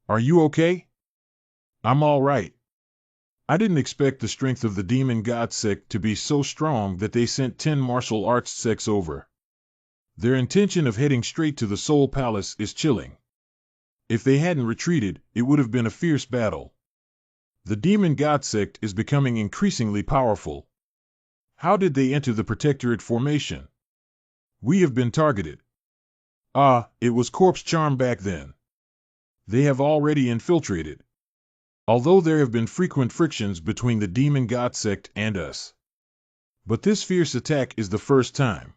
Are you okay? I'm all right. I didn't expect the strength of the demon god sect to be so strong that they sent 10 martial arts sects over. Their intention of heading straight to the Soul Palace is chilling. If they hadn't retreated, it would have been a fierce battle. The demon god sect is becoming increasingly powerful. How did they enter the Protectorate formation? We have been targeted. It was corpse charm back then. They have already infiltrated. Although there have been frequent frictions between the demon god sect and us. But this fierce attack is the first time.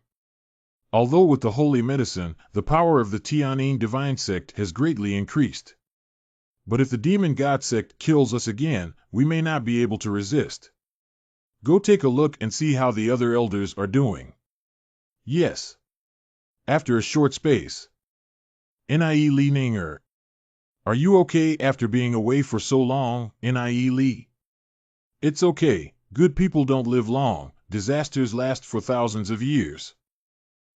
Although with the holy medicine, the power of the Tianyin divine sect has greatly increased. But if the demon god sect kills us again, we may not be able to resist. Go take a look and see how the other elders are doing. Yes. After a short space. Nie Li Ninger. Are you okay after being away for so long, Nie Li? It's okay. Good people don't live long. Disasters last for thousands of years.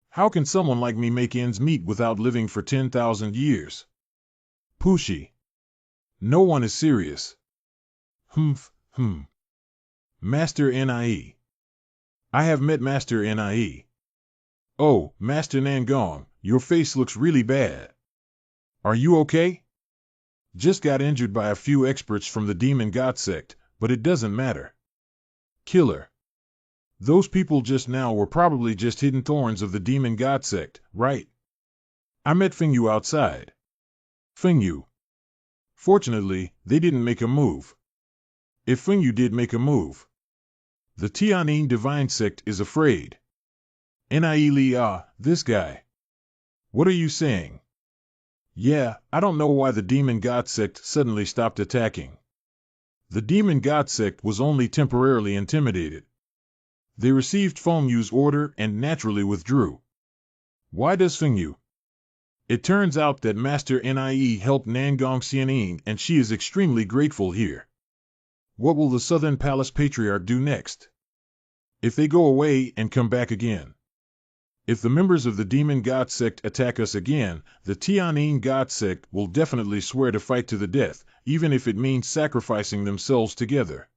How can someone like me make ends meet without living for 10,000 years? Pushi. No one is serious. Master Nie. I have met Master Nie. Oh, Master Nangong, your face looks really bad. Are you okay? Just got injured by a few experts from the demon god sect, but it doesn't matter. Killer. Those people just now were probably just hidden thorns of the demon god sect, right? I met Fengyu outside. Fengyu. Fortunately, they didn't make a move. If Fengyu did make a move, the Tianyin divine sect is afraid. Nie Li, this guy. What are you saying? Yeah, I don't know why the demon god sect suddenly stopped attacking. The demon god sect was only temporarily intimidated. They received Fengyu's order and naturally withdrew. Why does Fengyu? It turns out that Master Nie helped Nangong Xianing and she is extremely grateful here. What will the Southern Palace Patriarch do next? If they go away and come back again? If the members of the demon god sect attack us again, the Tianyin god sect will definitely swear to fight to the death, even if it means sacrificing themselves together.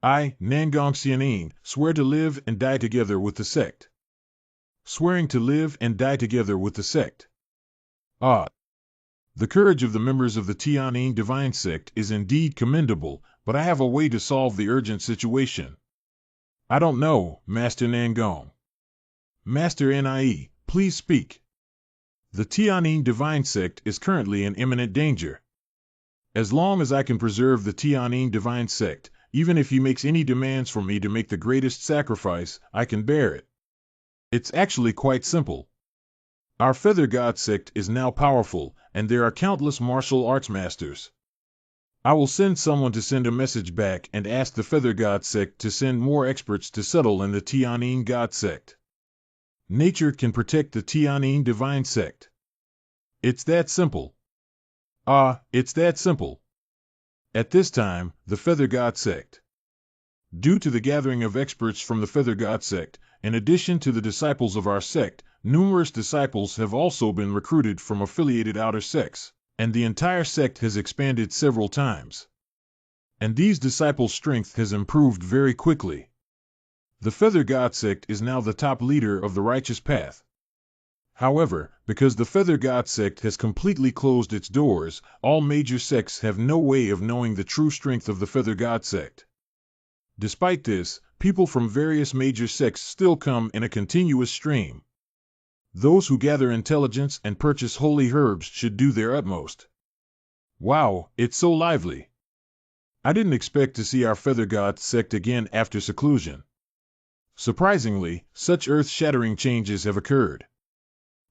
I, Nangong Xianing, swear to live and die together with the sect. Swearing to live and die together with the sect. The courage of the members of the Tianyin divine sect is indeed commendable, but I have a way to solve the urgent situation. I don't know, Master Nangong. Master Nie, please speak. The Tianyin divine sect is currently in imminent danger. As long as I can preserve the Tianyin divine sect, even if he makes any demands for me to make the greatest sacrifice, I can bear it. It's actually quite simple. Our Feather God sect is now powerful, and there are countless martial arts masters. I will send someone to send a message back and ask the Feather God sect to send more experts to settle in the Tianyin God sect. Nature can protect the Tianyin divine sect. It's that simple. It's that simple. At this time, the Feather God sect. Due to the gathering of experts from the Feather God sect, in addition to the disciples of our sect, numerous disciples have also been recruited from affiliated outer sects, and the entire sect has expanded several times. And these disciples' strength has improved very quickly. The Feather God sect is now the top leader of the righteous path. However, because the Feather God sect has completely closed its doors, all major sects have no way of knowing the true strength of the Feather God sect. Despite this, people from various major sects still come in a continuous stream. Those who gather intelligence and purchase holy herbs should do their utmost. Wow, it's so lively. I didn't expect to see our Feather God sect again after seclusion. Surprisingly, such earth-shattering changes have occurred.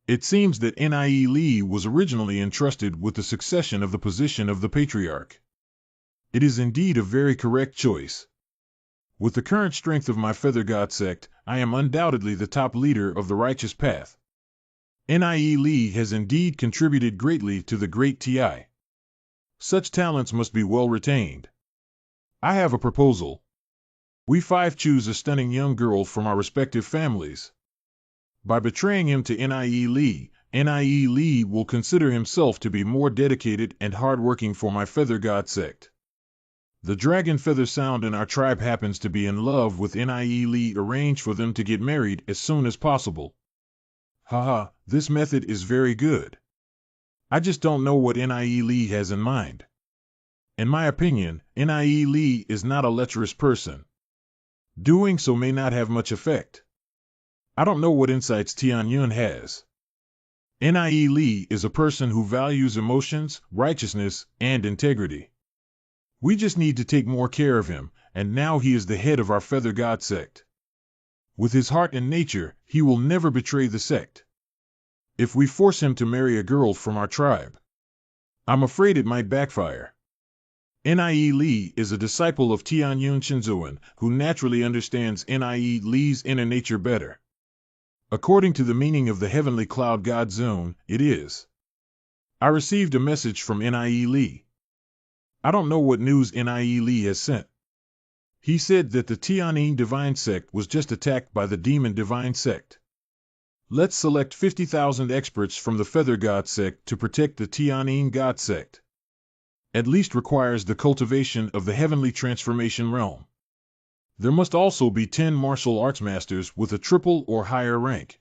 It seems that Nie Li was originally entrusted with the succession of the position of the Patriarch. It is indeed a very correct choice. With the current strength of my Feather God sect, I am undoubtedly the top leader of the righteous path. Nie Li has indeed contributed greatly to the great TI. Such talents must be well retained. I have a proposal. We 5 choose a stunning young girl from our respective families. By betraying him to Nie Li, Nie Li will consider himself to be more dedicated and hardworking for my feather god sect. The dragon feather sound in our tribe happens to be in love with Nie Li. Arrange for them to get married as soon as possible. Haha, this method is very good. I just don't know what Nie Li has in mind. In my opinion, Nie Li is not a lecherous person. Doing so may not have much effect. I don't know what insights Tianyun has. Nie Li is a person who values emotions, righteousness, and integrity. We just need to take more care of him, and now he is the head of our feather god sect. With his heart and nature, he will never betray the sect. If we force him to marry a girl from our tribe, I'm afraid it might backfire. Nie Li is a disciple of Tianyun Shinzuan, who naturally understands Nie Li's inner nature better. According to the meaning of the heavenly cloud god Zun, it is. I received a message from Nie Li. I don't know what news Nie Li has sent. He said that the Tianyin divine sect was just attacked by the demon divine sect. Let's select 50,000 experts from the feather god sect to protect the Tianyin god sect. At least requires the cultivation of the heavenly transformation realm. There must also be 10 martial arts masters with a triple or higher rank.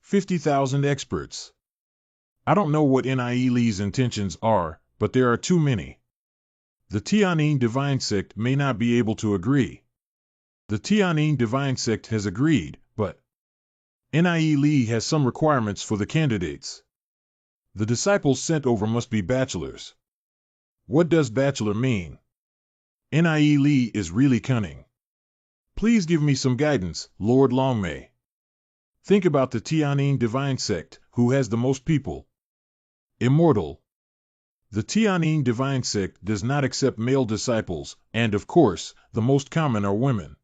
50,000 experts. I don't know what Nie Li's intentions are, but there are too many. The Tianyin divine sect may not be able to agree. The Tianyin divine sect has agreed, but Nie Li has some requirements for the candidates. The disciples sent over must be bachelors. What does bachelor mean? Nie Li is really cunning. Please give me some guidance, Lord Longmei. Think about the Tianyin divine sect, who has the most people. Immortal. The Tianyin divine sect does not accept male disciples, and of course, the most common are women.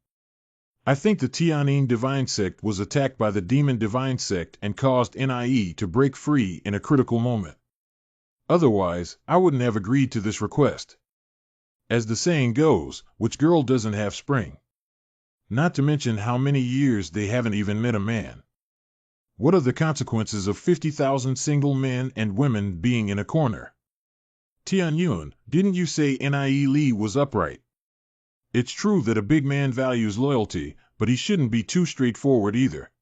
I think the Tianyin divine sect was attacked by the demon divine sect and caused Nie to break free in a critical moment. Otherwise, I wouldn't have agreed to this request. As the saying goes, which girl doesn't have spring? Not to mention how many years they haven't even met a man. What are the consequences of 50,000 single men and women being in a corner? Tianyun, didn't you say Nie Li was upright? It's true that a big man values loyalty, but he shouldn't be too straightforward either.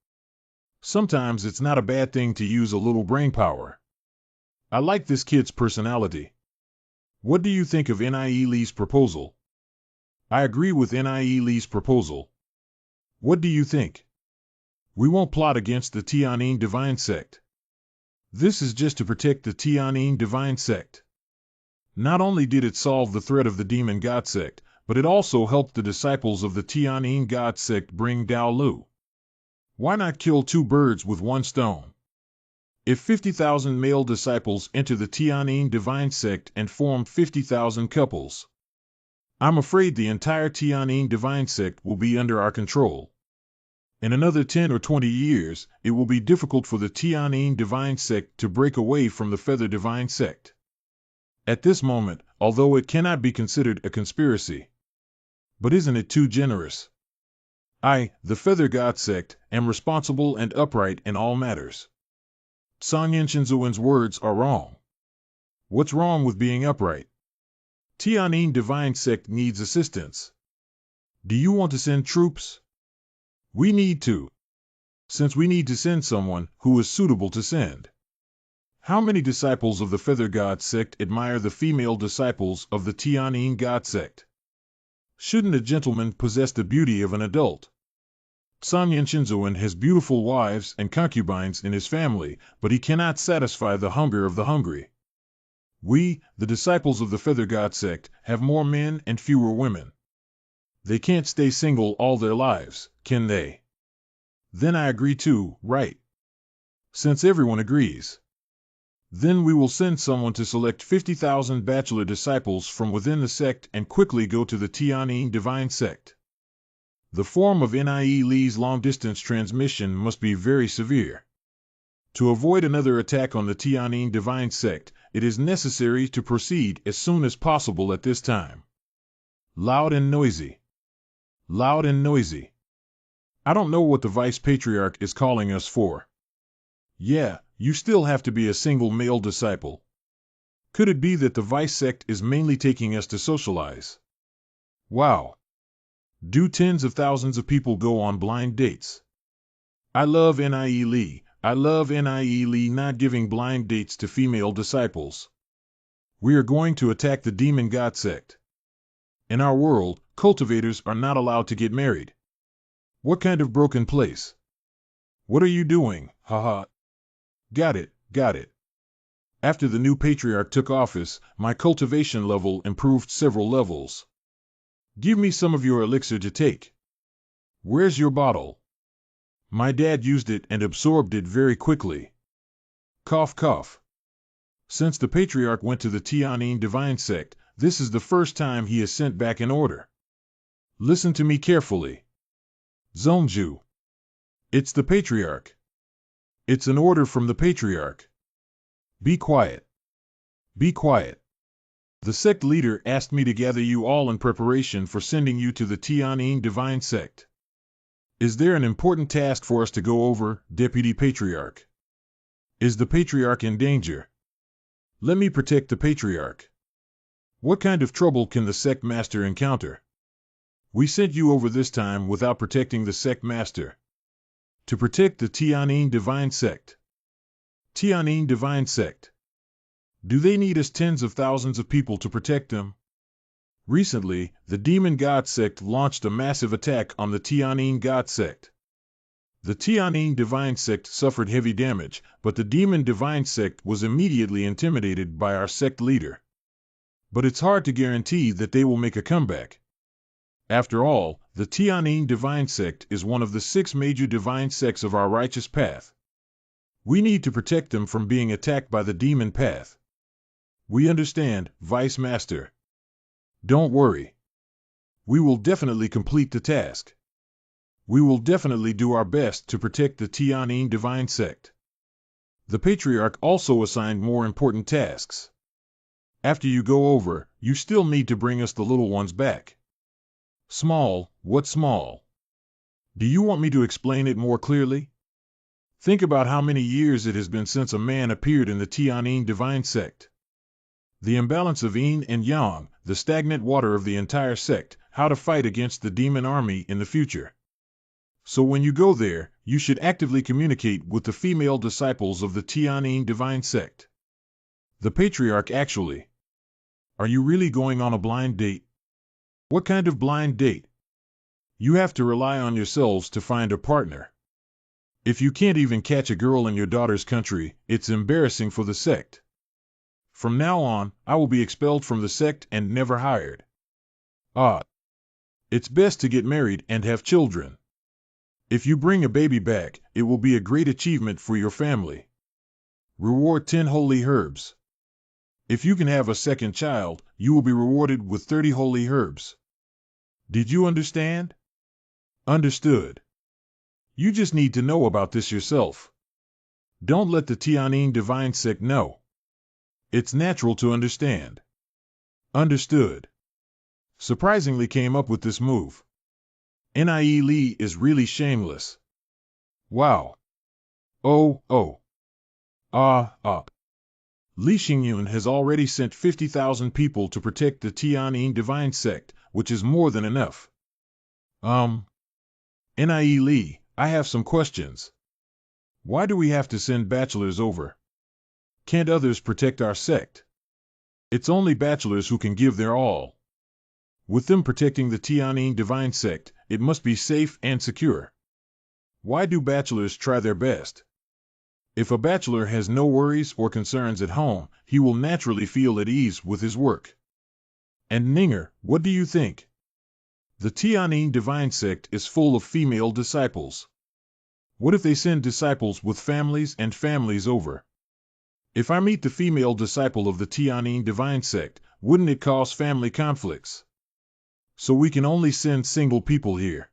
Sometimes it's not a bad thing to use a little brainpower. I like this kid's personality. What do you think of Nie Li's proposal? I agree with Nie Li's proposal. What do you think? We won't plot against the Tianyin divine sect. This is just to protect the Tianyin divine sect. Not only did it solve the threat of the demon god sect, but it also helped the disciples of the Tianyin god sect bring Dao Lu. Why not kill two birds with one stone? If 50,000 male disciples enter the Tianyin divine sect and form 50,000 couples, I'm afraid the entire Tianyin divine sect will be under our control. In another 10 or 20 years, it will be difficult for the Tianyin divine sect to break away from the feather divine sect. At this moment, although it cannot be considered a conspiracy. But isn't it too generous? I, the feather god sect, am responsible and upright in all matters. Sanyan Shinzuan's words are wrong. What's wrong with being upright? Tianyin divine sect needs assistance. Do you want to send troops? We need to. Since we need to send someone who is suitable to send. How many disciples of the feather god sect admire the female disciples of the Tianyin god sect? Shouldn't a gentleman possess the beauty of an adult? Sanyan Shinzuan has beautiful wives and concubines in his family, but he cannot satisfy the hunger of the hungry. We, the disciples of the feather god sect, have more men and fewer women. They can't stay single all their lives, can they? Then I agree too, right? Since everyone agrees. Then we will send someone to select 50,000 bachelor disciples from within the sect and quickly go to the Tianyin divine sect. The form of Nie Li's long-distance transmission must be very severe. To avoid another attack on the Tianyin divine sect, it is necessary to proceed as soon as possible at this time. Loud and noisy. Loud and noisy. I don't know what the vice patriarch is calling us for. Yeah, you still have to be a single male disciple. Could it be that the vice sect is mainly taking us to socialize? Wow. Do tens of thousands of people go on blind dates? I love Nie Lee. I love Nie Lee not giving blind dates to female disciples. We are going to attack the demon god sect. In our world, cultivators are not allowed to get married. What kind of broken place? What are you doing? Haha. Got it, got it. After the new patriarch took office, my cultivation level improved several levels. Give me some of your elixir to take. Where's your bottle? My dad used it and absorbed it very quickly. Cough, cough. Since the patriarch went to the Tianyin divine sect, this is the first time he is sent back in order. Listen to me carefully. Zongju. It's the patriarch. It's an order from the patriarch. Be quiet. Be quiet. The sect leader asked me to gather you all in preparation for sending you to the Tianyin divine sect. Is there an important task for us to go over, Deputy Patriarch? Is the patriarch in danger? Let me protect the patriarch. What kind of trouble can the sect master encounter? We sent you over this time without protecting the sect master. To protect the Tianyin divine sect. Tianyin divine sect. Do they need us tens of thousands of people to protect them? Recently, the demon god sect launched a massive attack on the Tianyin god sect. The Tianyin divine sect suffered heavy damage, but the demon divine sect was immediately intimidated by our sect leader. But it's hard to guarantee that they will make a comeback. After all, the Tianyin divine sect is one of the 6 major divine sects of our righteous path. We need to protect them from being attacked by the demon path. We understand, Vice Master. Don't worry. We will definitely complete the task. We will definitely do our best to protect the Tianyin divine sect. The patriarch also assigned more important tasks. After you go over, you still need to bring us the little ones back. Small, what small? Do you want me to explain it more clearly? Think about how many years it has been since a man appeared in the Tianyin divine sect. The imbalance of yin and yang, the stagnant water of the entire sect, how to fight against the demon army in the future. So when you go there, you should actively communicate with the female disciples of the Tianyin divine sect. The patriarch actually. Are you really going on a blind date? What kind of blind date? You have to rely on yourselves to find a partner. If you can't even catch a girl in your daughter's country, it's embarrassing for the sect. From now on, I will be expelled from the sect and never hired. It's best to get married and have children. If you bring a baby back, it will be a great achievement for your family. Reward 10 holy herbs. If you can have a second child, you will be rewarded with 30 holy herbs. Did you understand? Understood. You just need to know about this yourself. Don't let the Tianyin divine sect know. It's natural to understand. Understood. Surprisingly came up with this move. Nie Lee is really shameless. Wow. Oh. Li Xingyun has already sent 50,000 people to protect the Tianyin divine sect, which is more than enough. Nie Lee, I have some questions. Why do we have to send bachelors over? Can't others protect our sect? It's only bachelors who can give their all. With them protecting the Tianyin divine sect, it must be safe and secure. Why do bachelors try their best? If a bachelor has no worries or concerns at home, he will naturally feel at ease with his work. And Ninger, what do you think? The Tianyin divine sect is full of female disciples. What if they send disciples with families and families over? If I meet the female disciple of the Tianyin divine sect, wouldn't it cause family conflicts? So we can only send single people here.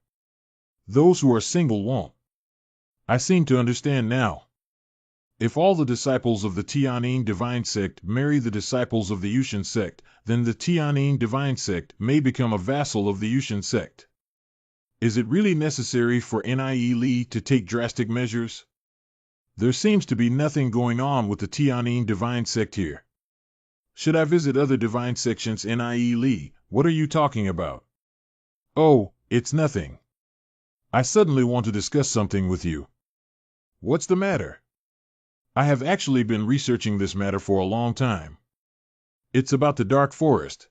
Those who are single won't. I seem to understand now. If all the disciples of the Tianyin divine sect marry the disciples of the Yushin sect, then the Tianyin divine sect may become a vassal of the Yushin sect. Is it really necessary for Nie Li to take drastic measures? There seems to be nothing going on with the Tianyin divine sect here. Should I visit other divine sections in IE Li? What are you talking about? Oh, it's nothing. I suddenly want to discuss something with you. What's the matter? I have actually been researching this matter for a long time. It's about the Dark Forest.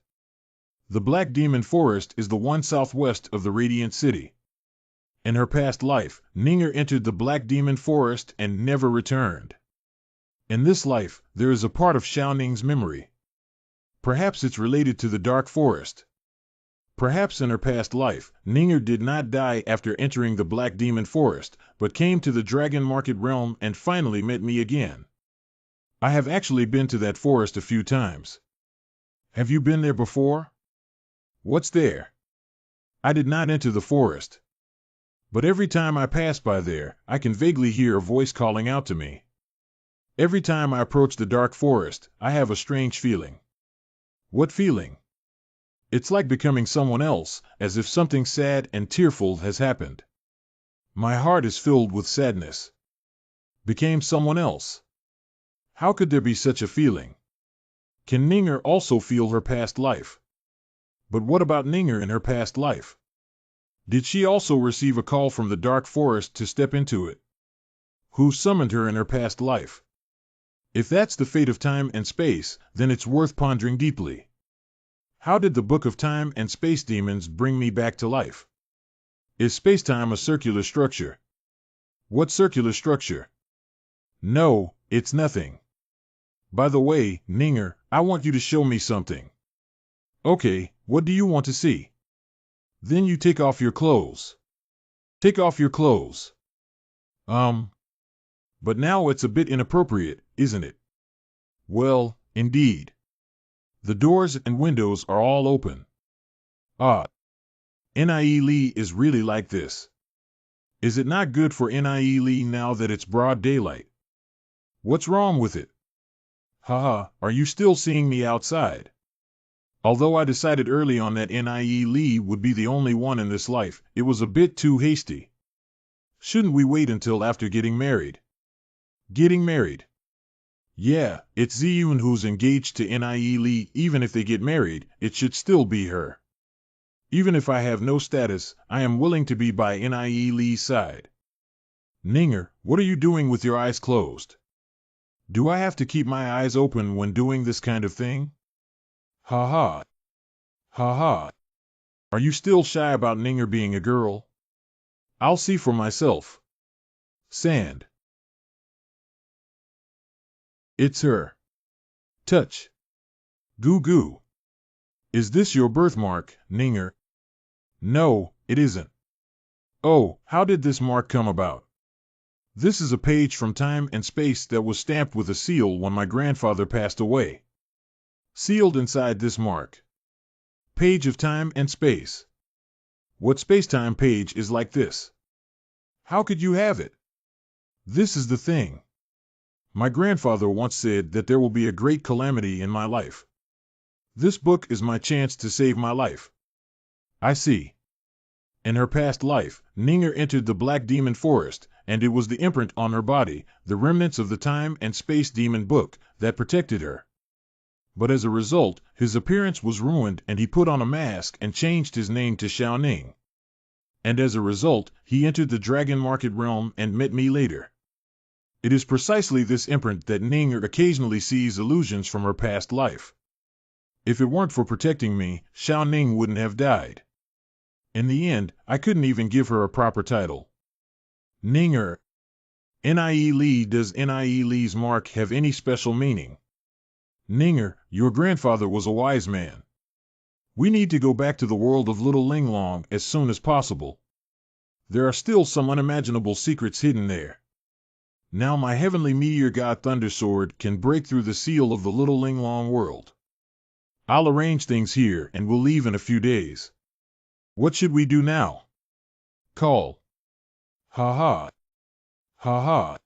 The Black Demon Forest is the one southwest of the Radiant City. In her past life, Ninger entered the Black Demon Forest and never returned. In this life, there is a part of Xiaoning's memory. Perhaps it's related to the Dark Forest. Perhaps in her past life, Ninger did not die after entering the Black Demon Forest, but came to the Dragon Market Realm and finally met me again. I have actually been to that forest a few times. Have you been there before? What's there? I did not enter the forest. But every time I pass by there, I can vaguely hear a voice calling out to me. Every time I approach the dark forest, I have a strange feeling. What feeling? It's like becoming someone else, as if something sad and tearful has happened. My heart is filled with sadness. Became someone else. How could there be such a feeling? Can Ninger also feel her past life? But what about Ninger in her past life? Did she also receive a call from the dark forest to step into it? Who summoned her in her past life? If that's the fate of time and space, then it's worth pondering deeply. How did the Book of Time and Space Demons bring me back to life? Is space-time a circular structure? What circular structure? No, it's nothing. By the way, Ninger, I want you to show me something. Okay, what do you want to see? Then you take off your clothes. Take off your clothes. But now it's a bit inappropriate, isn't it? Well, indeed. The doors and windows are all open. Ah. Nie Li is really like this. Is it not good for Nie Li now that it's broad daylight? What's wrong with it? Haha, are you still seeing me outside? Although I decided early on that Nie Li would be the only one in this life, it was a bit too hasty. Shouldn't we wait until after getting married? Getting married? Yeah, it's Ziyun who's engaged to Nie Li. Even if they get married, it should still be her. Even if I have no status, I am willing to be by Nie Li's side. Ninger, what are you doing with your eyes closed? Do I have to keep my eyes open when doing this kind of thing? Ha ha. Ha ha. Are you still shy about Ninger being a girl? I'll see for myself. Sand. It's her. Touch. Goo goo. Is this your birthmark, Ninger? No, it isn't. Oh, how did this mark come about? This is a page from Time and Space that was stamped with a seal when my grandfather passed away. Sealed inside this mark. Page of Time and Space. What space-time page is like this? How could you have it? This is the thing. My grandfather once said that there will be a great calamity in my life. This book is my chance to save my life. I see. In her past life, Ninger entered the Black Demon Forest, and it was the imprint on her body, the remnants of the Time and Space Demon book, that protected her. But as a result, his appearance was ruined and he put on a mask and changed his name to Xiaoning. And as a result, he entered the Dragon Market Realm and met me later. It is precisely this imprint that Ninger occasionally sees illusions from her past life. If it weren't for protecting me, Xiaoning wouldn't have died. In the end, I couldn't even give her a proper title. Ninger. Nie Li. Does Nie Li's mark have any special meaning? Ninger, your grandfather was a wise man. We need to go back to the world of Little Linglong as soon as possible. There are still some unimaginable secrets hidden there. Now my heavenly meteor god Thundersword can break through the seal of the Little Linglong world. I'll arrange things here and we'll leave in a few days. What should we do now? Call. Ha ha. Ha ha.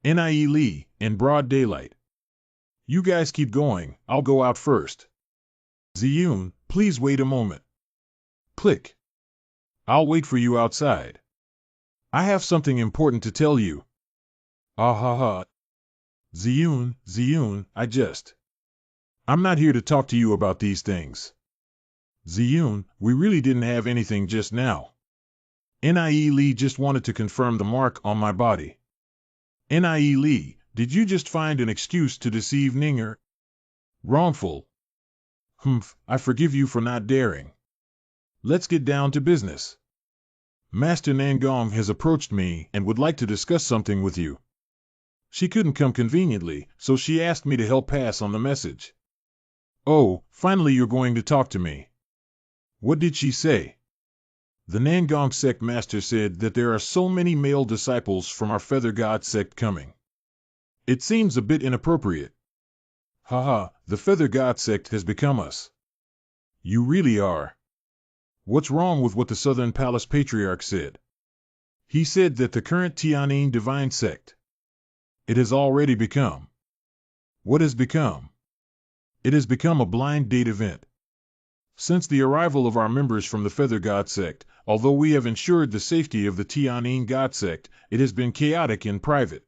Nie Li, in broad daylight. You guys keep going, I'll go out first. Ziyun, please wait a moment. Click. I'll wait for you outside. I have something important to tell you. Ah ha ha. Ziyun, I'm not here to talk to you about these things. Ziyun, we really didn't have anything just now. Nie Lee just wanted to confirm the mark on my body. Nie Lee, did you just find an excuse to deceive Ninger? Wrongful. Humph, I forgive you for not daring. Let's get down to business. Master Nangong has approached me and would like to discuss something with you. She couldn't come conveniently, so she asked me to help pass on the message. Oh, finally you're going to talk to me. What did she say? The Nangong sect master said that there are so many male disciples from our feather god sect coming. It seems a bit inappropriate. Haha, the feather god sect has become us. You really are. What's wrong with what the Southern Palace Patriarch said? He said that the current Tianyin divine sect. It has already become. What has become? It has become a blind date event. Since the arrival of our members from the Feather God sect, although we have ensured the safety of the Tianyin God sect, it has been chaotic in private.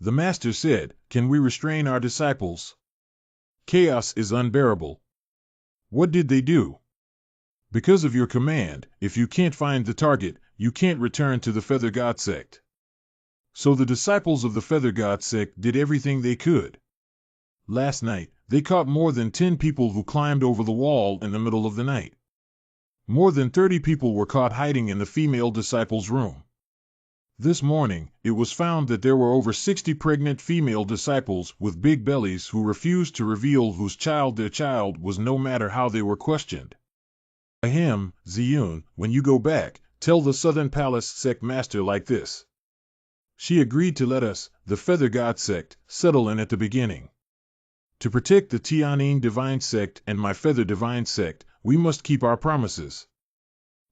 The Master said, "Can we restrain our disciples? Chaos is unbearable." What did they do? Because of your command, if you can't find the target, you can't return to the Feather God sect. So the disciples of the Feather God sect did everything they could. Last night, they caught more than 10 people who climbed over the wall in the middle of the night. More than 30 people were caught hiding in the female disciples' room. This morning, it was found that there were over 60 pregnant female disciples with big bellies who refused to reveal whose child their child was no matter how they were questioned. Ahem, Ziyun, when you go back, tell the Southern Palace sect master like this. She agreed to let us, the Feather God sect, settle in at the beginning. To protect the Tianyin divine sect and my Feather divine sect, we must keep our promises.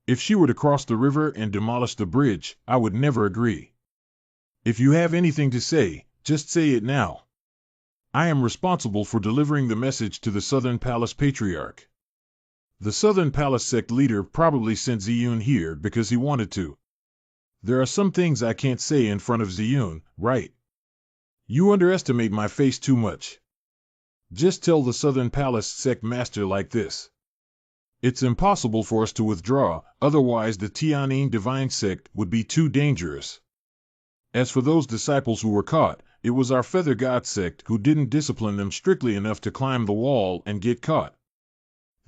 If she were to cross the river and demolish the bridge, I would never agree. If you have anything to say, just say it now. I am responsible for delivering the message to the Southern Palace Patriarch. The Southern Palace sect leader probably sent Ziyun here because he wanted to. There are some things I can't say in front of Ziyun, right? You underestimate my face too much. Just tell the Southern Palace sect master like this. It's impossible for us to withdraw, otherwise the Tianyin divine sect would be too dangerous. As for those disciples who were caught, it was our Feather God sect who didn't discipline them strictly enough to climb the wall and get caught.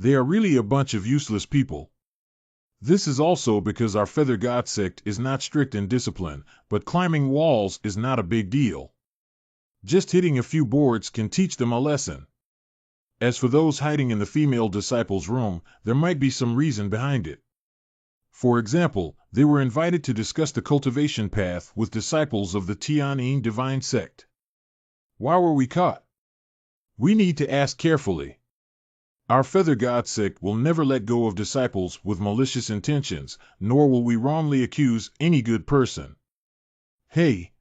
They are really a bunch of useless people. This is also because our Feather God sect is not strict in discipline, but climbing walls is not a big deal. Just hitting a few boards can teach them a lesson. As for those hiding in the female disciples' room, there might be some reason behind it. For example, they were invited to discuss the cultivation path with disciples of the Tianyin divine sect. Why were we caught? We need to ask carefully. Our Feather God sect will never let go of disciples with malicious intentions, nor will we wrongly accuse any good person. Hey.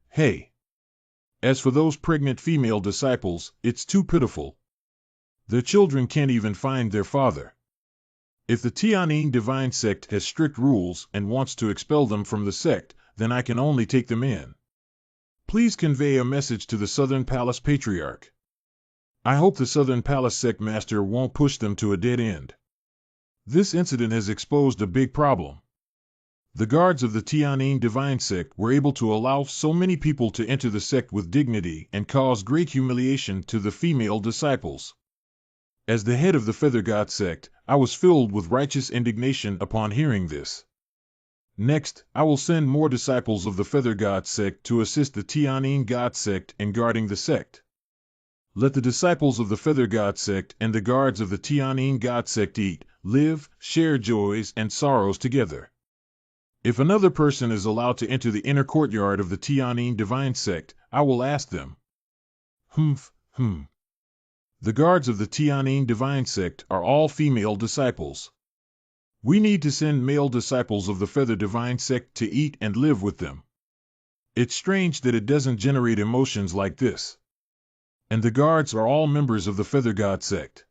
As for those pregnant female disciples, it's too pitiful. Their children can't even find their father. If the Tianyin divine sect has strict rules and wants to expel them from the sect, then I can only take them in. Please convey a message to the Southern Palace Patriarch. I hope the Southern Palace sect master won't push them to a dead end. This incident has exposed a big problem. The guards of the Tianyin divine sect were able to allow so many people to enter the sect with dignity and cause great humiliation to the female disciples. As the head of the Feather God sect, I was filled with righteous indignation upon hearing this. Next, I will send more disciples of the Feather God sect to assist the Tianyin God sect in guarding the sect. Let the disciples of the Feather God sect and the guards of the Tianyin God sect eat, live, share joys and sorrows together. If another person is allowed to enter the inner courtyard of the Tianyin divine sect, I will ask them. The guards of the Tianyin divine sect are all female disciples. We need to send male disciples of the Feather divine sect to eat and live with them. It's strange that it doesn't generate emotions like this. And the guards are all members of the Feather God sect.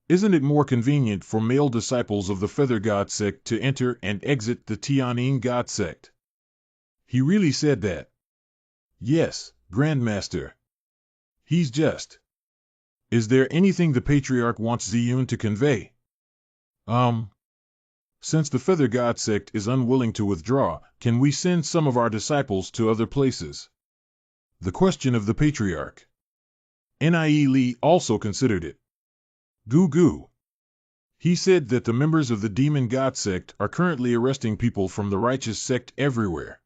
Isn't it more convenient for male disciples of the Feather God sect to enter and exit the Tianyin God sect? He really said that? Yes, Grandmaster. He's just. Is there anything the Patriarch wants Ziyun to convey? Since the Feather God sect is unwilling to withdraw, can we send some of our disciples to other places? The question of the Patriarch. Nie Li also considered it. Goo goo. He said that the members of the Demon God sect are currently arresting people from the righteous sect everywhere.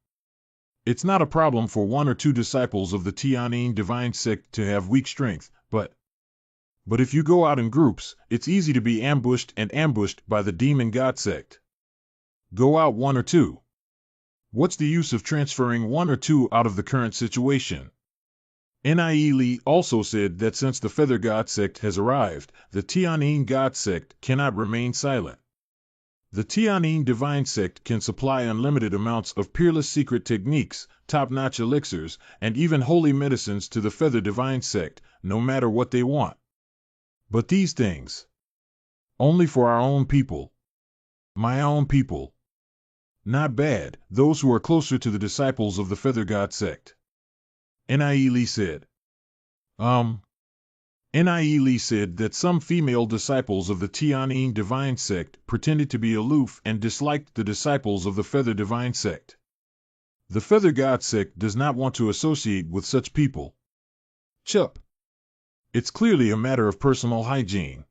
It's not a problem for one or two disciples of the Tianyin divine sect to have weak strength, but if you go out in groups, it's easy to be ambushed by the Demon God sect. Go out one or two. What's the use of transferring one or two out of the current situation? Nie Li also said that since the Feather God sect has arrived, the Tianyin God sect cannot remain silent. The Tianyin divine sect can supply unlimited amounts of peerless secret techniques, top-notch elixirs, and even holy medicines to the Feather divine sect, no matter what they want. But these things, only for our own people. My own people. Not bad, those who are closer to the disciples of the Feather God sect. Nie Li said. Nie Li said that some female disciples of the Tianyin divine sect pretended to be aloof and disliked the disciples of the Feather divine sect. The Feather God sect does not want to associate with such people. Chup. It's clearly a matter of personal hygiene.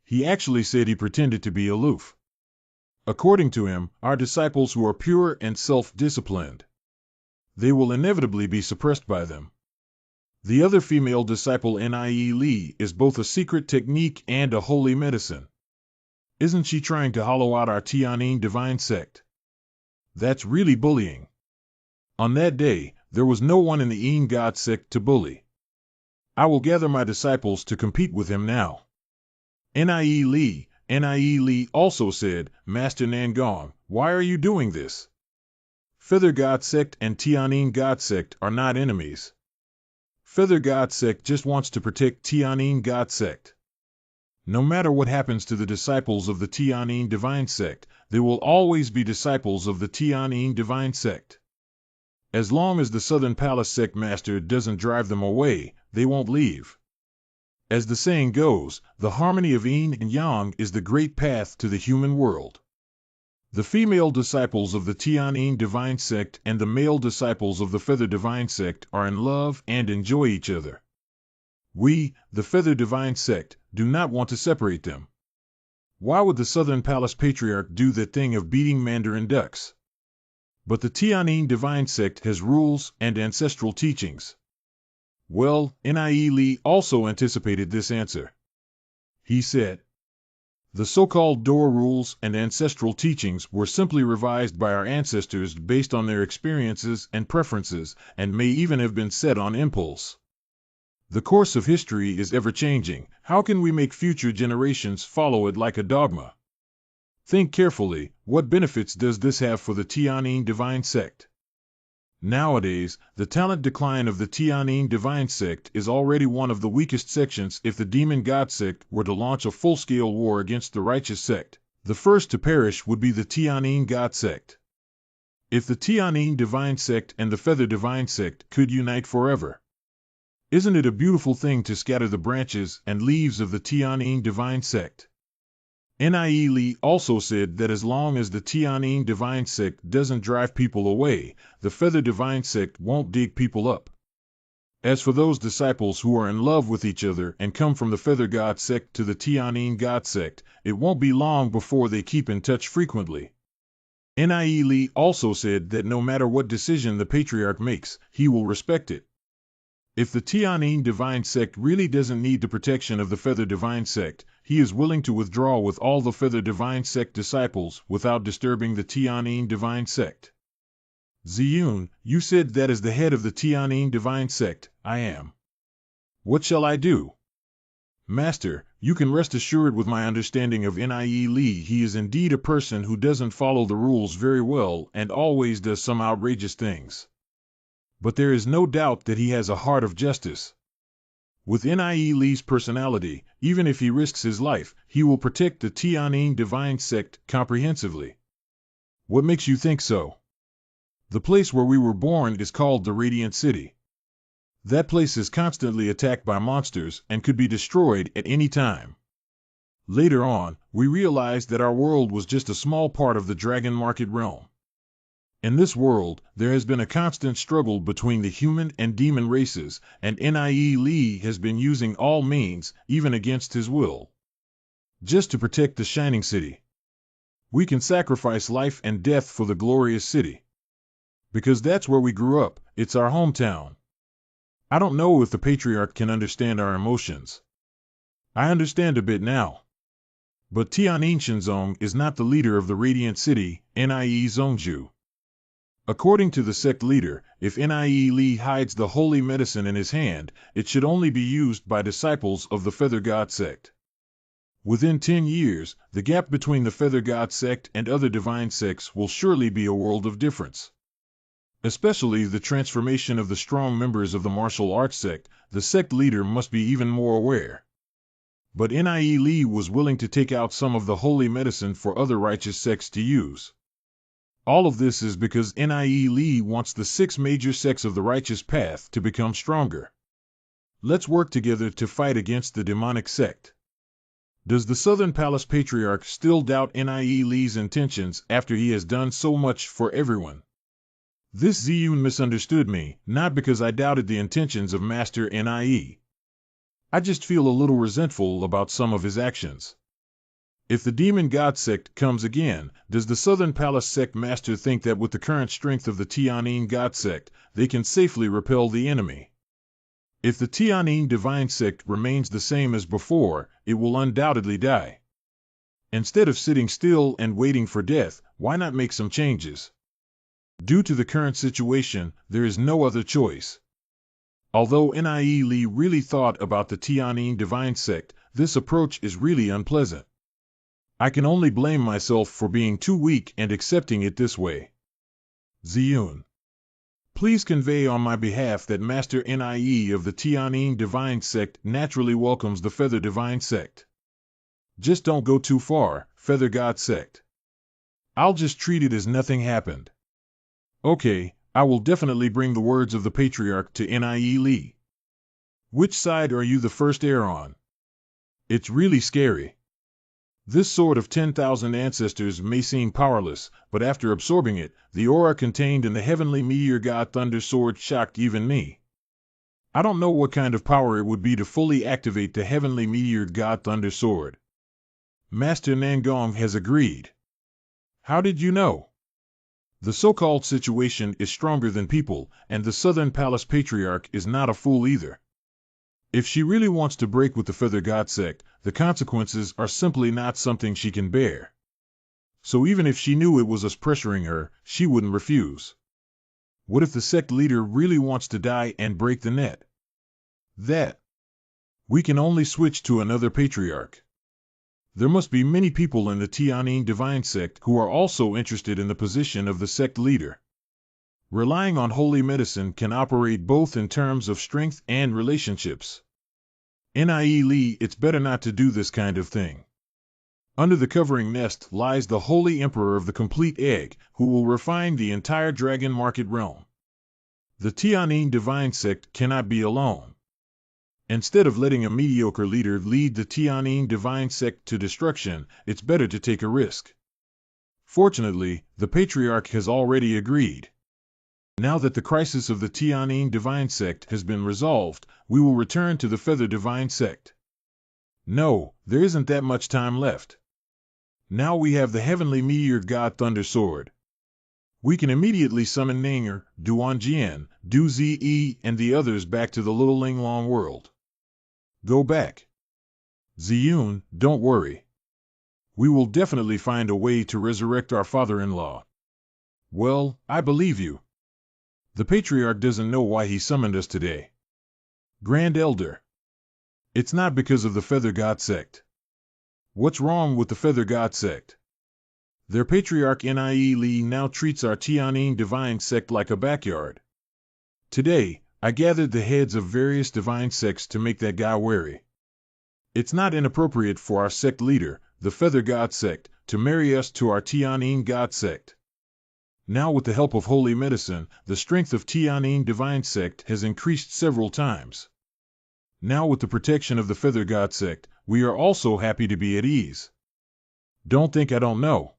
He actually said he pretended to be aloof. According to him, our disciples who are pure and self-disciplined, they will inevitably be suppressed by them. The other female disciple Nie Li is both a secret technique and a holy medicine. Isn't she trying to hollow out our Tianyin divine sect? That's really bullying. On that day, there was no one in the Yin God sect to bully. I will gather my disciples to compete with him now. Nie Li also said, Master Nangong, why are you doing this? Feather God sect and Tianyin God sect are not enemies. Feather God sect just wants to protect Tianyin God sect. No matter what happens to the disciples of the Tianyin divine sect, they will always be disciples of the Tianyin divine sect. As long as the Southern Palace sect master doesn't drive them away, they won't leave. As the saying goes, the harmony of yin and yang is the great path to the human world. The female disciples of the Tianyin divine sect and the male disciples of the Feather divine sect are in love and enjoy each other. We, the Feather divine sect, do not want to separate them. Why would the Southern Palace Patriarch do that thing of beating Mandarin ducks? But the Tianyin divine sect has rules and ancestral teachings. Well, Nie Li also anticipated this answer. He said, the so-called door rules and ancestral teachings were simply revised by our ancestors based on their experiences and preferences, and may even have been set on impulse. The course of history is ever-changing. How can we make future generations follow it like a dogma? Think carefully, what benefits does this have for the Tianyin divine sect? Nowadays, the talent decline of the Tianyin divine sect is already one of the weakest sections. If the Demon God sect were to launch a full-scale war against the righteous sect, the first to perish would be the Tianyin God sect. If the Tianyin divine sect and the Feather divine sect could unite forever, isn't it a beautiful thing to scatter the branches and leaves of the Tianyin divine sect? Nie Li also said that as long as the Tianyin divine sect doesn't drive people away, the Feather divine sect won't dig people up. As for those disciples who are in love with each other and come from the Feather God sect to the Tianyin God sect, it won't be long before they keep in touch frequently. Nie Li also said that no matter what decision the Patriarch makes, he will respect it. If the Tianyin divine sect really doesn't need the protection of the Feather divine sect, he is willing to withdraw with all the Feather divine sect disciples without disturbing the Tianyin divine sect. Ziyun, you said that as the head of the Tianyin divine sect, I am. What shall I do? Master, you can rest assured with my understanding of Nie Li, he is indeed a person who doesn't follow the rules very well and always does some outrageous things. But there is no doubt that he has a heart of justice. With Nie Li's personality, even if he risks his life, he will protect the Tianyin divine sect comprehensively. What makes you think so? The place where we were born is called the Radiant City. That place is constantly attacked by monsters and could be destroyed at any time. Later on, we realized that our world was just a small part of the dragon market realm. In this world, there has been a constant struggle between the human and demon races, and Nie Li has been using all means, even against his will, just to protect the Shining City. We can sacrifice life and death for the glorious city. Because that's where we grew up, it's our hometown. I don't know if the Patriarch can understand our emotions. I understand a bit now. But Tian'in Shenzong is not the leader of the Radiant City, Nie Zhongju. According to the sect leader, if Nie Li hides the holy medicine in his hand, it should only be used by disciples of the Feather God sect. Within 10 years, the gap between the Feather God sect and other divine sects will surely be a world of difference. Especially the transformation of the strong members of the martial arts sect, the sect leader must be even more aware. But Nie Li was willing to take out some of the holy medicine for other righteous sects to use. All of this is because Nie Li wants the 6 major sects of the righteous path to become stronger. Let's work together to fight against the demonic sect. Does the Southern Palace Patriarch still doubt Nie Li's intentions after he has done so much for everyone? This Ziyun misunderstood me, not because I doubted the intentions of Master Nie. I just feel a little resentful about some of his actions. If the Demon God sect comes again, does the Southern Palace sect master think that with the current strength of the Tian'in God sect, they can safely repel the enemy? If the Tian'in Divine sect remains the same as before, it will undoubtedly die. Instead of sitting still and waiting for death, why not make some changes? Due to the current situation, there is no other choice. Although Nie Li really thought about the Tian'in Divine sect, this approach is really unpleasant. I can only blame myself for being too weak and accepting it this way. Ziyun. Please convey on my behalf that Master Nie of the Tian'in Divine sect naturally welcomes the Feather Divine sect. Just don't go too far, Feather God sect. I'll just treat it as nothing happened. Okay, I will definitely bring the words of the Patriarch to Nie Li. Which side are you the first heir on? It's really scary. This sword of 10,000 ancestors may seem powerless, but after absorbing it, the aura contained in the heavenly meteor god thunder sword shocked even me. I don't know what kind of power it would be to fully activate the heavenly meteor god thunder sword. Master Nangong has agreed. How did you know? The so-called situation is stronger than people, and the Southern Palace Patriarch is not a fool either. If she really wants to break with the Feather God sect, the consequences are simply not something she can bear. So even if she knew it was us pressuring her, she wouldn't refuse. What if the sect leader really wants to die and break the net? We can only switch to another patriarch. There must be many people in the Tian'in Divine sect who are also interested in the position of the sect leader. Relying on holy medicine can operate both in terms of strength and relationships. Nie Li, it's better not to do this kind of thing. Under the covering nest lies the Holy Emperor of the Complete Egg, who will refine the entire dragon market realm. The Tian'in Divine sect cannot be alone. Instead of letting a mediocre leader lead the Tian'in Divine sect to destruction, it's better to take a risk. Fortunately, the Patriarch has already agreed. Now that the crisis of the Tian'in Divine sect has been resolved, we will return to the Feather Divine sect. No, there isn't that much time left. Now we have the Heavenly Meteor God Thunder Sword. We can immediately summon Ninger, Duanjian, Du Zi, and the others back to the Little Linglong world. Go back. Ziyun, don't worry. We will definitely find a way to resurrect our father-in-law. Well, I believe you. The Patriarch doesn't know why he summoned us today. Grand Elder. It's not because of the Feather God sect. What's wrong with the Feather God sect? Their Patriarch Nie Li now treats our Tian'in Divine sect like a backyard. Today, I gathered the heads of various divine sects to make that guy wary. It's not inappropriate for our sect leader, the Feather God sect, to marry us to our Tian'in God sect. Now with the help of holy medicine, the strength of Tianyin divine sect has increased several times. Now with the protection of the Feather God sect, we are also happy to be at ease. Don't think I don't know.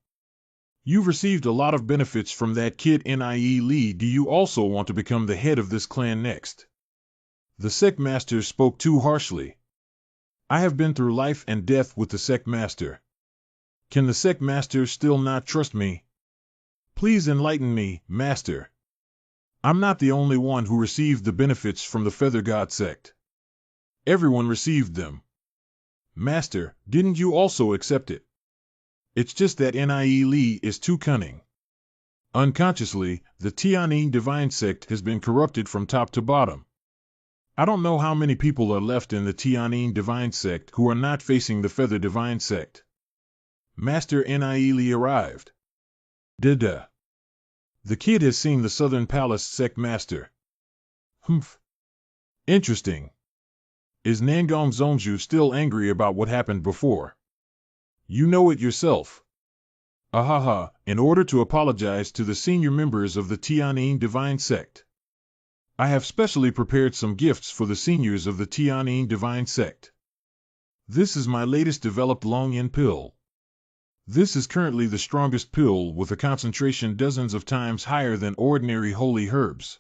You've received a lot of benefits from that kid Nie Li. Do you also want to become the head of this clan next? The sect master spoke too harshly. I have been through life and death with the sect master. Can the sect master still not trust me? Please enlighten me, master. I'm not the only one who received the benefits from the Feather God sect. Everyone received them. Master, didn't you also accept it? It's just that Nie Li is too cunning. Unconsciously, the Tianyin divine sect has been corrupted from top to bottom. I don't know how many people are left in the Tianyin divine sect who are not facing the Feather divine sect. Master Nie Li arrived. Duh. The kid has seen the Southern Palace sect master. Humph. Interesting. Is Nangong Zongju still angry about what happened before? You know it yourself. Ahaha, in order to apologize to the senior members of the Tianyin divine sect. I have specially prepared some gifts for the seniors of the Tianyin divine sect. This is my latest developed Long-Yin pill. This is currently the strongest pill with a concentration dozens of times higher than ordinary holy herbs.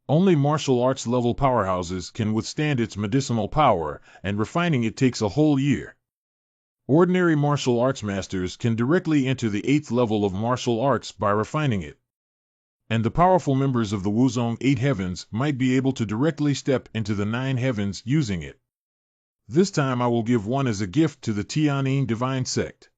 Only martial arts level powerhouses can withstand its medicinal power, and refining it takes a whole year. Ordinary martial arts masters can directly enter the 8th level of martial arts by refining it. And the powerful members of the Wuzong 8 Heavens might be able to directly step into the 9 Heavens using it. This time I will give one as a gift to the Tianyin divine sect.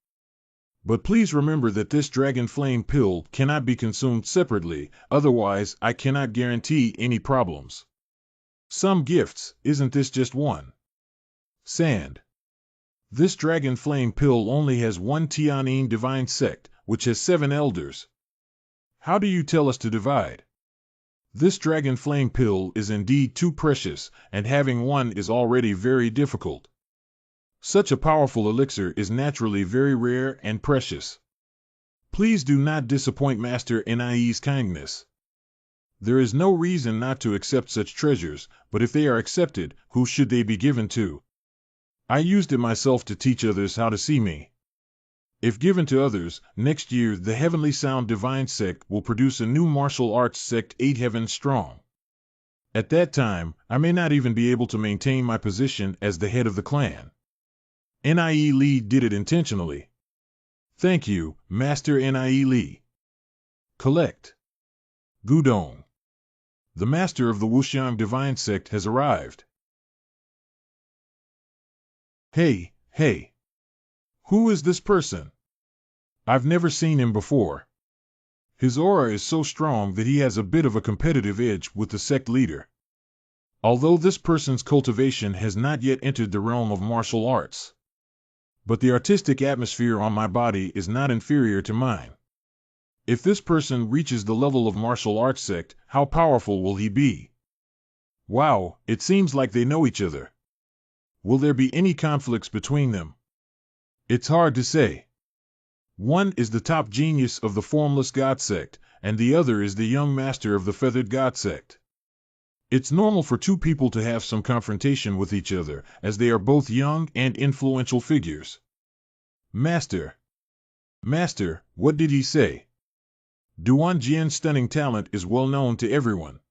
But please remember that this dragon flame pill cannot be consumed separately, otherwise I cannot guarantee any problems. Some gifts, isn't this just one? Sand. This dragon flame pill only has one Tianyin divine sect, which has 7 elders. How do you tell us to divide? This dragon flame pill is indeed too precious, and having one is already very difficult. Such a powerful elixir is naturally very rare and precious. Please do not disappoint Master Nie's kindness. There is no reason not to accept such treasures, but if they are accepted, who should they be given to? I used it myself to teach others how to see me. If given to others, next year the Heavenly Sound Divine Sect will produce a new martial arts sect 8 heavens strong. At that time, I may not even be able to maintain my position as the head of the clan. Nie Li did it intentionally. Thank you, Master Nie Li. Collect. Gudong. The master of the Wuxiang divine sect has arrived. Hey. Who is this person? I've never seen him before. His aura is so strong that he has a bit of a competitive edge with the sect leader. Although this person's cultivation has not yet entered the realm of martial arts. But the artistic atmosphere on my body is not inferior to mine. If this person reaches the level of martial arts sect, how powerful will he be? Wow, it seems like they know each other. Will there be any conflicts between them? It's hard to say. One is the top genius of the Formless God sect, and the other is the young master of the Feathered God sect. It's normal for two people to have some confrontation with each other, as they are both young and influential figures. Master, what did he say? Duan Jian's stunning talent is well known to everyone.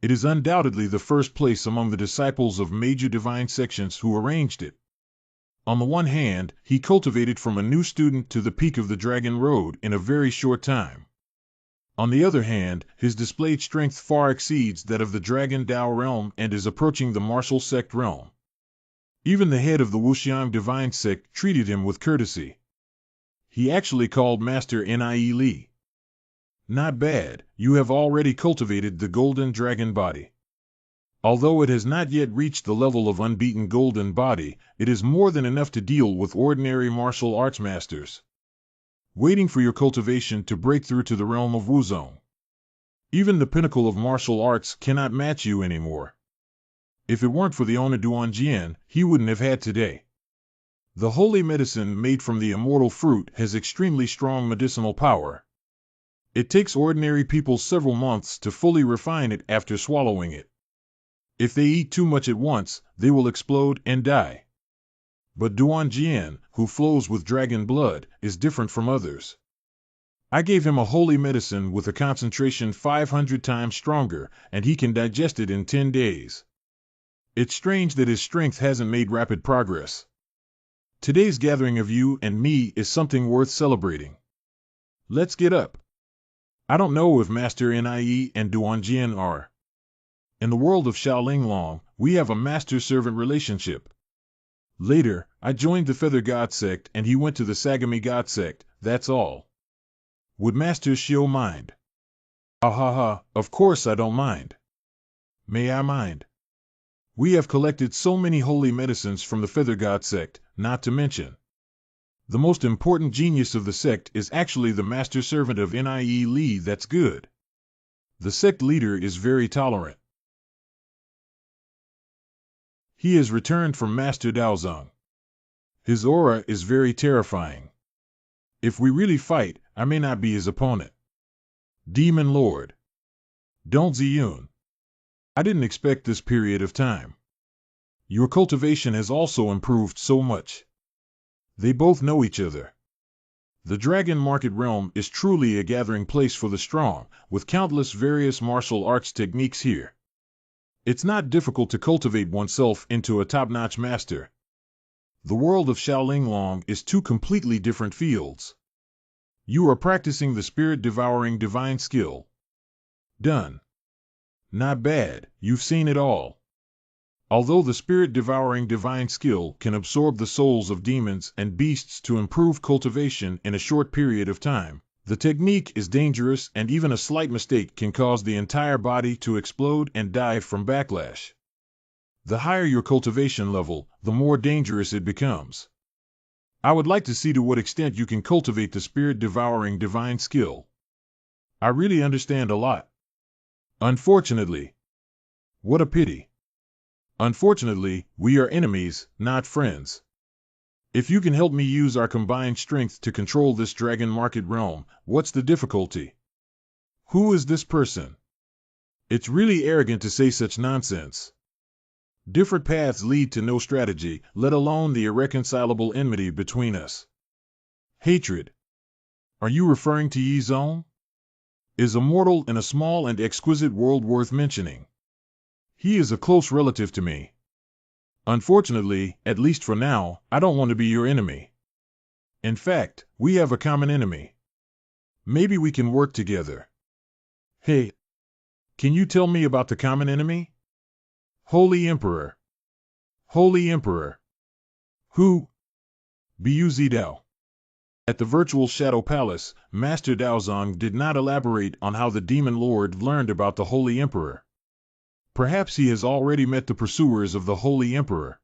It is undoubtedly the first place among the disciples of major divine sections who arranged it. On the one hand, he cultivated from a new student to the peak of the Dragon Road in a very short time. On the other hand, his displayed strength far exceeds that of the Dragon Dao realm and is approaching the martial sect realm. Even the head of the Wuxiang divine sect treated him with courtesy. He actually called Master Nie Li. Not bad, you have already cultivated the golden dragon body. Although it has not yet reached the level of unbeaten golden body, it is more than enough to deal with ordinary martial arts masters. Waiting for your cultivation to break through to the realm of Wuzong. Even the pinnacle of martial arts cannot match you anymore. If it weren't for the owner Duan Jian, he wouldn't have had today. The holy medicine made from the immortal fruit has extremely strong medicinal power. It takes ordinary people several months to fully refine it after swallowing it. If they eat too much at once, they will explode and die. But Duanjian, who flows with dragon blood, is different from others. I gave him a holy medicine with a concentration 500 times stronger, and he can digest it in 10 days. It's strange that his strength hasn't made rapid progress. Today's gathering of you and me is something worth celebrating. Let's get up. I don't know if Master Nie and Duanjian are. In the world of Shaoling Long, we have a master-servant relationship. Later, I joined the Feather God sect and he went to the Sagami God sect, that's all. Would Master Shio mind? Ha ha ha, of course I don't mind. May I mind? We have collected so many holy medicines from the Feather God sect, not to mention. The most important genius of the sect is actually the master servant of Nie Li. That's good. The sect leader is very tolerant. He has returned from Master Daozong. His aura is very terrifying. If we really fight, I may not be his opponent. Demon Lord. Don't Ziyun. I didn't expect this period of time. Your cultivation has also improved so much. They both know each other. The Dragon Market Realm is truly a gathering place for the strong, with countless various martial arts techniques here. It's not difficult to cultivate oneself into a top-notch master. The world of Shaoling Long is two completely different fields. You are practicing the spirit-devouring divine skill. Done. Not bad, you've seen it all. Although the spirit-devouring divine skill can absorb the souls of demons and beasts to improve cultivation in a short period of time, the technique is dangerous and even a slight mistake can cause the entire body to explode and die from backlash. The higher your cultivation level, the more dangerous it becomes. I would like to see to what extent you can cultivate the spirit-devouring divine skill. I really understand a lot. Unfortunately. What a pity. Unfortunately, we are enemies, not friends. If you can help me use our combined strength to control this Dragon Market Realm, what's the difficulty? Who is this person? It's really arrogant to say such nonsense. Different paths lead to no strategy, let alone the irreconcilable enmity between us. Hatred. Are you referring to Yi Zong? Is a mortal in a small and exquisite world worth mentioning? He is a close relative to me. Unfortunately, at least for now, I don't want to be your enemy. In fact, we have a common enemy. Maybe we can work together. Hey, can you tell me about the common enemy? Holy Emperor. Holy Emperor. Who? Bu Zidao. At the virtual Shadow Palace, Master Daozong did not elaborate on how the Demon Lord learned about the Holy Emperor. Perhaps he has already met the pursuers of the Holy Emperor.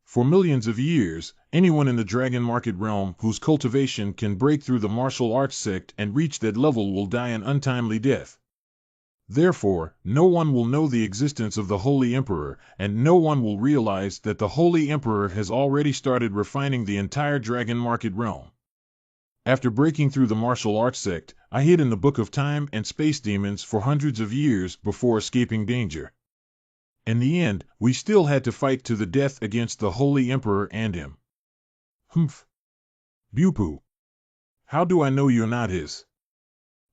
For millions of years, anyone in the Dragon Market Realm whose cultivation can break through the martial arts sect and reach that level will die an untimely death. Therefore, no one will know the existence of the Holy Emperor, and no one will realize that the Holy Emperor has already started refining the entire Dragon Market Realm. After breaking through the martial arts sect, I hid in the Book of Time and Space Demons for hundreds of years before escaping danger. In the end, we still had to fight to the death against the Holy Emperor and him. Humph. Bupu. How do I know you're not his?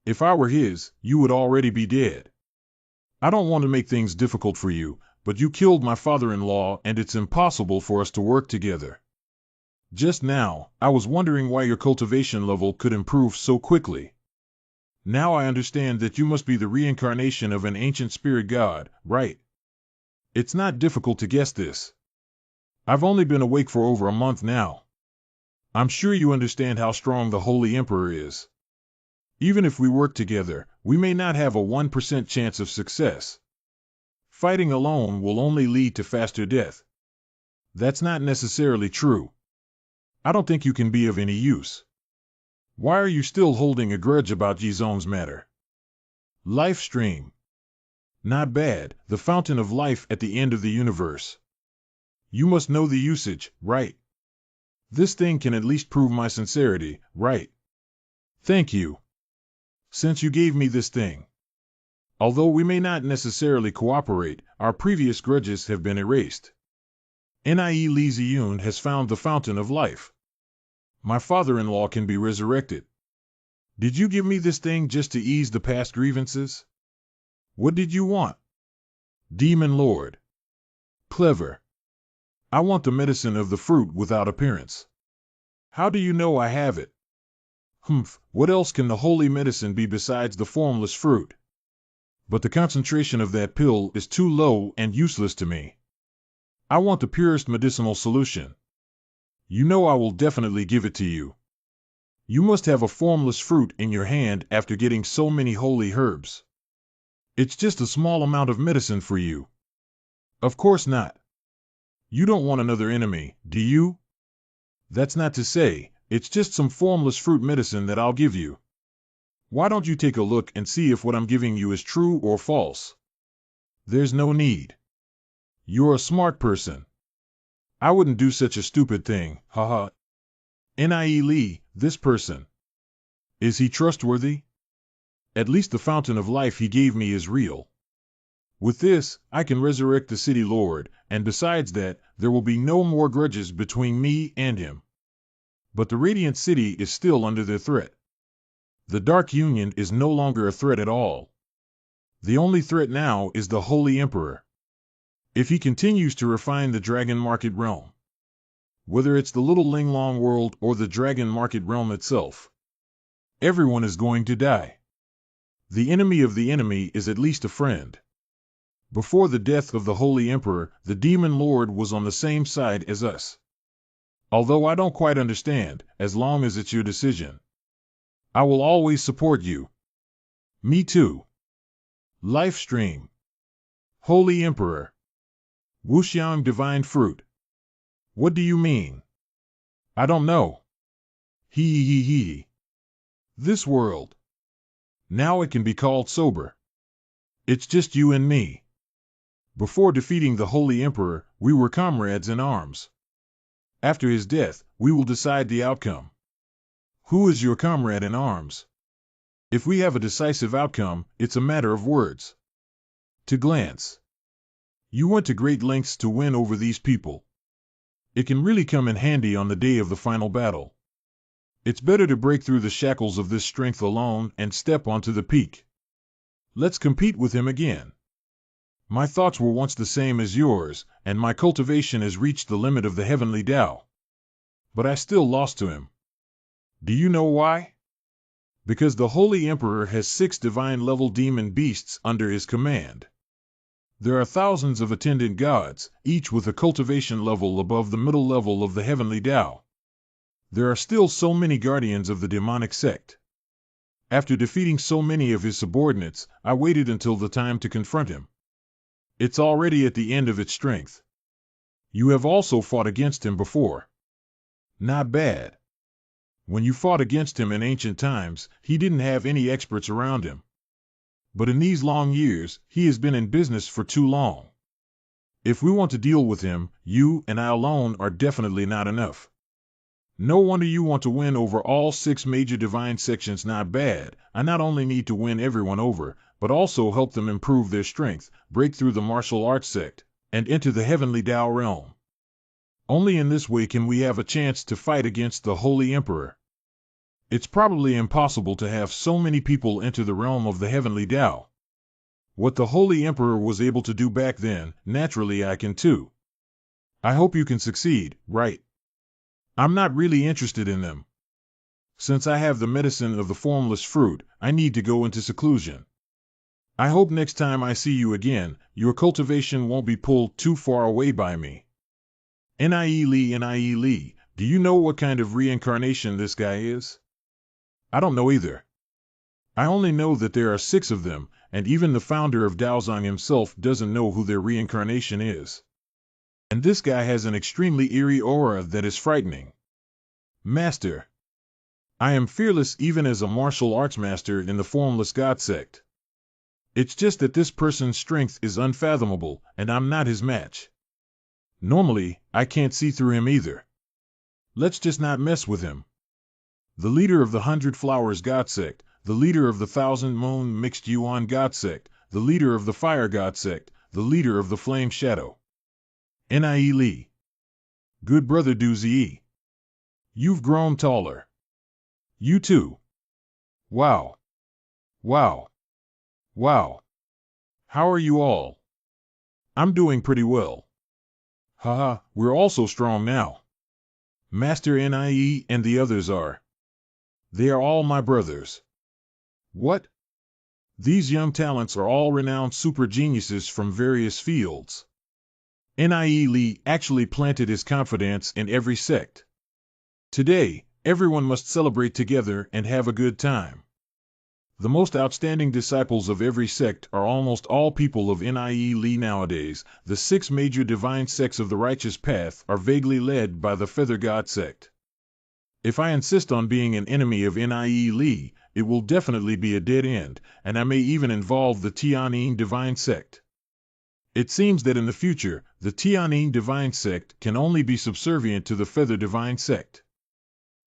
If I were his, you would already be dead. I don't want to make things difficult for you, but you killed my father-in-law and it's impossible for us to work together. Just now, I was wondering why your cultivation level could improve so quickly. Now I understand that you must be the reincarnation of an ancient spirit god, right? It's not difficult to guess this. I've only been awake for over a month now. I'm sure you understand how strong the Holy Emperor is. Even if we work together, we may not have a 1% chance of success. Fighting alone will only lead to faster death. That's not necessarily true. I don't think you can be of any use. Why are you still holding a grudge about Yi Zong's matter? Life stream. Not bad, the fountain of life at the end of the universe. You must know the usage, right? This thing can at least prove my sincerity, right? Thank you. Since you gave me this thing. Although we may not necessarily cooperate, our previous grudges have been erased. Nie Li Ziyun has found the fountain of life. My father-in-law can be resurrected. Did you give me this thing just to ease the past grievances? What did you want? Demon Lord. Clever. I want the medicine of the fruit without appearance. How do you know I have it? Humph, what else can the holy medicine be besides the formless fruit? But the concentration of that pill is too low and useless to me. I want the purest medicinal solution. You know I will definitely give it to you. You must have a formless fruit in your hand after getting so many holy herbs. It's just a small amount of medicine for you. Of course not. You don't want another enemy, do you? That's not to say, it's just some formless fruit medicine that I'll give you. Why don't you take a look and see if what I'm giving you is true or false? There's no need. You're a smart person. I wouldn't do such a stupid thing, haha. Nie Li, this person. Is he trustworthy? At least the fountain of life he gave me is real. With this, I can resurrect the city lord, and besides that, there will be no more grudges between me and him. But the Radiant City is still under their threat. The Dark Union is no longer a threat at all. The only threat now is the Holy Emperor. If he continues to refine the Dragon Market realm, whether it's the little Linglong world or the Dragon Market realm itself, everyone is going to die. The enemy of the enemy is at least a friend. Before the death of the Holy Emperor, the Demon Lord was on the same side as us. Although I don't quite understand, as long as it's your decision. I will always support you. Me too. Life Stream. Holy Emperor. Wuxiang Divine Fruit. What do you mean? I don't know. He. This world. Now it can be called sober. It's just you and me. Before defeating the Holy Emperor, we were comrades in arms. After his death, we will decide the outcome. Who is your comrade in arms? If we have a decisive outcome, it's a matter of words. To glance. You went to great lengths to win over these people. It can really come in handy on the day of the final battle. It's better to break through the shackles of this strength alone and step onto the peak. Let's compete with him again. My thoughts were once the same as yours, and my cultivation has reached the limit of the heavenly Tao. But I still lost to him. Do you know why? Because the Holy Emperor has 6 divine-level demon beasts under his command. There are thousands of attendant gods, each with a cultivation level above the middle level of the heavenly Tao. There are still so many guardians of the demonic sect. After defeating so many of his subordinates, I waited until the time to confront him. It's already at the end of its strength. You have also fought against him before. Not bad. When you fought against him in ancient times, he didn't have any experts around him. But in these long years, he has been in business for too long. If we want to deal with him, you and I alone are definitely not enough. No wonder you want to win over all 6 major divine sections. Not bad. I not only need to win everyone over, but also help them improve their strength, break through the martial arts sect, and enter the heavenly Tao realm. Only in this way can we have a chance to fight against the Holy Emperor. It's probably impossible to have so many people enter the realm of the heavenly Tao. What the Holy Emperor was able to do back then, naturally I can too. I hope you can succeed, right? I'm not really interested in them. Since I have the medicine of the formless fruit, I need to go into seclusion. I hope next time I see you again, your cultivation won't be pulled too far away by me. Nie Li, do you know what kind of reincarnation this guy is? I don't know either. I only know that there are 6 of them, and even the founder of Daozang himself doesn't know who their reincarnation is. And this guy has an extremely eerie aura that is frightening. Master. I am fearless even as a martial arts master in the formless god sect. It's just that this person's strength is unfathomable, and I'm not his match. Normally, I can't see through him either. Let's just not mess with him. The leader of the 100 Flowers God sect, the leader of the Thousand Moon Mixed Yuan God Sect, the leader of the Fire God Sect, the leader of the Flame Shadow. Nie Li. Good brother Du Zi. You've grown taller. You too. Wow. Wow. Wow. How are you all? I'm doing pretty well. Haha, we're all so strong now. Master Nie and the others are. They are all my brothers. What? These young talents are all renowned super geniuses from various fields. Nie Li actually planted his confidence in every sect. Today, everyone must celebrate together and have a good time. The most outstanding disciples of every sect are almost all people of Nie Li nowadays. The 6 major divine sects of the righteous path are vaguely led by the Feather God sect. If I insist on being an enemy of Nie Li, it will definitely be a dead end, and I may even involve the Tianyin divine sect. It seems that in the future, the Tianyin divine sect can only be subservient to the Feather divine sect.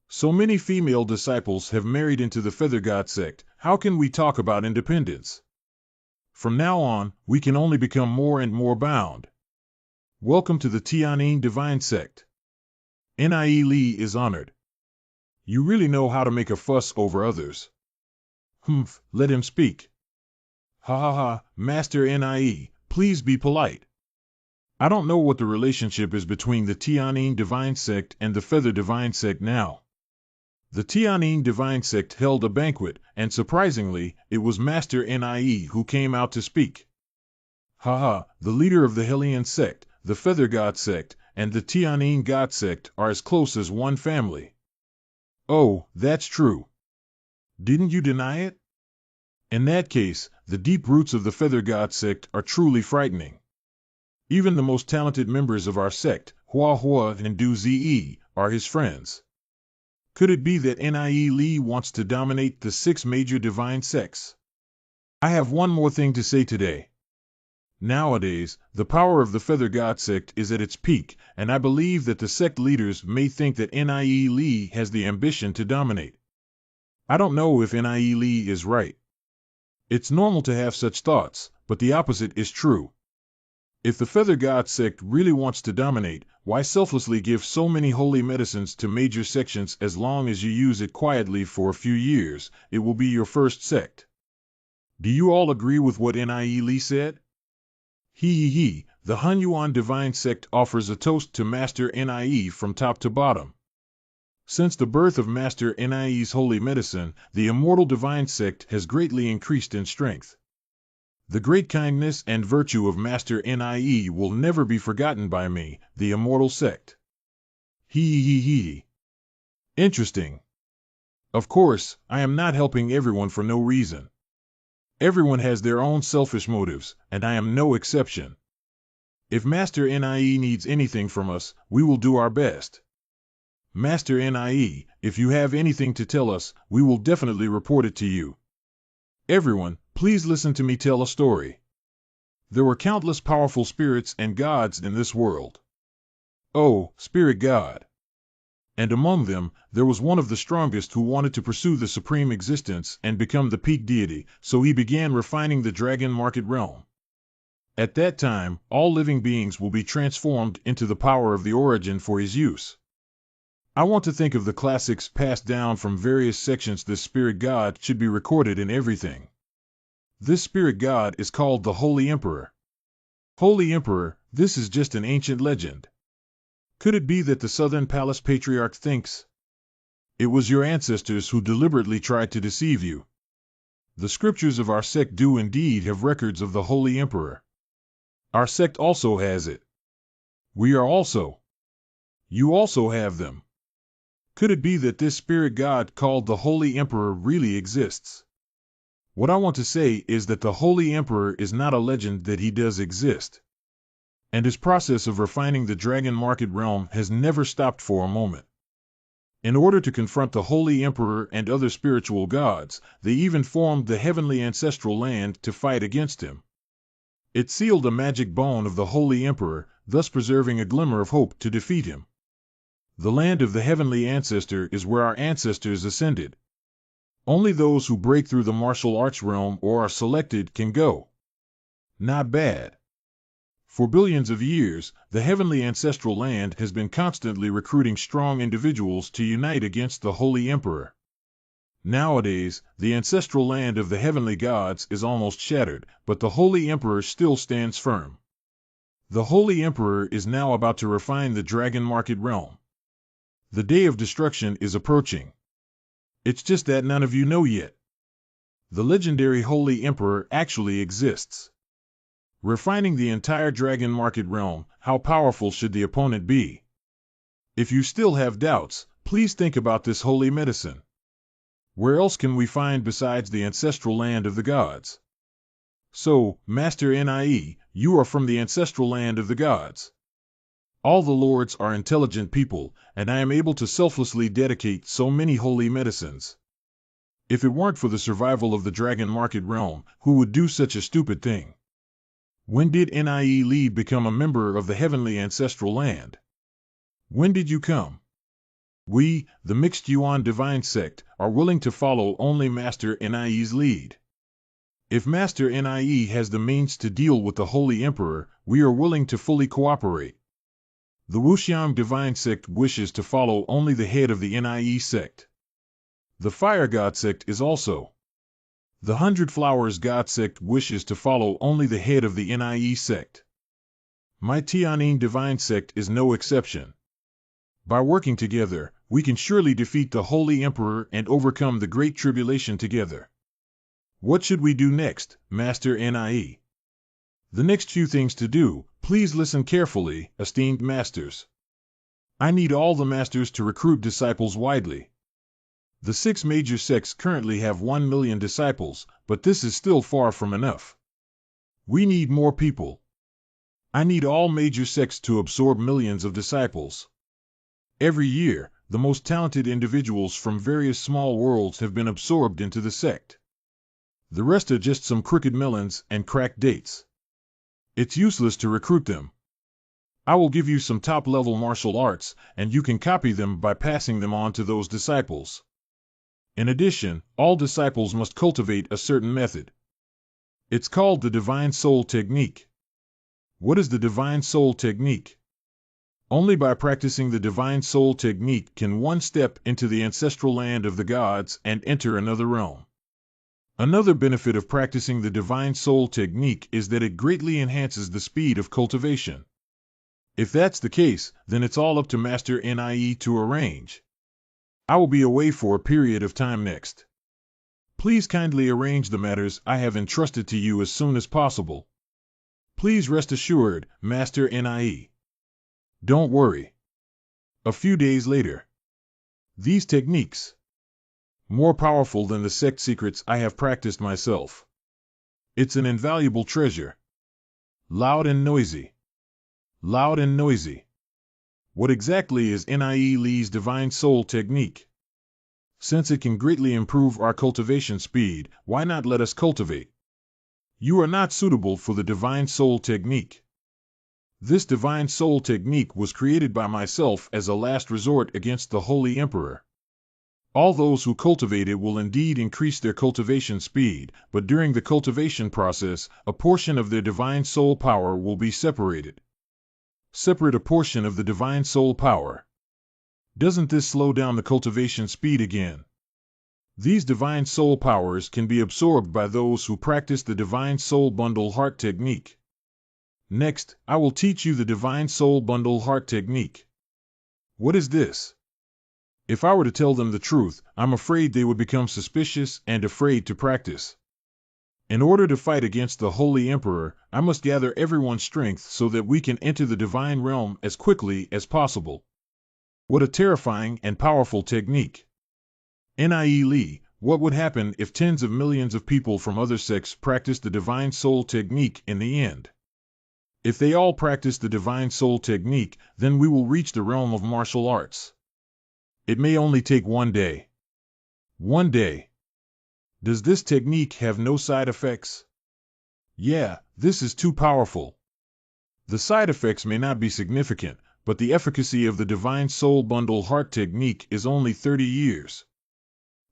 So many female disciples have married into the Feather God sect. How can we talk about independence? From now on, we can only become more and more bound. Welcome to the Tianyin divine sect. Nie Li is honored. You really know how to make a fuss over others. Humph, let him speak. Ha ha ha, Master Nie, please be polite. I don't know what the relationship is between the Tianyin divine sect and the Feather divine sect now. The Tianyin divine sect held a banquet, and surprisingly, it was Master Nie who came out to speak. Haha, the leader of the Hellion sect, the Feather God sect, and the Tianyin God sect are as close as one family. Oh, that's true. Didn't you deny it? In that case, the deep roots of the Feather God sect are truly frightening. Even the most talented members of our sect, Hua and Du Zi, are his friends. Could it be that Nie Li wants to dominate the 6 major divine sects? I have one more thing to say today. Nowadays, the power of the Feather God sect is at its peak, and I believe that the sect leaders may think that Nie Li has the ambition to dominate. I don't know if Nie Li is right. It's normal to have such thoughts, but the opposite is true. If the Feather God sect really wants to dominate, why selflessly give so many holy medicines to major sections? As long as you use it quietly for a few years, it will be your first sect. Do you all agree with what Nie Li said? He, the Hunyuan divine sect offers a toast to Master Nie from top to bottom. Since the birth of Master Nie's holy medicine, the immortal divine sect has greatly increased in strength. The great kindness and virtue of Master Nie will never be forgotten by me, the immortal sect. He. Interesting. Of course, I am not helping everyone for no reason. Everyone has their own selfish motives, and I am no exception. If Master Nie needs anything from us, we will do our best. Master Nie, if you have anything to tell us, we will definitely report it to you. Everyone, please listen to me tell a story. There were countless powerful spirits and gods in this world. Oh, spirit god. And among them, there was one of the strongest who wanted to pursue the supreme existence and become the peak deity, so he began refining the dragon market realm. At that time, all living beings will be transformed into the power of the origin for his use. I want to think of the classics passed down from various sections. This spirit god should be recorded in everything. This spirit god is called the Holy Emperor. Holy Emperor, this is just an ancient legend. Could it be that the Southern Palace Patriarch thinks it was your ancestors who deliberately tried to deceive you? The scriptures of our sect do indeed have records of the Holy Emperor. Our sect also has it. We are also. You also have them. Could it be that this spirit god called the Holy Emperor really exists? What I want to say is that the Holy Emperor is not a legend, that he does exist. And his process of refining the dragon market realm has never stopped for a moment. In order to confront the Holy Emperor and other spiritual gods, they even formed the heavenly ancestral land to fight against him. It sealed a magic bone of the Holy Emperor, thus preserving a glimmer of hope to defeat him. The land of the heavenly ancestor is where our ancestors ascended. Only those who break through the martial arts realm or are selected can go. Not bad. For billions of years, the heavenly ancestral land has been constantly recruiting strong individuals to unite against the Holy Emperor. Nowadays, the ancestral land of the heavenly gods is almost shattered, but the Holy Emperor still stands firm. The Holy Emperor is now about to refine the dragon market realm. The day of destruction is approaching. It's just that none of you know yet. The legendary Holy Emperor actually exists. Refining the entire dragon market realm, how powerful should the opponent be? If you still have doubts, please think about this holy medicine. Where else can we find besides the ancestral land of the gods? So, Master Nie, you are from the ancestral land of the gods. All the lords are intelligent people, and I am able to selflessly dedicate so many holy medicines. If it weren't for the survival of the dragon market realm, who would do such a stupid thing? When did Nie Li become a member of the heavenly ancestral land? When did you come? We, the mixed Yuan divine sect, are willing to follow only Master Nie's lead. If Master Nie has the means to deal with the Holy Emperor, we are willing to fully cooperate. The Wuxiang divine sect wishes to follow only the head of the Nie sect. The Fire God sect is also. The Hundred Flowers God sect wishes to follow only the head of the Nie sect. My Tianyin divine sect is no exception. By working together, we can surely defeat the Holy Emperor and overcome the Great Tribulation together. What should we do next, Master Nie? The next few things to do, please listen carefully, esteemed masters. I need all the masters to recruit disciples widely. The 6 major sects currently have 1 million disciples, but this is still far from enough. We need more people. I need all major sects to absorb millions of disciples. Every year, the most talented individuals from various small worlds have been absorbed into the sect. The rest are just some crooked melons and cracked dates. It's useless to recruit them. I will give you some top-level martial arts, and you can copy them by passing them on to those disciples. In addition, all disciples must cultivate a certain method. It's called the Divine Soul Technique. What is the Divine Soul Technique? Only by practicing the Divine Soul Technique can one step into the ancestral land of the gods and enter another realm. Another benefit of practicing the Divine Soul Technique is that it greatly enhances the speed of cultivation. If that's the case, then it's all up to Master Nie to arrange. I will be away for a period of time next. Please kindly arrange the matters I have entrusted to you as soon as possible. Please rest assured, Master Nie. Don't worry. A few days later. These techniques, more powerful than the sect secrets I have practiced myself. It's an invaluable treasure. Loud and noisy. Loud and noisy. What exactly is Nie Li's Divine Soul Technique? Since it can greatly improve our cultivation speed, why not let us cultivate? You are not suitable for the Divine Soul Technique. This Divine Soul Technique was created by myself as a last resort against the Holy Emperor. All those who cultivate it will indeed increase their cultivation speed, but during the cultivation process, a portion of their Divine Soul power will be separated. Separate a portion of the Divine Soul power. Doesn't this slow down the cultivation speed again? These Divine Soul powers can be absorbed by those who practice the Divine Soul Bundle Heart Technique. Next, I will teach you the Divine Soul Bundle Heart Technique. What is this? If I were to tell them the truth, I'm afraid they would become suspicious and afraid to practice. In order to fight against the Holy Emperor, I must gather everyone's strength so that we can enter the divine realm as quickly as possible. What a terrifying and powerful technique. Nie Li, what would happen if tens of millions of people from other sects practiced the Divine Soul Technique in the end? If they all practice the Divine Soul Technique, then we will reach the realm of martial arts. It may only take 1 day. 1 day. Does this technique have no side effects? Yeah, this is too powerful. The side effects may not be significant, but the efficacy of the Divine Soul Bundle Heart Technique is only 30 years.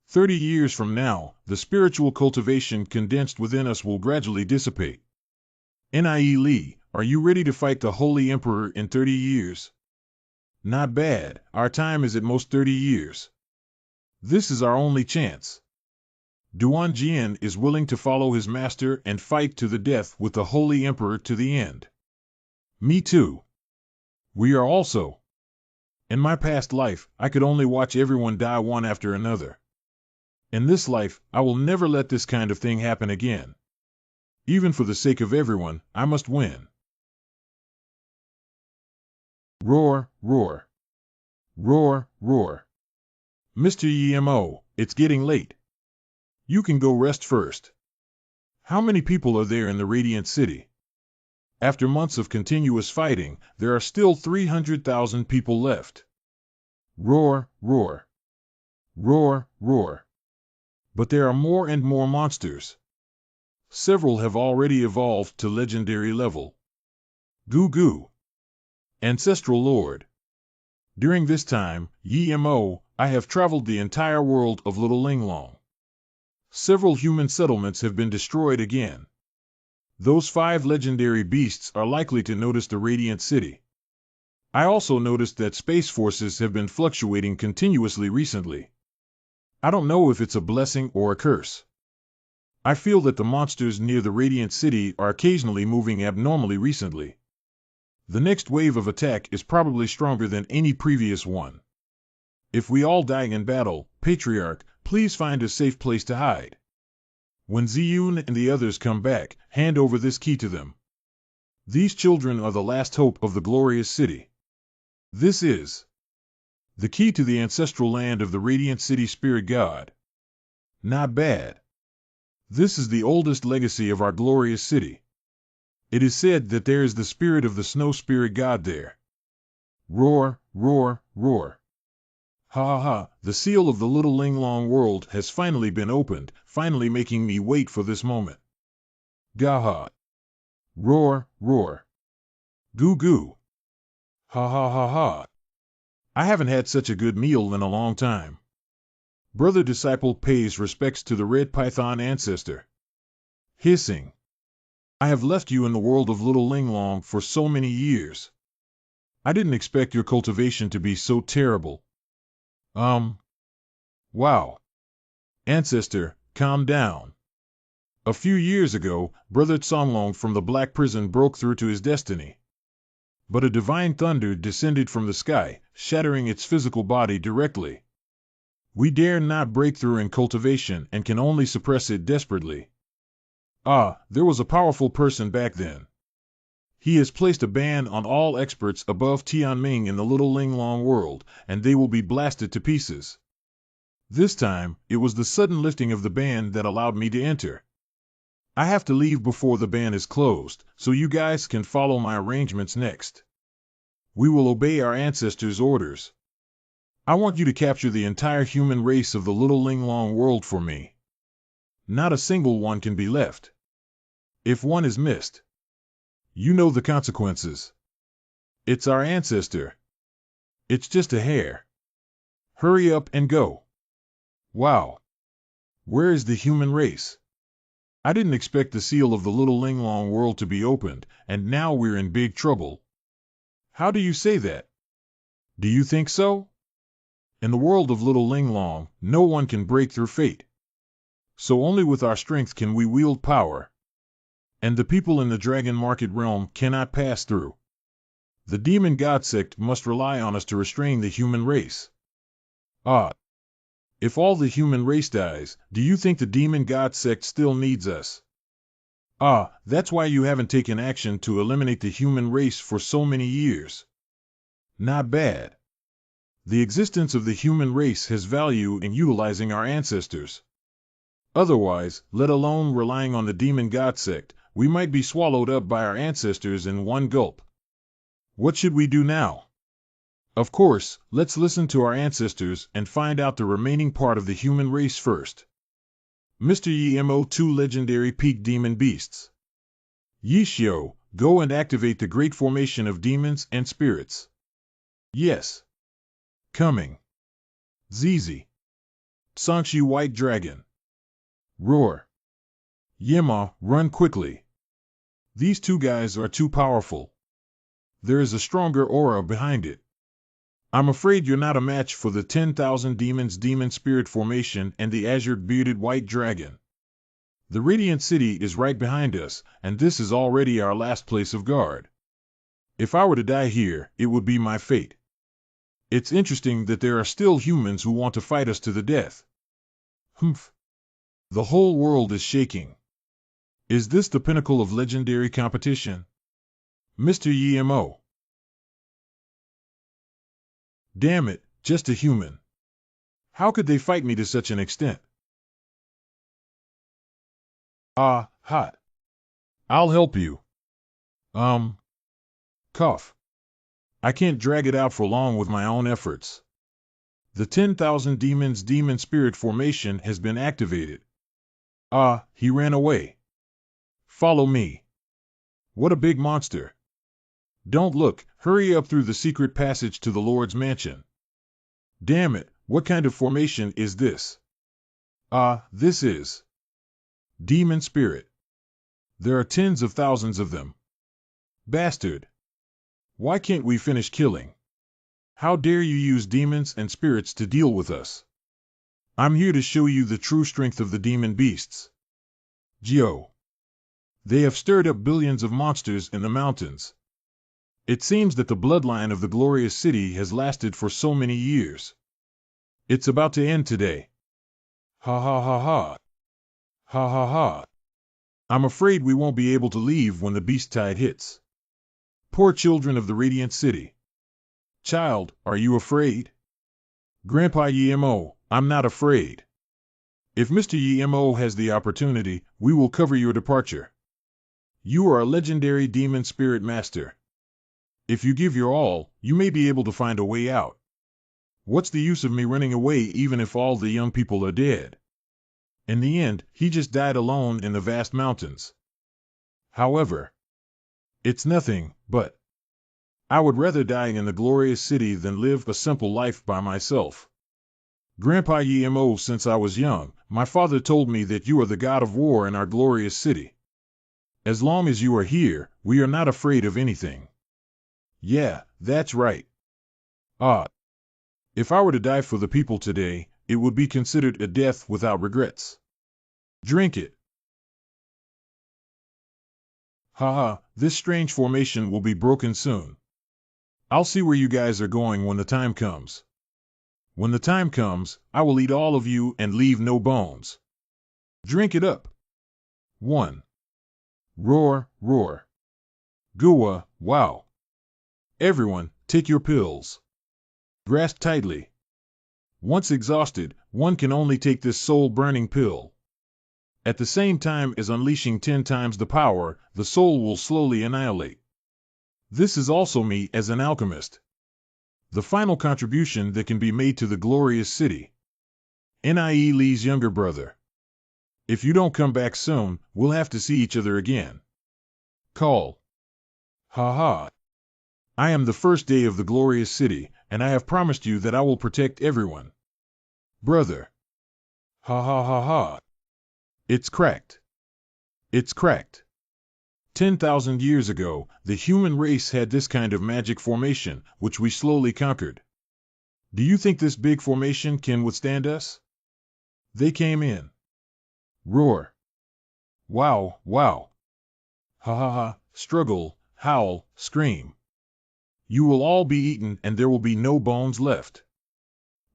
30 years from now, the spiritual cultivation condensed within us will gradually dissipate. Nie Li, are you ready to fight the Holy Emperor in 30 years? Not bad, our time is at most 30 years. This is our only chance. Duan Jian is willing to follow his master and fight to the death with the Holy Emperor to the end. Me too. We are also. In my past life, I could only watch everyone die one after another. In this life, I will never let this kind of thing happen again. Even for the sake of everyone, I must win. Roar, roar. Roar, roar. Mr. Yemo, it's getting late. You can go rest first. How many people are there in the Radiant City? After months of continuous fighting, there are still 300,000 people left. Roar, roar. Roar, roar. But there are more and more monsters. Several have already evolved to legendary level. Goo goo. Ancestral Lord. During this time, Yemo, I have traveled the entire world of Little Linglong. Several human settlements have been destroyed again. Those 5 legendary beasts are likely to notice the Radiant City. I also noticed that space forces have been fluctuating continuously recently. I don't know if it's a blessing or a curse. I feel that the monsters near the Radiant City are occasionally moving abnormally recently. The next wave of attack is probably stronger than any previous one. If we all die in battle, Patriarch, please find a safe place to hide. When Ziyun and the others come back, hand over this key to them. These children are the last hope of the glorious city. This is the key to the ancestral land of the Radiant City Spirit God. Not bad. This is the oldest legacy of our glorious city. It is said that there is the spirit of the Snow Spirit God there. Roar, roar, roar. Ha ha ha, the seal of the Little Linglong world has finally been opened, finally making me wait for this moment. Gaha. Roar, roar. Goo goo. Ha ha ha ha. I haven't had such a good meal in a long time. Brother Disciple pays respects to the Red Python ancestor. Hissing. I have left you in the world of Little Linglong for so many years. I didn't expect your cultivation to be so terrible. Wow. Ancestor, calm down. A few years ago, Brother Tsonglong from the Black Prison broke through to his destiny. But a divine thunder descended from the sky, shattering its physical body directly. We dare not break through in cultivation and can only suppress it desperately. There was a powerful person back then. He has placed a ban on all experts above Tianming in the Little Linglong world, and they will be blasted to pieces. This time, it was the sudden lifting of the ban that allowed me to enter. I have to leave before the ban is closed, so you guys can follow my arrangements next. We will obey our ancestors' orders. I want you to capture the entire human race of the Little Linglong world for me. Not a single one can be left. If one is missed, you know the consequences. It's our ancestor. It's just a hair. Hurry up and go. Wow. Where is the human race? I didn't expect the seal of the Little Linglong world to be opened, and now we're in big trouble. How do you say that? Do you think so? In the world of Little Linglong, no one can break through fate. So only with our strength can we wield power. And the people in the Dragon Market realm cannot pass through. The demon god sect must rely on us to restrain the human race. If all the human race dies, do you think the demon god sect still needs us? That's why you haven't taken action to eliminate the human race for so many years. Not bad. The existence of the human race has value in utilizing our ancestors. Otherwise, let alone relying on the demon god sect, we might be swallowed up by our ancestors in one gulp. What should we do now? Of course, let's listen to our ancestors and find out the remaining part of the human race first. Mr. Yemo 2 Legendary Peak Demon Beasts. Yishio, go and activate the great formation of demons and spirits. Yes. Coming. Zizi. Sangshi White Dragon. Roar. Yima, run quickly. These two guys are too powerful. There is a stronger aura behind it. I'm afraid you're not a match for the 10,000 Demons Demon Spirit Formation and the Azure-bearded White Dragon. The Radiant City is right behind us, and this is already our last place of guard. If I were to die here, it would be my fate. It's interesting that there are still humans who want to fight us to the death. Humph. The whole world is shaking. Is this the pinnacle of legendary competition? Mr. Yimo. Damn it, just a human. How could they fight me to such an extent? Ah, hot. I'll help you. Cough. I can't drag it out for long with my own efforts. The 10,000 Demons Demon Spirit Formation has been activated. Ah, he ran away. Follow me. What a big monster. Don't look, hurry up through the secret passage to the Lord's mansion. Damn it, what kind of formation is this? Ah, this is Demon Spirit. There are tens of thousands of them. Bastard. Why can't we finish killing? How dare you use demons and spirits to deal with us? I'm here to show you the true strength of the demon beasts. Geo. They have stirred up billions of monsters in the mountains. It seems that the bloodline of the glorious city has lasted for so many years. It's about to end today. Ha ha ha ha. Ha ha ha. I'm afraid we won't be able to leave when the beast tide hits. Poor children of the Radiant City. Child, are you afraid? Grandpa Yimo, I'm not afraid. If Mr. Yimo has the opportunity, we will cover your departure. You are a legendary demon spirit master. If you give your all, you may be able to find a way out. What's the use of me running away even if all the young people are dead? In the end, he just died alone in the vast mountains. However, it's nothing, but I would rather die in the glorious city than live a simple life by myself. Grandpa Yimo, since I was young, my father told me that you are the god of war in our glorious city. As long as you are here, we are not afraid of anything. Yeah, that's right. Ah. If I were to die for the people today, it would be considered a death without regrets. Drink it. Haha, this strange formation will be broken soon. I'll see where you guys are going when the time comes. When the time comes, I will eat all of you and leave no bones. Drink it up. 1. Roar, roar. Gua, wow. Everyone, take your pills. Grasp tightly. Once exhausted, one can only take this soul-burning pill. At the same time as unleashing 10 times the power, the soul will slowly annihilate. This is also me as an alchemist. The final contribution that can be made to the glorious city. Nie Lee's younger brother. If you don't come back soon, we'll have to see each other again. Call. Ha ha. I am the first day of the glorious city, and I have promised you that I will protect everyone. Brother. Ha ha ha ha. It's cracked. It's cracked. 10,000 years ago, the human race had this kind of magic formation, which we slowly conquered. Do you think this big formation can withstand us? They came in. Roar. Wow, wow. Ha ha ha, struggle, howl, scream. You will all be eaten and there will be no bones left.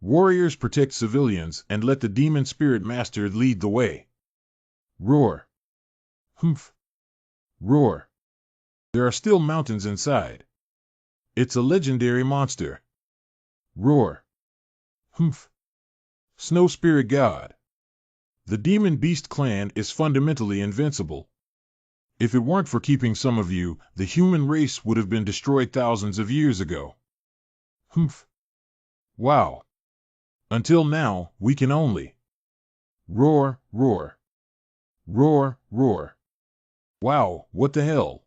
Warriors protect civilians and let the demon spirit master lead the way. Roar. Humph. Roar. There are still mountains inside. It's a legendary monster. Roar. Humph. Snow Spirit God. The Demon Beast clan is fundamentally invincible. If it weren't for keeping some of you, the human race would have been destroyed thousands of years ago. Humph. Wow. Until now, we can only roar, roar. Roar, roar. Wow, what the hell?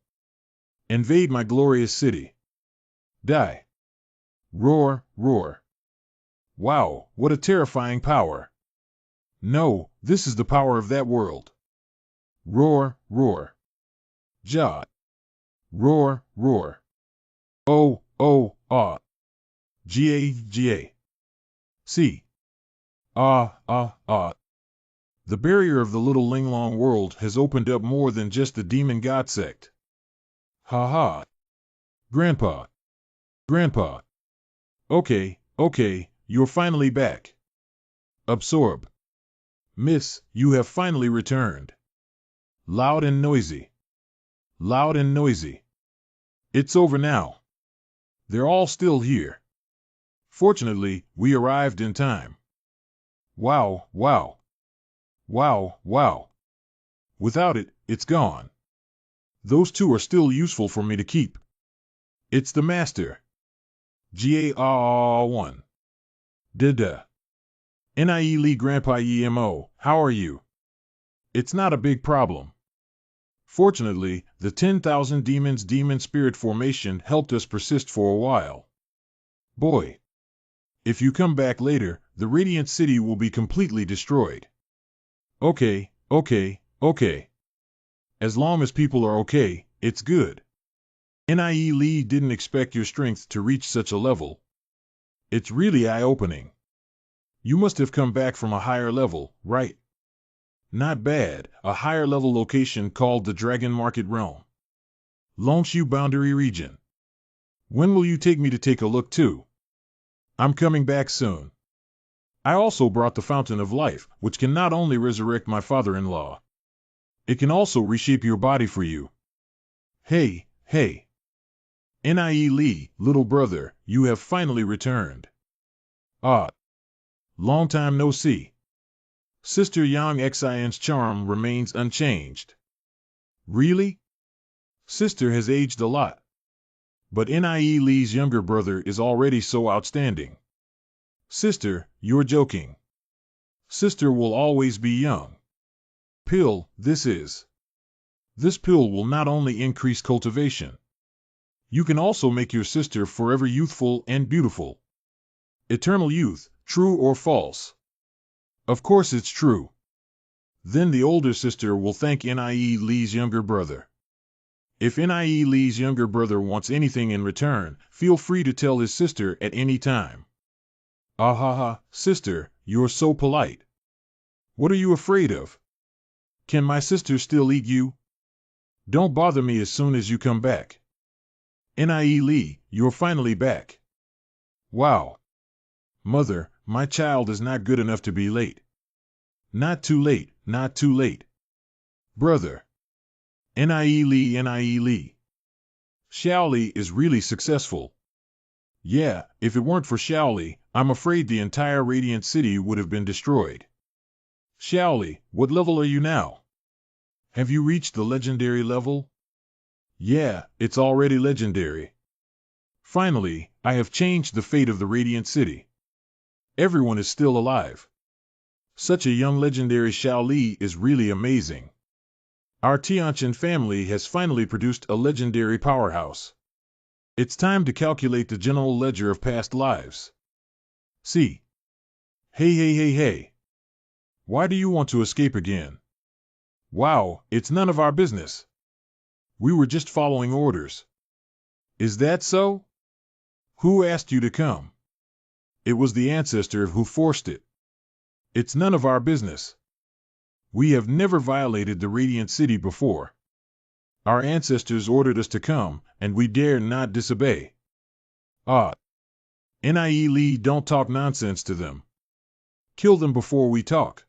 Invade my glorious city. Die. Roar, roar. Wow, what a terrifying power. No, this is the power of that world. Roar, roar. Ja. Roar, roar. Oh, oh, ah. Ga, ga. See. Ah, ah, ah. The barrier of the little Linglong world has opened up more than just the demon god sect. Ha ha. Grandpa. Grandpa. Okay, okay, you're finally back. Absorb. Miss, you have finally returned. Loud and noisy. Loud and noisy. It's over now. They're all still here. Fortunately, we arrived in time. Wow, wow. Wow, wow. Without it, it's gone. Those two are still useful for me to keep. It's the master. GAR1. Dida. NIE Lee Grandpa EMO, how are you? It's not a big problem. Fortunately, the 10,000 demons demon spirit formation helped us persist for a while. Boy. If you come back later, the Radiant City will be completely destroyed. Okay, okay, okay. As long as people are okay, it's good. NIE Lee didn't expect your strength to reach such a level. It's really eye-opening. You must have come back from a higher level, right? Not bad, a higher level location called the Dragon Market Realm. Longshu Boundary Region. When will you take me to take a look too? I'm coming back soon. I also brought the Fountain of Life, which can not only resurrect my father-in-law. It can also reshape your body for you. Hey, hey. NIE Lee, little brother, you have finally returned. Ah. Long time no see. Sister Yang Xian's charm remains unchanged. Really? Sister has aged a lot. But NIE Lee's younger brother is already so outstanding. Sister, you're joking. Sister will always be young. Pill, this is. This pill will not only increase cultivation. You can also make your sister forever youthful and beautiful. Eternal youth, true or false? Of course it's true. Then the older sister will thank NIE Lee's younger brother. If NIE Lee's younger brother wants anything in return, feel free to tell his sister at any time. Ahaha, sister, you're so polite. What are you afraid of? Can my sister still eat you? Don't bother me as soon as you come back. NIE Lee, you're finally back. Wow. Mother, my child is not good enough to be late. Not too late, not too late. Brother. NIE Lee, NIE Lee. Xiaoli is really successful. Yeah, if it weren't for Xiaoli, I'm afraid the entire Radiant City would have been destroyed. Xiaoli, what level are you now? Have you reached the legendary level? Yeah, it's already legendary. Finally, I have changed the fate of the Radiant City. Everyone is still alive. Such a young legendary Xiaoli is really amazing. Our Tianqian family has finally produced a legendary powerhouse. It's time to calculate the general ledger of past lives. See. Hey, hey, hey, hey. Why do you want to escape again? Wow, it's none of our business. We were just following orders. Is that so? Who asked you to come? It was the ancestor who forced it. It's none of our business. We have never violated the Radiant City before. Our ancestors ordered us to come, and we dare not disobey. Ah. NIE Lee, don't talk nonsense to them. Kill them before we talk.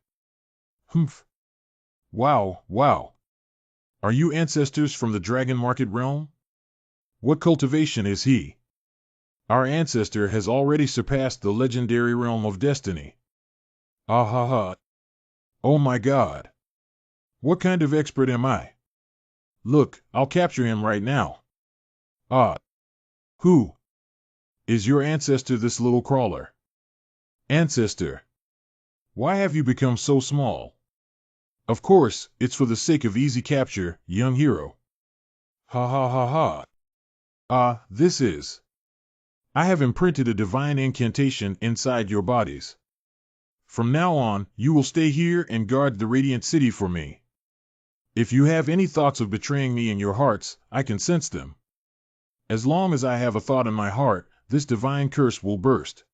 Humph. Wow, wow. Are you ancestors from the Dragon Market Realm? What cultivation is he? Our ancestor has already surpassed the legendary realm of destiny. Ah ha ha. Oh my god. What kind of expert am I? Look, I'll capture him right now. Ah. Who? Is your ancestor this little crawler? Ancestor. Why have you become so small? Of course, it's for the sake of easy capture, young hero. Ha ha ha ha. Ah, this is. I have imprinted a divine incantation inside your bodies. From now on, you will stay here and guard the Radiant City for me. If you have any thoughts of betraying me in your hearts, I can sense them. As long as I have a thought in my heart, this divine curse will burst.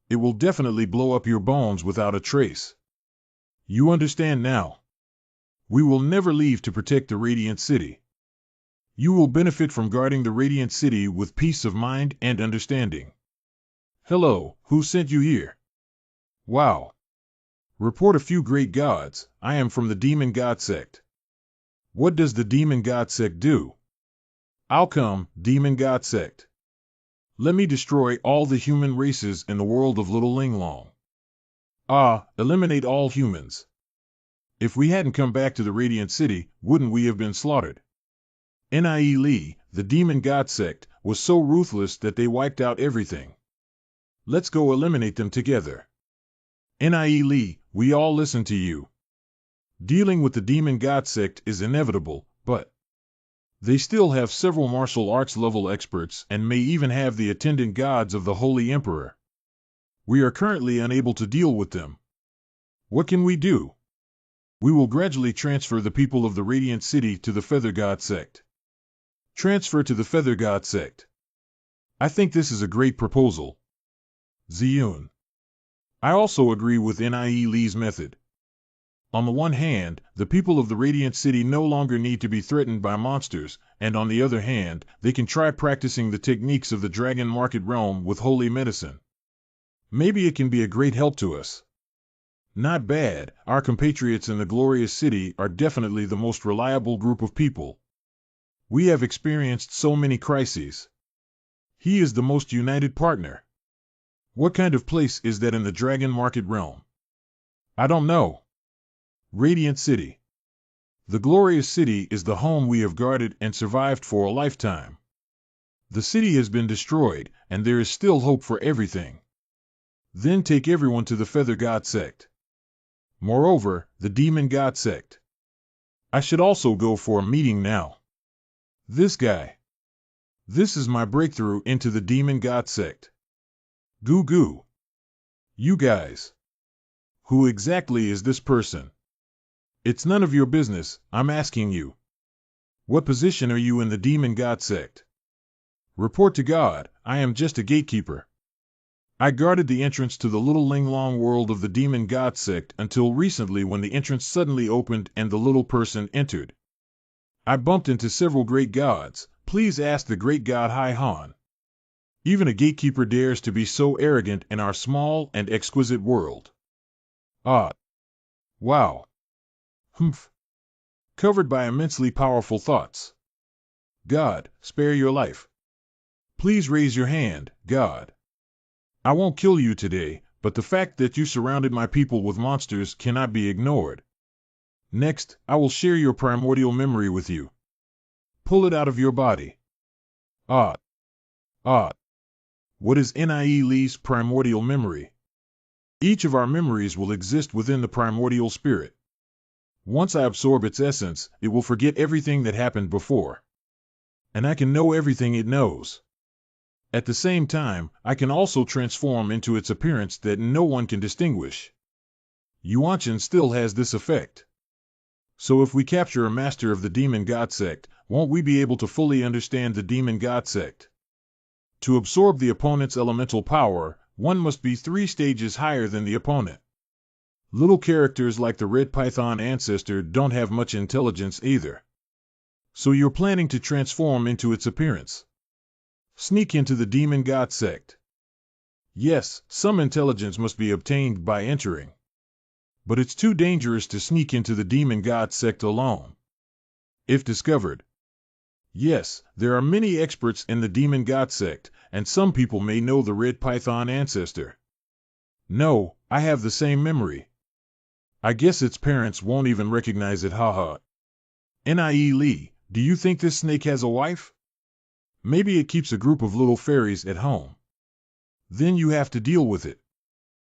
It will definitely blow up your bones without a trace. You understand now? We will never leave to protect the Radiant City. You will benefit from guarding the Radiant City with peace of mind and understanding. Hello, who sent you here? Wow. Report a few great gods. I am from the Demon God Sect. What does the Demon God Sect do? I'll come, Demon God Sect. Let me destroy all the human races in the world of Little Linglong. Eliminate all humans. If we hadn't come back to the Radiant City, wouldn't we have been slaughtered? Nie Li, the Demon God Sect, was so ruthless that they wiped out everything. Let's go eliminate them together. Nie Li, we all listen to you. Dealing with the Demon God Sect is inevitable, but they still have several martial arts level experts and may even have the attendant gods of the Holy Emperor. We are currently unable to deal with them. What can we do? We will gradually transfer the people of the Radiant City to the Feather God Sect. Transfer to the Feather God Sect. I think this is a great proposal. Ziyun. I also agree with Nie Li's method. On the one hand, the people of the Radiant City no longer need to be threatened by monsters, and on the other hand, they can try practicing the techniques of the Dragon Market Realm with holy medicine. Maybe it can be a great help to us. Not bad, our compatriots in the glorious city are definitely the most reliable group of people. We have experienced so many crises. He is the most united partner. What kind of place is that in the Dragon Market Realm? I don't know. Radiant City. The glorious city is the home we have guarded and survived for a lifetime. The city has been destroyed, and there is still hope for everything. Then take everyone to the Feather God Sect. Moreover, the Demon God Sect. I should also go for a meeting now. This guy. This is my breakthrough into the Demon God Sect. Goo goo. You guys. Who exactly is this person? It's none of your business, I'm asking you. What position are you in the Demon God Sect? Report to God, I am just a gatekeeper. I guarded the entrance to the Little Linglong world of the Demon God Sect until recently when the entrance suddenly opened and the little person entered. I bumped into several great gods, please ask the great god Hai Han. Even a gatekeeper dares to be so arrogant in our small and exquisite world. Wow. Humph. Covered by immensely powerful thoughts. God, spare your life. Please raise your hand, God. I won't kill you today, but the fact that you surrounded my people with monsters cannot be ignored. Next, I will share your primordial memory with you. Pull it out of your body. What is Nie Li's primordial memory? Each of our memories will exist within the primordial spirit. Once I absorb its essence, it will forget everything that happened before. And I can know everything it knows. At the same time, I can also transform into its appearance that no one can distinguish. Yuanshan still has this effect. So if we capture a master of the Demon God Sect, won't we be able to fully understand the Demon God Sect? To absorb the opponent's elemental power, one must be 3 stages higher than the opponent. Little characters like the Red Python ancestor don't have much intelligence either. So you're planning to transform into its appearance. Sneak into the Demon God Sect. Yes, some intelligence must be obtained by entering. But it's too dangerous to sneak into the Demon God Sect alone. If discovered. Yes, there are many experts in the Demon God Sect, and some people may know the Red Python ancestor. No, I have the same memory. I guess its parents won't even recognize it, haha. Nie Li, do you think this snake has a wife? Maybe it keeps a group of little fairies at home. Then you have to deal with it.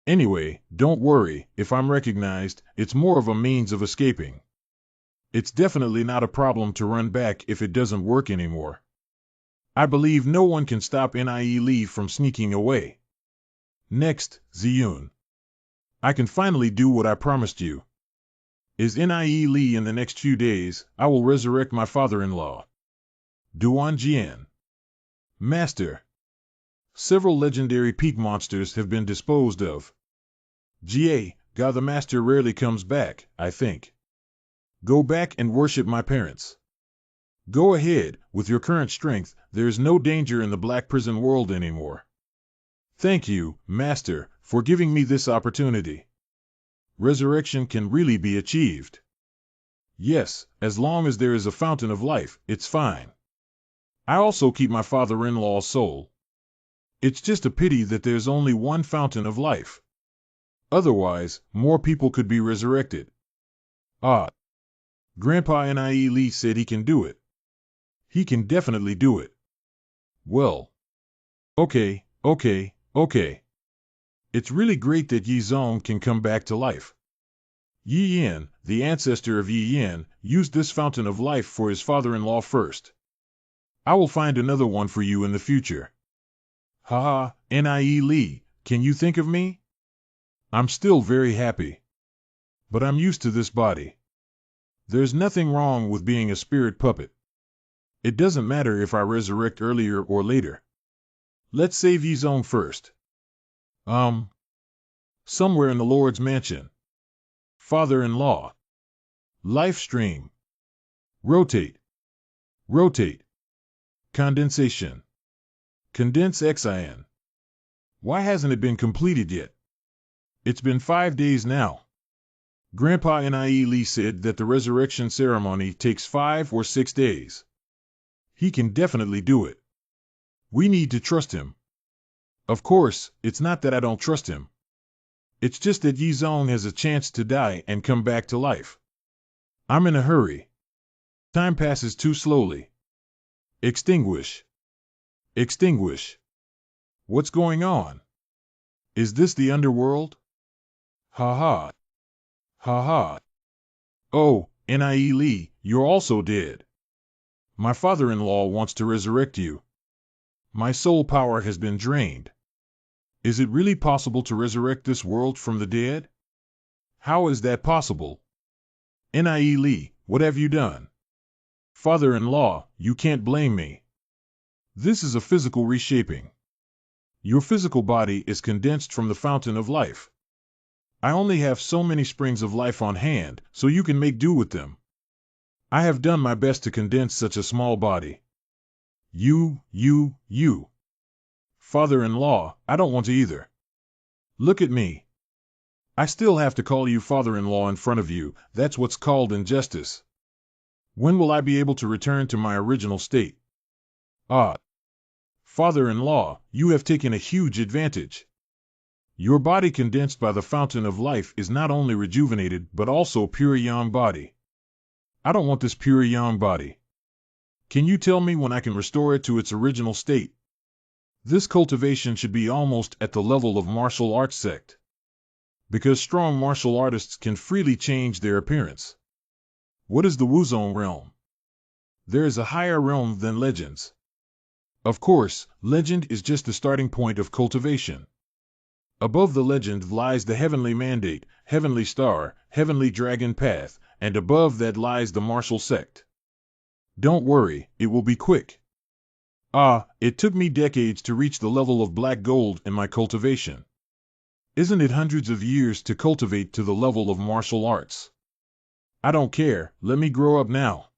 Anyway, don't worry, if I'm recognized, it's more of a means of escaping. It's definitely not a problem to run back if it doesn't work anymore. I believe no one can stop Nie Li from sneaking away. Next, Ziyun. I can finally do what I promised you. Is Nie Li in the next few days, I will resurrect my father-in-law. Duan Jian. Master. Several legendary peak monsters have been disposed of. God the Master rarely comes back, I think. Go back and worship my parents. Go ahead, with your current strength, there is no danger in the black prison world anymore. Thank you, Master, for giving me this opportunity. Resurrection can really be achieved. Yes, as long as there is a fountain of life, it's fine. I also keep my father-in-law's soul. It's just a pity that there's only one fountain of life. Otherwise, more people could be resurrected. Ah. Grandpa Nie Li said he can do it. He can definitely do it. Well. Okay. It's really great that Yi Zong can come back to life. Yi Yan, the ancestor of Yi Yan, used this fountain of life for his father-in-law first. I will find another one for you in the future. Haha, Nie Li, can you think of me? I'm still very happy. But I'm used to this body. There's nothing wrong with being a spirit puppet. It doesn't matter if I resurrect earlier or later. Let's save Yi Zong first. Somewhere in the Lord's mansion. Father-in-law. Life stream. Rotate. Condensation. Condense Xian. Why hasn't it been completed yet? It's been 5 days now. Grandpa Nie Li said that the resurrection ceremony takes 5 or 6 days. He can definitely do it. We need to trust him. Of course, it's not that I don't trust him. It's just that Yi Zong has a chance to die and come back to life. I'm in a hurry. Time passes too slowly. Extinguish. What's going on? Is this the underworld? Ha ha. Oh, Nie Li, you're also dead. My father-in-law wants to resurrect you. My soul power has been drained. Is it really possible to resurrect this world from the dead? How is that possible? Nie Li, what have you done? Father-in-law, you can't blame me. This is a physical reshaping. Your physical body is condensed from the fountain of life. I only have so many springs of life on hand, so you can make do with them. I have done my best to condense such a small body. You. Father-in-law, I don't want to either. Look at me. I still have to call you father-in-law in front of you, that's what's called injustice. When will I be able to return to my original state? Father-in-law, you have taken a huge advantage. Your body condensed by the fountain of life is not only rejuvenated but also pure yang body. I don't want this pure yang body. Can you tell me when I can restore it to its original state? This cultivation should be almost at the level of martial arts sect. Because strong martial artists can freely change their appearance. What is the Wuzong realm? There is a higher realm than legends. Of course, legend is just the starting point of cultivation. Above the legend lies the heavenly mandate, heavenly star, heavenly dragon path, and above that lies the martial sect. Don't worry, it will be quick. It took me decades to reach the level of black gold in my cultivation. Isn't it hundreds of years to cultivate to the level of martial arts? I don't care, let me grow up now.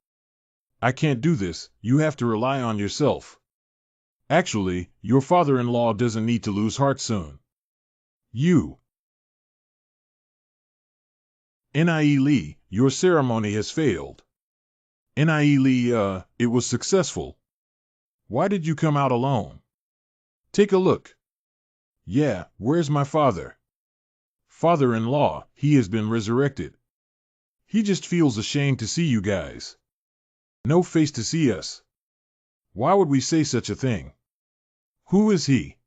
I can't do this, you have to rely on yourself. Actually, your father-in-law doesn't need to lose heart soon. You. Nie Li, your ceremony has failed. Nie Li, it was successful. Why did you come out alone? Take a look. Yeah, where's my father? Father-in-law, he has been resurrected. He just feels ashamed to see you guys. No face to see us. Why would we say such a thing? Who is he?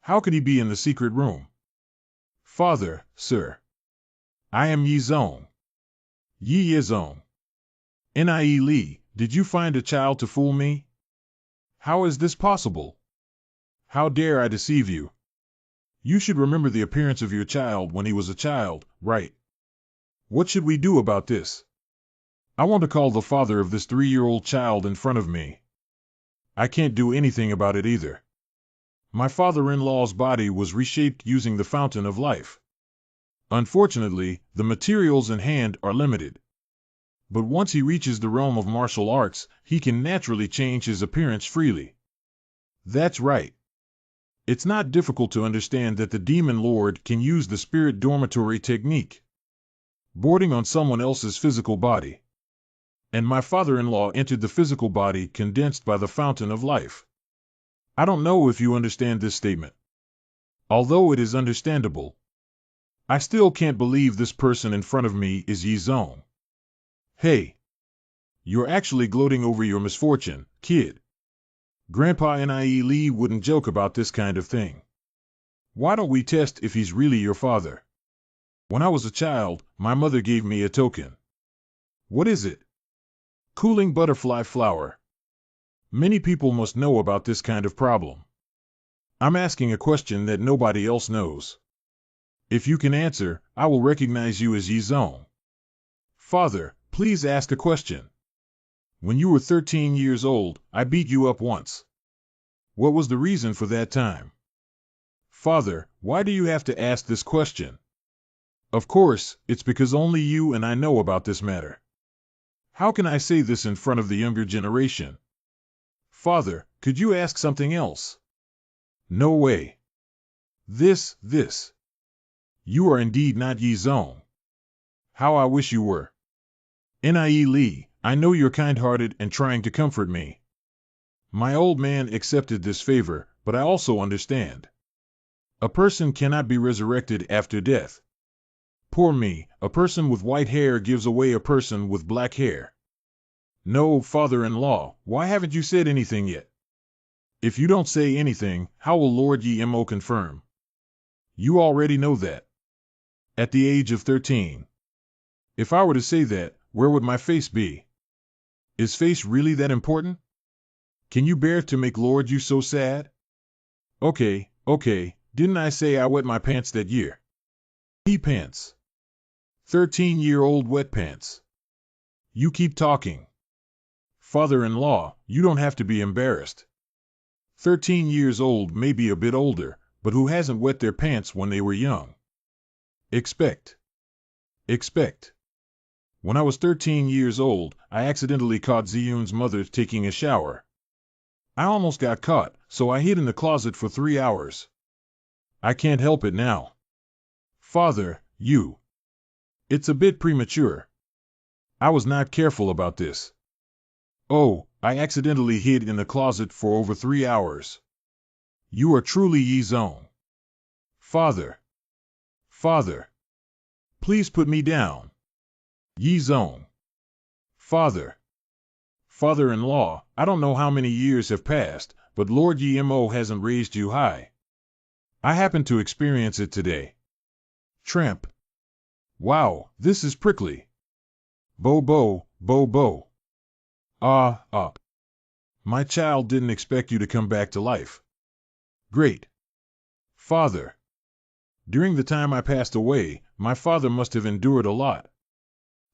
How could he be in the secret room? Father, sir. I am Yi Zong. Yi Zong. Nie Li, did you find a child to fool me? How is this possible? How dare I deceive you? You should remember the appearance of your child when he was a child, right? What should we do about this? I want to call the father of this 3-year-old child in front of me. I can't do anything about it either. My father-in-law's body was reshaped using the fountain of life. Unfortunately, the materials in hand are limited. But once he reaches the realm of martial arts, he can naturally change his appearance freely. That's right. It's not difficult to understand that the demon lord can use the spirit dormitory technique, boarding on someone else's physical body. And my father-in-law entered the physical body condensed by the fountain of life. I don't know if you understand this statement. Although it is understandable, I still can't believe this person in front of me is Yi Zong. Hey, you're actually gloating over your misfortune, kid. Grandpa Nie Lee wouldn't joke about this kind of thing. Why don't we test if he's really your father? When I was a child, my mother gave me a token. What is it? Cooling butterfly flower. Many people must know about this kind of problem. I'm asking a question that nobody else knows. If you can answer, I will recognize you as Yi Zong. Father, please ask a question. When you were 13 years old, I beat you up once. What was the reason for that time? Father, why do you have to ask this question? Of course, it's because only you and I know about this matter. How can I say this in front of the younger generation? Father, could you ask something else? No way. This. You are indeed not Yi Zong. How I wish you were. Nie Lee, I know you're kind-hearted and trying to comfort me. My old man accepted this favor, but I also understand. A person cannot be resurrected after death. Poor me, a person with white hair gives away a person with black hair. No, father-in-law, why haven't you said anything yet? If you don't say anything, how will Lord Yi Mo confirm? You already know that. At the age of 13. If I were to say that, where would my face be? Is face really that important? Can you bear to make Lord Yu so sad? Okay, didn't I say I wet my pants that year? Pee pants. 13-year-old wet pants. You keep talking. Father-in-law, you don't have to be embarrassed. 13 years old may be a bit older, but who hasn't wet their pants when they were young? Expect. When I was 13 years old, I accidentally caught Ziyun's mother taking a shower. I almost got caught, so I hid in the closet for 3 hours. I can't help it now. Father, you. It's a bit premature. I was not careful about this. Oh, I accidentally hid in the closet for over 3 hours. You are truly Yi Zong. Father. Please put me down. Yi Zong. Father. Father-in-law, I don't know how many years have passed, but Lord Yi Mo hasn't raised you high. I happened to experience it today. Tramp. Wow, this is prickly. Bo. Ah. My child didn't expect you to come back to life. Great. Father. During the time I passed away, my father must have endured a lot.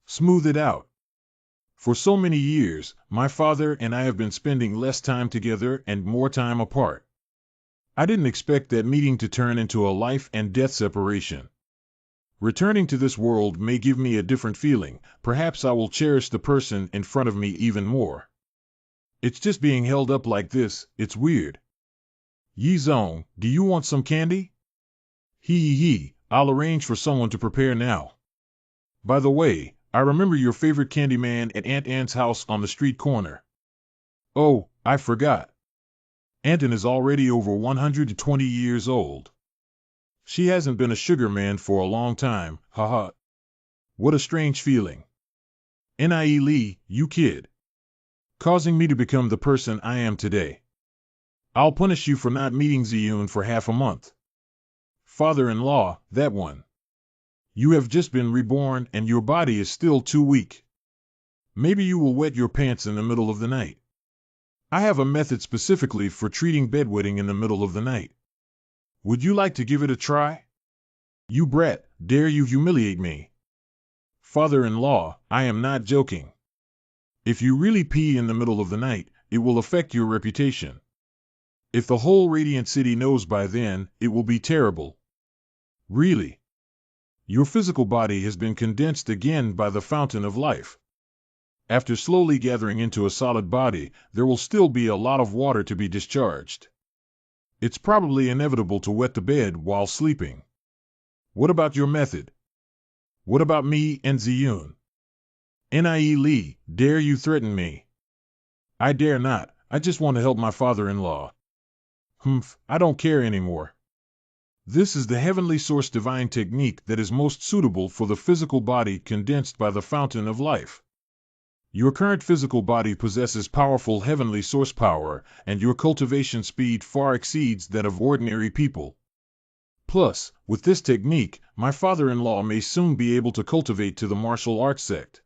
Smooth it out. For so many years, my father and I have been spending less time together and more time apart. I didn't expect that meeting to turn into a life and death separation. Returning to this world may give me a different feeling. Perhaps I will cherish the person in front of me even more. It's just being held up like this, it's weird. Yi Zong, do you want some candy? He, I'll arrange for someone to prepare now. By the way, I remember your favorite candy man at Aunt Anne's house on the street corner. Oh, I forgot. Aunt Anne is already over 120 years old. She hasn't been a sugar man for a long time, haha. What a strange feeling. Nie Lee, you kid. Causing me to become the person I am today. I'll punish you for not meeting Ziyun for half a month. Father-in-law, that one. You have just been reborn and your body is still too weak. Maybe you will wet your pants in the middle of the night. I have a method specifically for treating bedwetting in the middle of the night. Would you like to give it a try? You brat, dare you humiliate me? Father-in-law, I am not joking. If you really pee in the middle of the night, it will affect your reputation. If the whole Radiant City knows by then, it will be terrible. Really. Your physical body has been condensed again by the fountain of life. After slowly gathering into a solid body, there will still be a lot of water to be discharged. It's probably inevitable to wet the bed while sleeping. What about your method? What about me and Ziyun? Nie Li, dare you threaten me? I dare not, I just want to help my father-in-law. I don't care anymore. This is the heavenly source divine technique that is most suitable for the physical body condensed by the fountain of life. Your current physical body possesses powerful heavenly source power, and your cultivation speed far exceeds that of ordinary people. Plus, with this technique, my father-in-law may soon be able to cultivate to the martial arts sect.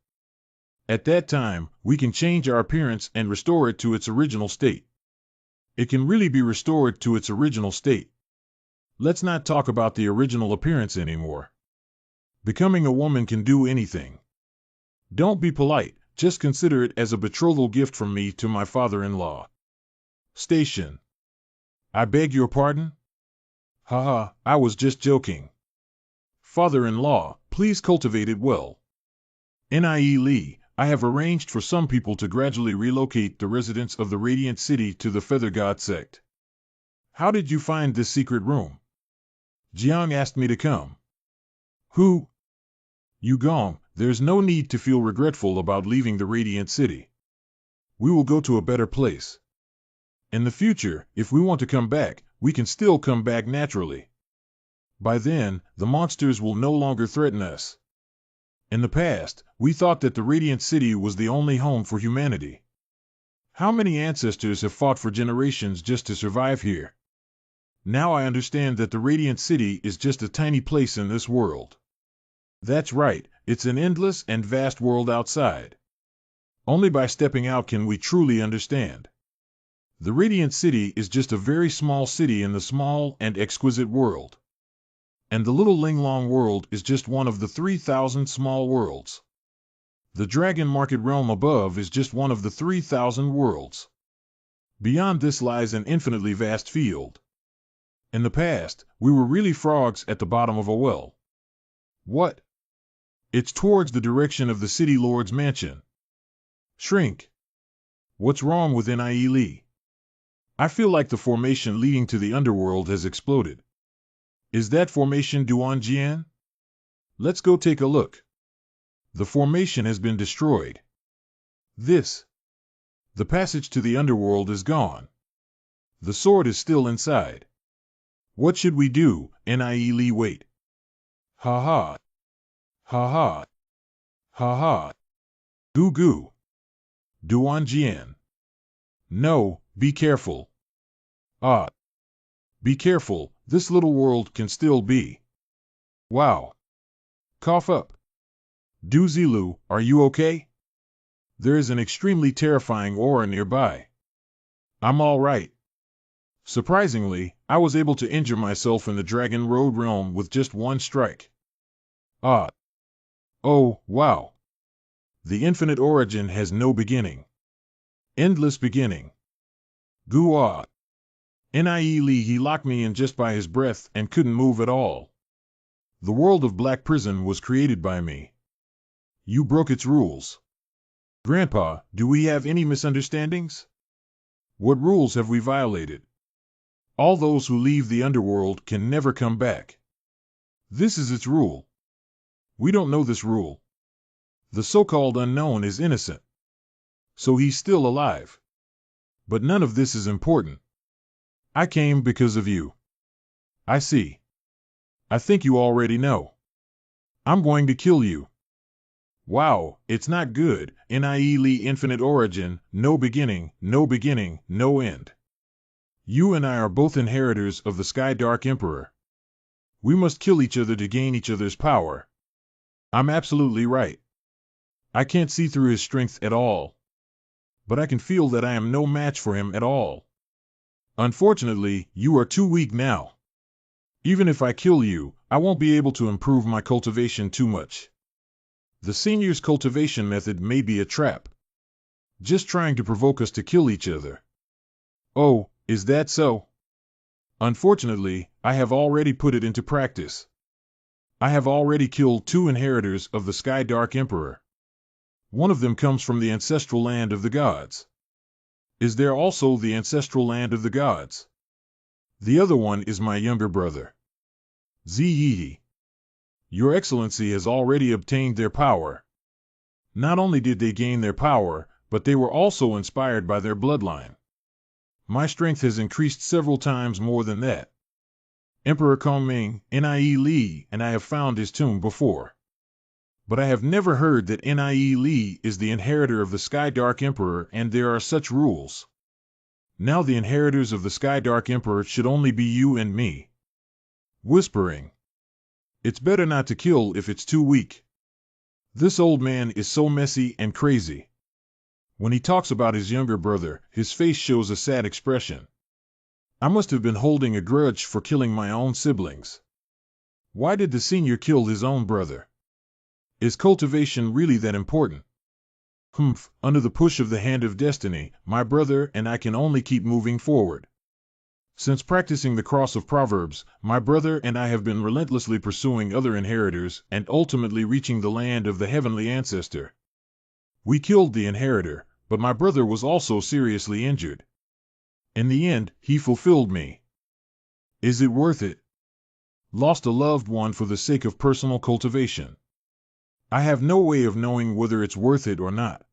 At that time, we can change our appearance and restore it to its original state. It can really be restored to its original state. Let's not talk about the original appearance anymore. Becoming a woman can do anything. Don't be polite, just consider it as a betrothal gift from me to my father-in-law. Station. I beg your pardon? Haha, I was just joking. Father-in-law, please cultivate it well. Nie Li, I have arranged for some people to gradually relocate the residents of the Radiant City to the Feather God sect. How did you find this secret room? Jiang asked me to come. Who? You Gong, there's no need to feel regretful about leaving the Radiant City. We will go to a better place. In the future, if we want to come back, we can still come back naturally. By then, the monsters will no longer threaten us. In the past, we thought that the Radiant City was the only home for humanity. How many ancestors have fought for generations just to survive here? Now I understand that the Radiant City is just a tiny place in this world. That's right, it's an endless and vast world outside. Only by stepping out can we truly understand. The Radiant City is just a very small city in the small and exquisite world. And the little Linglong world is just one of the 3,000 small worlds. The Dragon Market realm above is just one of the 3,000 worlds. Beyond this lies an infinitely vast field. In the past, we were really frogs at the bottom of a well. What? It's towards the direction of the City Lord's mansion. Shrink. What's wrong with Nie Li? I feel like the formation leading to the underworld has exploded. Is that formation Duanjian? Let's go take a look. The formation has been destroyed. The passage to the underworld is gone. The sword is still inside. What should we do? Nie Li, wait. Ha ha. Ha ha. Ha ha. Goo goo. Duanjian. No, be careful. Ah. Be careful, this little world can still be. Wow. Cough up. Du Zilu, are you okay? There is an extremely terrifying aura nearby. I'm all right. Surprisingly, I was able to injure myself in the Dragon Road realm with just one strike. Ah. Oh, wow. The infinite origin has no beginning. Endless beginning. Goo-ah. Nie Li, he locked me in just by his breath and couldn't move at all. The world of Black Prison was created by me. You broke its rules. Grandpa, do we have any misunderstandings? What rules have we violated? All those who leave the underworld can never come back. This is its rule. We don't know this rule. The so-called unknown is innocent. So he's still alive. But none of this is important. I came because of you. I see. I think you already know. I'm going to kill you. Wow, it's not good. Nie Li, infinite origin, no beginning, no end. You and I are both inheritors of the Sky Dark Emperor. We must kill each other to gain each other's power. I'm absolutely right. I can't see through his strength at all. But I can feel that I am no match for him at all. Unfortunately, you are too weak now. Even if I kill you, I won't be able to improve my cultivation too much. The senior's cultivation method may be a trap, just trying to provoke us to kill each other. Oh, is that so? Unfortunately, I have already put it into practice. I have already killed 2 inheritors of the Sky Dark Emperor. One of them comes from the ancestral land of the gods. Is there also the ancestral land of the gods? The other one is my younger brother. Ziyi. Your Excellency has already obtained their power. Not only did they gain their power, but they were also inspired by their bloodline. My strength has increased several times more than that. Emperor Kongming, Nie Li, and I have found his tomb before. But I have never heard that Nie Li is the inheritor of the Sky Dark Emperor, and there are such rules. Now the inheritors of the Sky Dark Emperor should only be you and me. Whispering. It's better not to kill if it's too weak. This old man is so messy and crazy. When he talks about his younger brother, his face shows a sad expression. I must have been holding a grudge for killing my own siblings. Why did the senior kill his own brother? Is cultivation really that important? Under the push of the hand of destiny, my brother and I can only keep moving forward. Since practicing the cross of Proverbs, my brother and I have been relentlessly pursuing other inheritors and ultimately reaching the land of the heavenly ancestor. We killed the inheritor, but my brother was also seriously injured. In the end, he fulfilled me. Is it worth it? Lost a loved one for the sake of personal cultivation. I have no way of knowing whether it's worth it or not.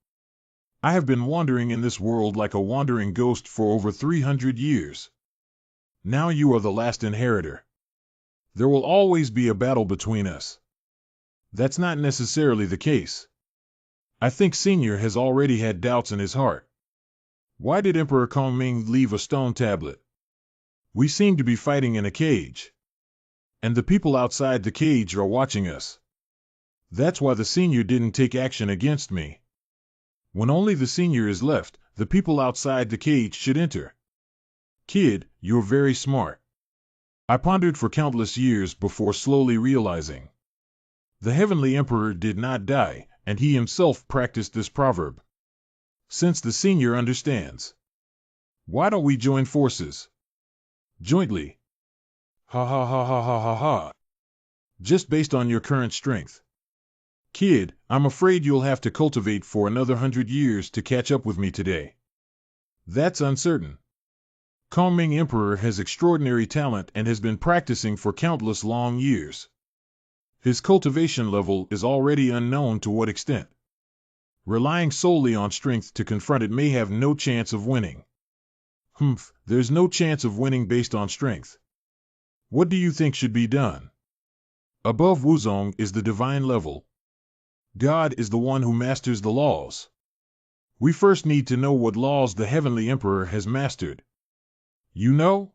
I have been wandering in this world like a wandering ghost for over 300 years. Now you are the last inheritor. There will always be a battle between us. That's not necessarily the case. I think Senior has already had doubts in his heart. Why did Emperor Kongming leave a stone tablet? We seem to be fighting in a cage. And the people outside the cage are watching us. That's why the senior didn't take action against me. When only the senior is left, the people outside the cage should enter. Kid, you're very smart. I pondered for countless years before slowly realizing. The heavenly emperor did not die, and he himself practiced this proverb. Since the senior understands, why don't we join forces? Jointly. Ha ha ha ha ha ha ha. Just based on your current strength. Kid, I'm afraid you'll have to cultivate for another 100 years to catch up with me today. That's uncertain. Kongming Emperor has extraordinary talent and has been practicing for countless long years. His cultivation level is already unknown to what extent. Relying solely on strength to confront it may have no chance of winning. There's no chance of winning based on strength. What do you think should be done? Above Wuzong is the divine level. God is the one who masters the laws. We first need to know what laws the heavenly emperor has mastered. You know?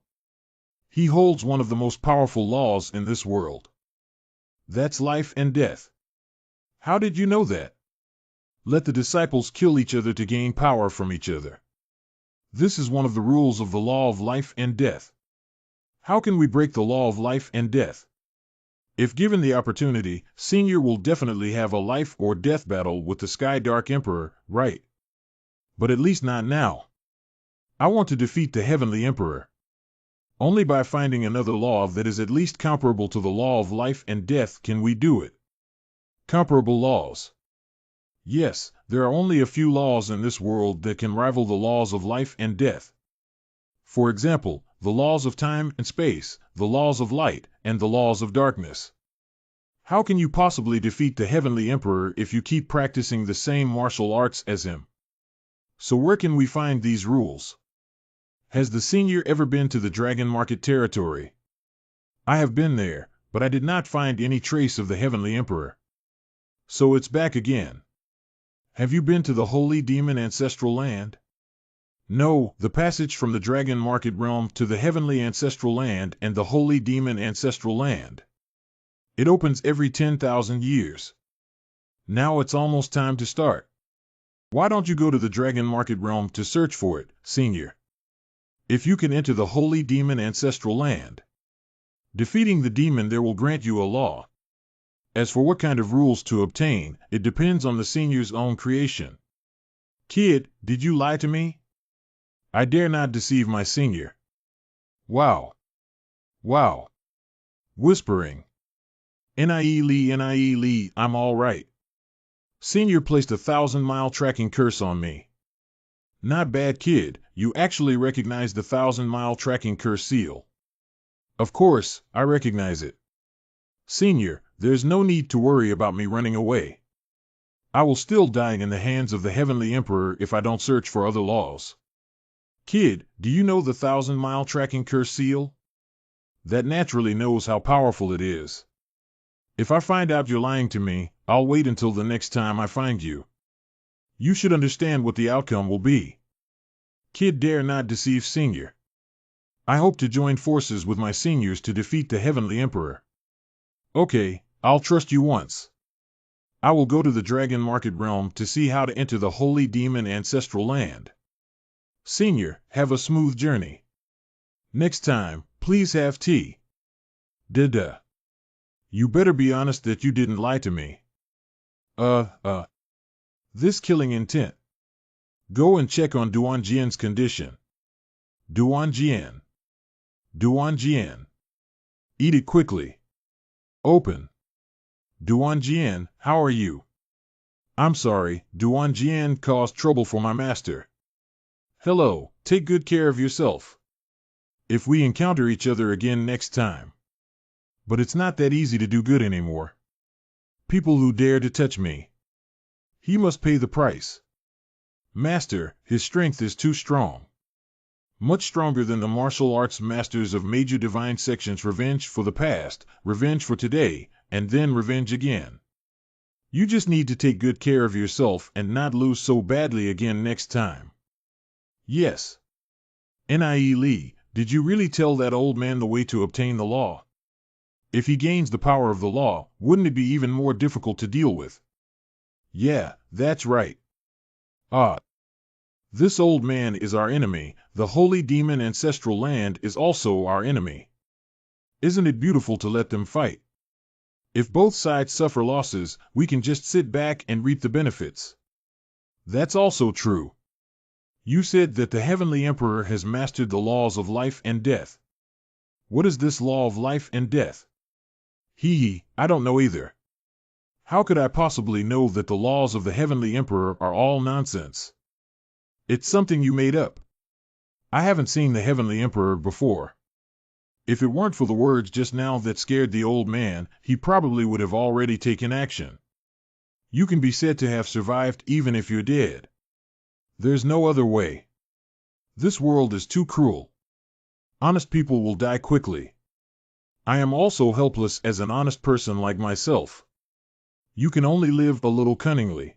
He holds one of the most powerful laws in this world. That's life and death. How did you know that? Let the disciples kill each other to gain power from each other. This is one of the rules of the law of life and death. How can we break the law of life and death? If given the opportunity, Senior will definitely have a life or death battle with the Sky Dark Emperor, right? But at least not now. I want to defeat the Heavenly Emperor. Only by finding another law that is at least comparable to the law of life and death can we do it. Comparable laws. Yes, there are only a few laws in this world that can rival the laws of life and death. For example, the laws of time and space, the laws of light, and the laws of darkness. How can you possibly defeat the Heavenly Emperor if you keep practicing the same martial arts as him? So where can we find these rules? Has the senior ever been to the Dragon Market territory? I have been there, but I did not find any trace of the Heavenly Emperor. So it's back again. Have you been to the Holy Demon Ancestral Land? No, the passage from the Dragon Market realm to the Heavenly Ancestral Land and the Holy Demon Ancestral Land. It opens every 10,000 years. Now it's almost time to start. Why don't you go to the Dragon Market realm to search for it, Senior? If you can enter the Holy Demon Ancestral Land. Defeating the demon there will grant you a law. As for what kind of rules to obtain, it depends on the senior's own creation. Kid, did you lie to me? I dare not deceive my senior. Wow. Wow. Whispering. Nie, I'm all right. Senior placed a 1,000-mile tracking curse on me. Not bad, kid, you actually recognize the 1,000-mile tracking curse seal. Of course, I recognize it. Senior, there's no need to worry about me running away. I will still die in the hands of the Heavenly Emperor if I don't search for other laws. Kid, do you know the 1,000-mile tracking curse seal? That naturally knows how powerful it is. If I find out you're lying to me, I'll wait until the next time I find you. You should understand what the outcome will be. Kid dare not deceive senior. I hope to join forces with my seniors to defeat the Heavenly Emperor. Okay, I'll trust you once. I will go to the Dragon Market Realm to see how to enter the Holy Demon Ancestral Land. Senior, have a smooth journey. Next time, please have tea. Duh. You better be honest that you didn't lie to me. This killing intent. Go and check on Duan Jian's condition. Duan Jian. Eat it quickly. Open. Duan Jian, how are you? I'm sorry, Duan Jian caused trouble for my master. Hello, take good care of yourself. If we encounter each other again next time. But it's not that easy to do good anymore. People who dare to touch me. He must pay the price. Master, his strength is too strong. Much stronger than the martial arts masters of major divine sections. Revenge for the past, revenge for today, and then revenge again. You just need to take good care of yourself and not lose so badly again next time. Yes. Nie Li, did you really tell that old man the way to obtain the law? If he gains the power of the law, wouldn't it be even more difficult to deal with? Yeah, that's right. This old man is our enemy. The Holy Demon Ancestral Land is also our enemy. Isn't it beautiful to let them fight? If both sides suffer losses, we can just sit back and reap the benefits. That's also true. You said that the Heavenly Emperor has mastered the laws of life and death. What is this law of life and death? I don't know either. How could I possibly know that the laws of the Heavenly Emperor are all nonsense? It's something you made up. I haven't seen the Heavenly Emperor before. If it weren't for the words just now that scared the old man, he probably would have already taken action. You can be said to have survived even if you're dead. There's no other way. This world is too cruel. Honest people will die quickly. I am also helpless as an honest person like myself. You can only live a little cunningly.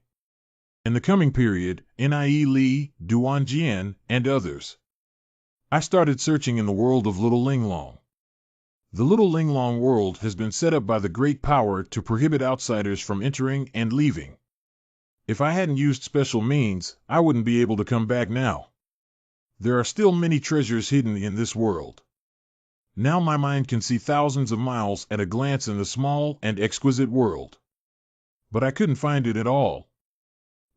In the coming period, Nie Li, Duan Jian, and others. I started searching in the world of Little Linglong. The Little Linglong world has been set up by the Great Power to prohibit outsiders from entering and leaving. If I hadn't used special means, I wouldn't be able to come back now. There are still many treasures hidden in this world. Now my mind can see thousands of miles at a glance in the small and exquisite world. But I couldn't find it at all.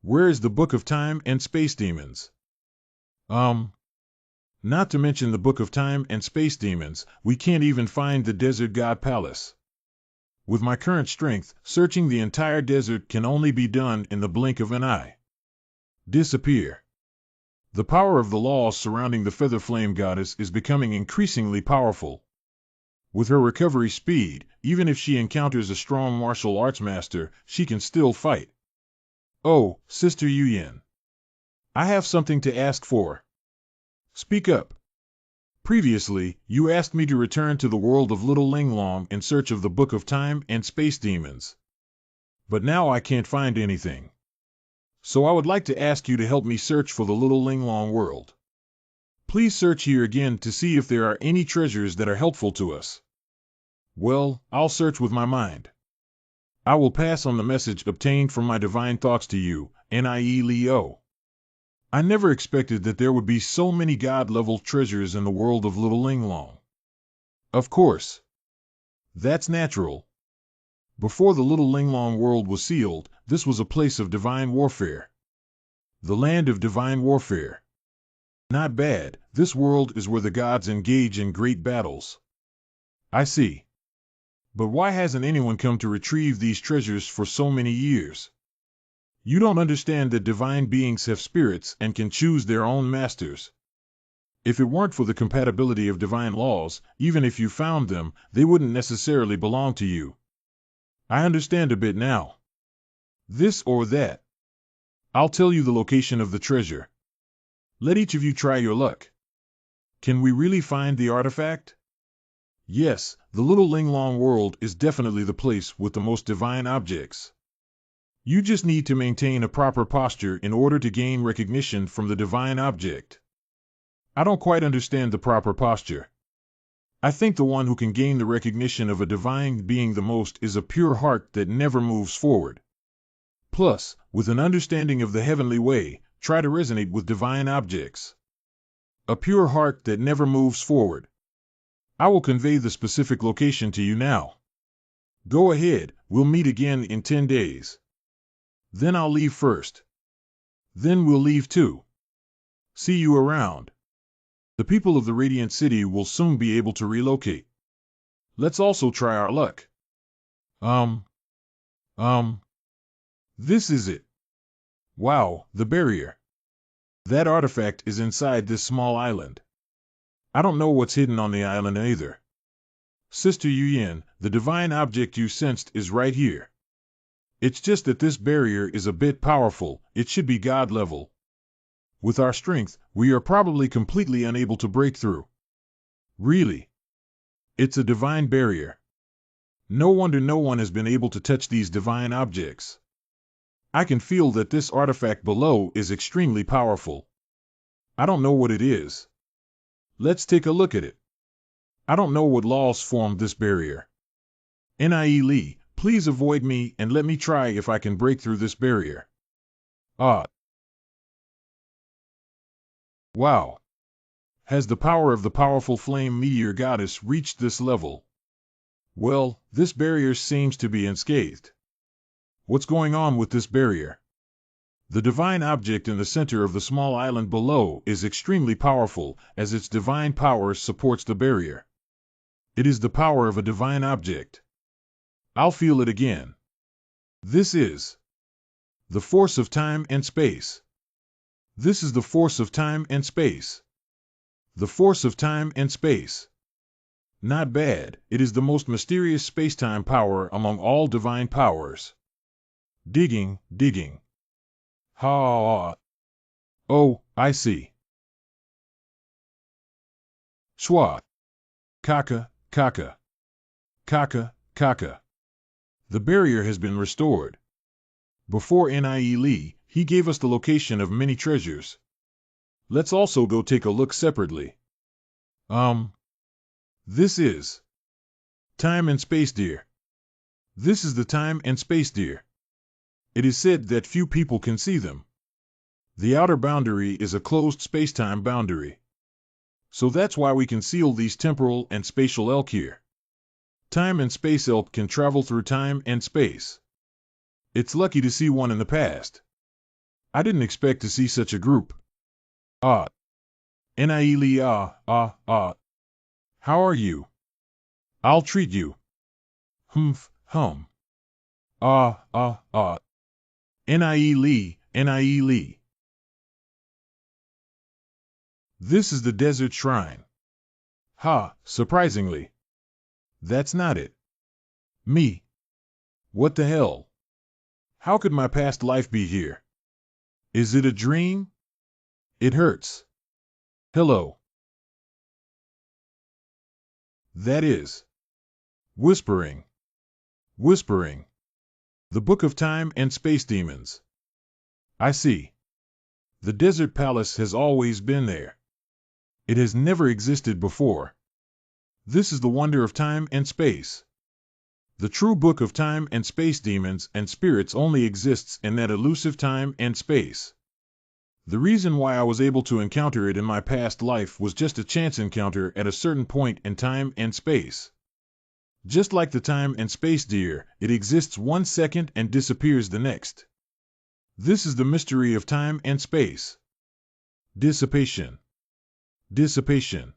Where is the Book of Time and Space Demons? Not to mention the Book of Time and Space Demons, we can't even find the Desert God Palace. With my current strength, searching the entire desert can only be done in the blink of an eye. Disappear. The power of the laws surrounding the Feather Flame Goddess is becoming increasingly powerful. With her recovery speed, even if she encounters a strong martial arts master, she can still fight. Oh, Sister Yuyan. I have something to ask for. Speak up. Previously, you asked me to return to the world of Little Linglong in search of the Book of Time and Space Demons. But now I can't find anything. So I would like to ask you to help me search for the Little Linglong world. Please search here again to see if there are any treasures that are helpful to us. Well, I'll search with my mind. I will pass on the message obtained from my divine thoughts to you, Nie Leo. I never expected that there would be so many God-level treasures in the world of Little Linglong. Of course. That's natural. Before the little Linglong world was sealed, this was a place of divine warfare. The land of divine warfare. Not bad, this world is where the gods engage in great battles. I see. But why hasn't anyone come to retrieve these treasures for so many years? You don't understand that divine beings have spirits and can choose their own masters. If it weren't for the compatibility of divine laws, even if you found them, they wouldn't necessarily belong to you. I understand a bit now. This or that. I'll tell you the location of the treasure. Let each of you try your luck. Can we really find the artifact? Yes, the little Linglong world is definitely the place with the most divine objects. You just need to maintain a proper posture in order to gain recognition from the divine object. I don't quite understand the proper posture. I think the one who can gain the recognition of a divine being the most is a pure heart that never moves forward. Plus, with an understanding of the heavenly way, try to resonate with divine objects. A pure heart that never moves forward. I will convey the specific location to you now. Go ahead, we'll meet again in 10 days. Then I'll leave first. Then we'll leave too. See you around. The people of the Radiant City will soon be able to relocate. Let's also try our luck. This is it. Wow, the barrier. That artifact is inside this small island. I don't know what's hidden on the island either. Sister Yuyin, the divine object you sensed is right here. It's just that this barrier is a bit powerful, it should be God level. With our strength, we are probably completely unable to break through. Really? It's a divine barrier. No wonder no one has been able to touch these divine objects. I can feel that this artifact below is extremely powerful. I don't know what it is. Let's take a look at it. I don't know what laws formed this barrier. Nie Li, please avoid me and let me try if I can break through this barrier. Wow. Has the power of the powerful flame meteor goddess reached this level? Well, this barrier seems to be unscathed. What's going on with this barrier? The divine object in the center of the small island below is extremely powerful, as its divine power supports the barrier. It is the power of a divine object. I'll feel it again. This is the force of time and space. This is the force of time and space. The force of time and space. Not bad, it is the most mysterious space-time power among all divine powers. Digging. Ha. Oh, I see. Schwa. Kaka. The barrier has been restored. Before Nie Li, he gave us the location of many treasures. Let's also go take a look separately. This is time and space deer. This is the time and space deer. It is said that few people can see them. The outer boundary is a closed space-time boundary. So that's why we can seal these temporal and spatial elk here. Time and space elk can travel through time and space. It's lucky to see one in the past. I didn't expect to see such a group. Nie Li, How are you? I'll treat you. Nie Li. This is the desert shrine. Surprisingly. That's not it. Me. What the hell? How could my past life be here? Is it a dream? It hurts. Hello. That is. Whispering. The Book of Time and Space Demons. I see. The desert palace has always been there. It has never existed before. This is the wonder of time and space. The true Book of Time and Space Demons and Spirits only exists in that elusive time and space. The reason why I was able to encounter it in my past life was just a chance encounter at a certain point in time and space. Just like the time and space deer, it exists 1 second and disappears the next. This is the mystery of time and space. Dissipation. Dissipation.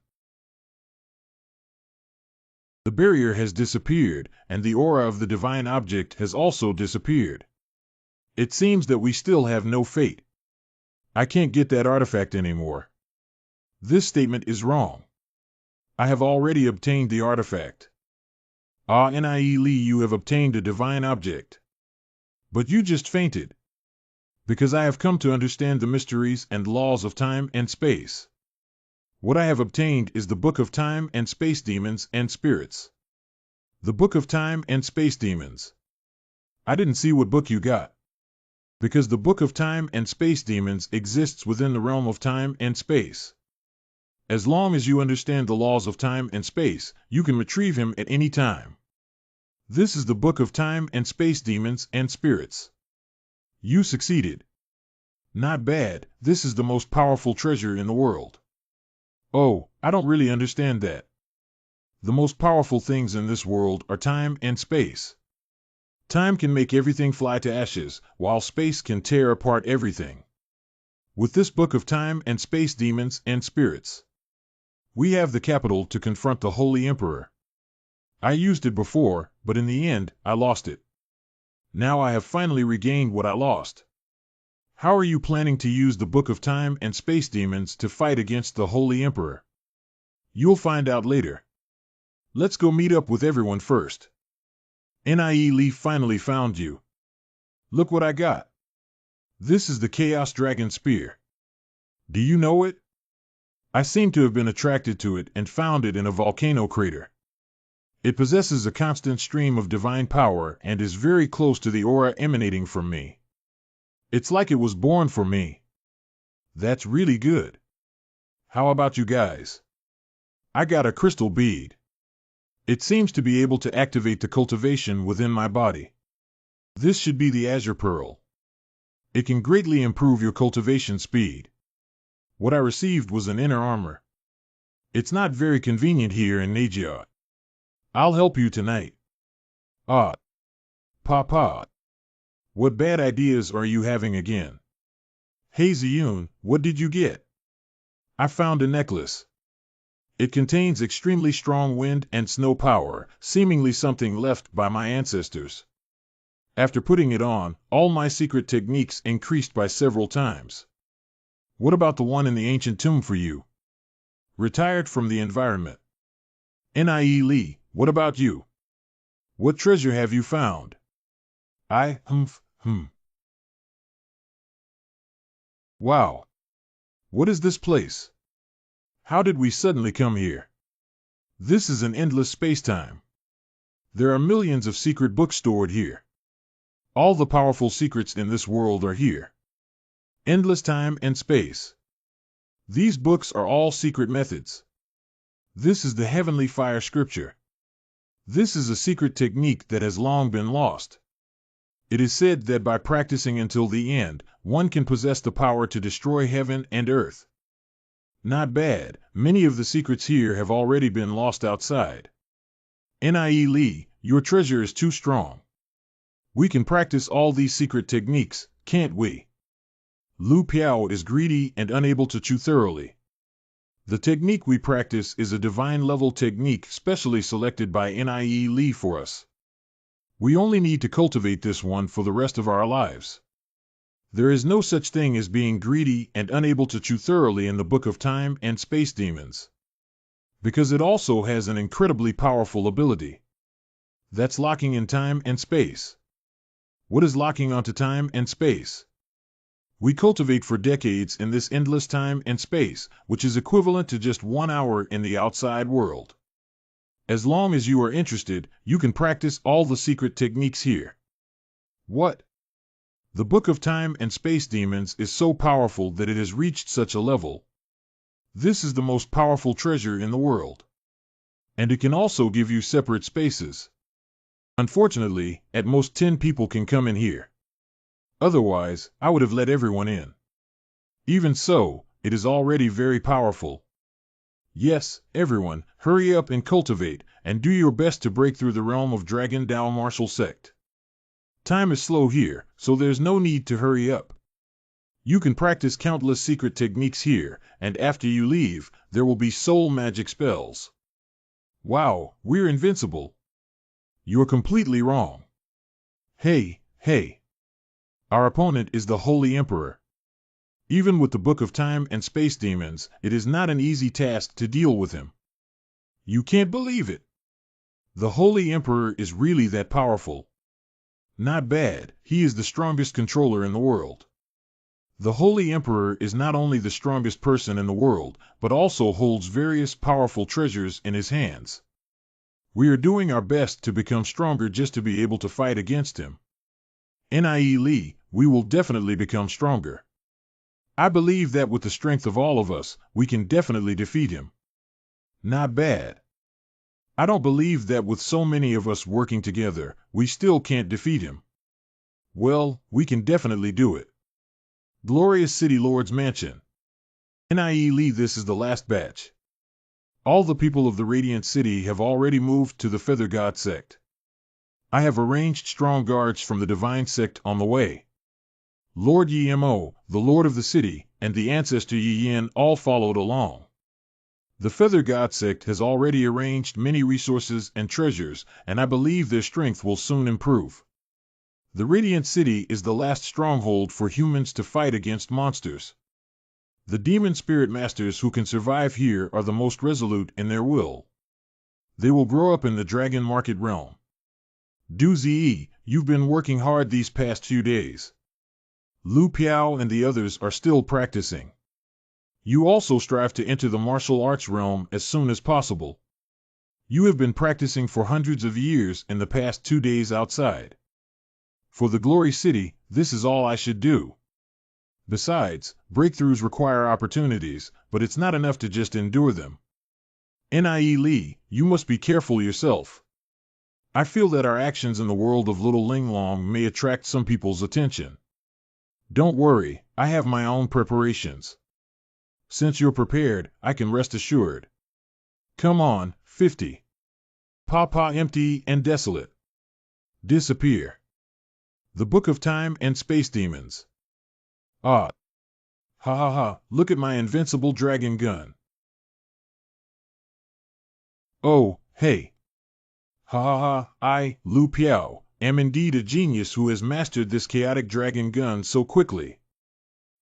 The barrier has disappeared, and the aura of the divine object has also disappeared. It seems that we still have no fate. I can't get that artifact anymore. This statement is wrong. I have already obtained the artifact. Nie Li, you have obtained a divine object. But you just fainted. Because I have come to understand the mysteries and laws of time and space. What I have obtained is the Book of Time and Space Demons and Spirits. The Book of Time and Space Demons. I didn't see what book you got. Because the Book of Time and Space Demons exists within the realm of time and space. As long as you understand the laws of time and space, you can retrieve him at any time. This is the Book of Time and Space Demons and Spirits. You succeeded. Not bad, this is the most powerful treasure in the world. Oh, I don't really understand that. The most powerful things in this world are time and space. Time can make everything fly to ashes, while space can tear apart everything. With this Book of Time and Space Demons and Spirits, we have the capital to confront the Holy Emperor. I used it before, but in the end, I lost it. Now I have finally regained what I lost. How are you planning to use the Book of Time and Space Demons to fight against the Holy Emperor? You'll find out later. Let's go meet up with everyone first. Nie Li finally found you. Look what I got. This is the Chaos Dragon Spear. Do you know it? I seem to have been attracted to it and found it in a volcano crater. It possesses a constant stream of divine power and is very close to the aura emanating from me. It's like it was born for me. That's really good. How about you guys? I got a crystal bead. It seems to be able to activate the cultivation within my body. This should be the Azure Pearl. It can greatly improve your cultivation speed. What I received was an inner armor. It's not very convenient here in Nagia. I'll help you tonight. Papa. What bad ideas are you having again? Hey Ziyun, what did you get? I found a necklace. It contains extremely strong wind and snow power, seemingly something left by my ancestors. After putting it on, all my secret techniques increased by several times. What about the one in the ancient tomb for you? Retired from the environment. Nie Li, what about you? What treasure have you found? Wow. What is this place? How did we suddenly come here? This is an endless space-time. There are millions of secret books stored here. All the powerful secrets in this world are here. Endless time and space. These books are all secret methods. This is the heavenly fire scripture. This is a secret technique that has long been lost. It is said that by practicing until the end, one can possess the power to destroy heaven and earth. Not bad, many of the secrets here have already been lost outside. Nie Li, your treasure is too strong. We can practice all these secret techniques, can't we? Lu Piao is greedy and unable to chew thoroughly. The technique we practice is a divine-level technique specially selected by Nie Li for us. We only need to cultivate this one for the rest of our lives. There is no such thing as being greedy and unable to chew thoroughly in the Book of Time and Space Demons. Because it also has an incredibly powerful ability. That's locking in time and space. What is locking onto time and space? We cultivate for decades in this endless time and space, which is equivalent to just 1 hour in the outside world. As long as you are interested, you can practice all the secret techniques here. What? The Book of Time and Space Demons is so powerful that it has reached such a level. This is the most powerful treasure in the world. And it can also give you separate spaces. Unfortunately, at most 10 people can come in here. Otherwise, I would have let everyone in. Even so, it is already very powerful. Yes, everyone, hurry up and cultivate, and do your best to break through the realm of Dragon Dao martial sect. Time is slow here, so there's no need to hurry up. You can practice countless secret techniques here, and after you leave, there will be soul magic spells. Wow, we're invincible. You're completely wrong. Hey, hey. Our opponent is the Holy Emperor. Even with the Book of Time and Space Demons, it is not an easy task to deal with him. You can't believe it. The Holy Emperor is really that powerful. Not bad, he is the strongest controller in the world. The Holy Emperor is not only the strongest person in the world, but also holds various powerful treasures in his hands. We are doing our best to become stronger just to be able to fight against him. Nie Li, we will definitely become stronger. I believe that with the strength of all of us, we can definitely defeat him. Not bad. I don't believe that with so many of us working together, we still can't defeat him. Well, we can definitely do it. Glorious City Lord's Mansion. Nie Li, this is the last batch. All the people of the Radiant City have already moved to the Feather God sect. I have arranged strong guards from the Divine sect on the way. Lord Yemo, the Lord of the city, and the ancestor Yi Yin all followed along. The Feather God sect has already arranged many resources and treasures, and I believe their strength will soon improve. The Radiant City is the last stronghold for humans to fight against monsters. The demon spirit masters who can survive here are the most resolute in their will. They will grow up in the Dragon Market realm. Du Ziyi, you've been working hard these past few days. Lu Piao and the others are still practicing. You also strive to enter the martial arts realm as soon as possible. You have been practicing for hundreds of years in the past 2 days outside. For the Glory City, this is all I should do. Besides, breakthroughs require opportunities, but it's not enough to just endure them. Nie Li, you must be careful yourself. I feel that our actions in the world of Little Linglong may attract some people's attention. Don't worry, I have my own preparations. Since you're prepared, I can rest assured. Come on, 50. Papa empty and desolate. Disappear. The Book of Time and Space Demons. Ah. Ha ha ha, look at my invincible dragon gun. Oh, hey. Ha ha ha, I, Lu Piao, am indeed a genius who has mastered this chaotic dragon gun so quickly.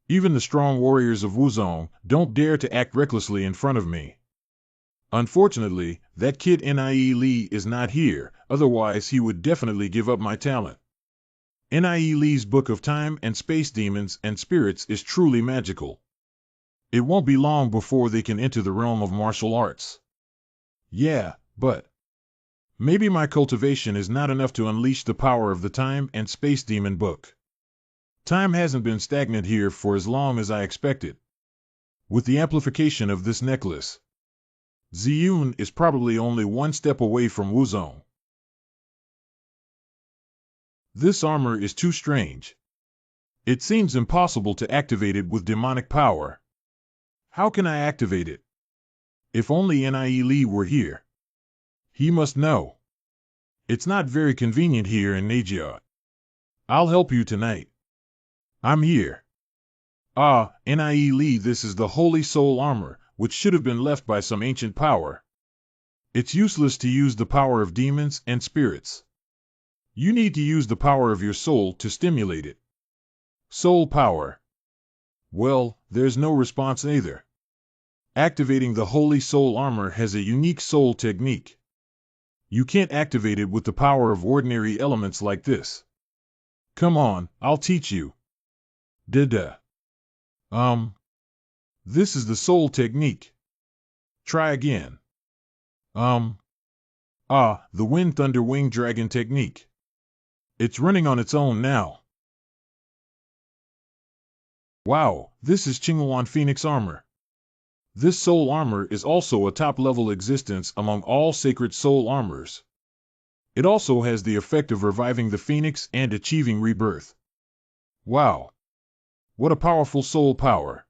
Even the strong warriors of Wuzong don't dare to act recklessly in front of me. Unfortunately, that kid Nie Li is not here, otherwise he would definitely give up my talent. Nie Li's Book of Time and Space Demons and Spirits is truly magical. It won't be long before they can enter the realm of martial arts. Yeah, but maybe my cultivation is not enough to unleash the power of the Time and Space Demon book. Time hasn't been stagnant here for as long as I expected. With the amplification of this necklace, Ziyun is probably only one step away from Wuzong. This armor is too strange. It seems impossible to activate it with demonic power. How can I activate it? If only Nie Li were here. He must know. It's not very convenient here in Najia. I'll help you tonight. I'm here. Ah, Nie Li, this is the Holy Soul Armor, which should have been left by some ancient power. It's useless to use the power of demons and spirits. You need to use the power of your soul to stimulate it. Soul power. Well, there's no response either. Activating the Holy Soul Armor has a unique soul technique. You can't activate it with the power of ordinary elements like this. Come on, I'll teach you. Duh. This is the soul technique. Try again. The Wind Thunder Wing Dragon technique. It's running on its own now. Wow, this is Qinghuan Phoenix Armor. This soul armor is also a top-level existence among all sacred soul armors. It also has the effect of reviving the phoenix and achieving rebirth. Wow. What a powerful soul power.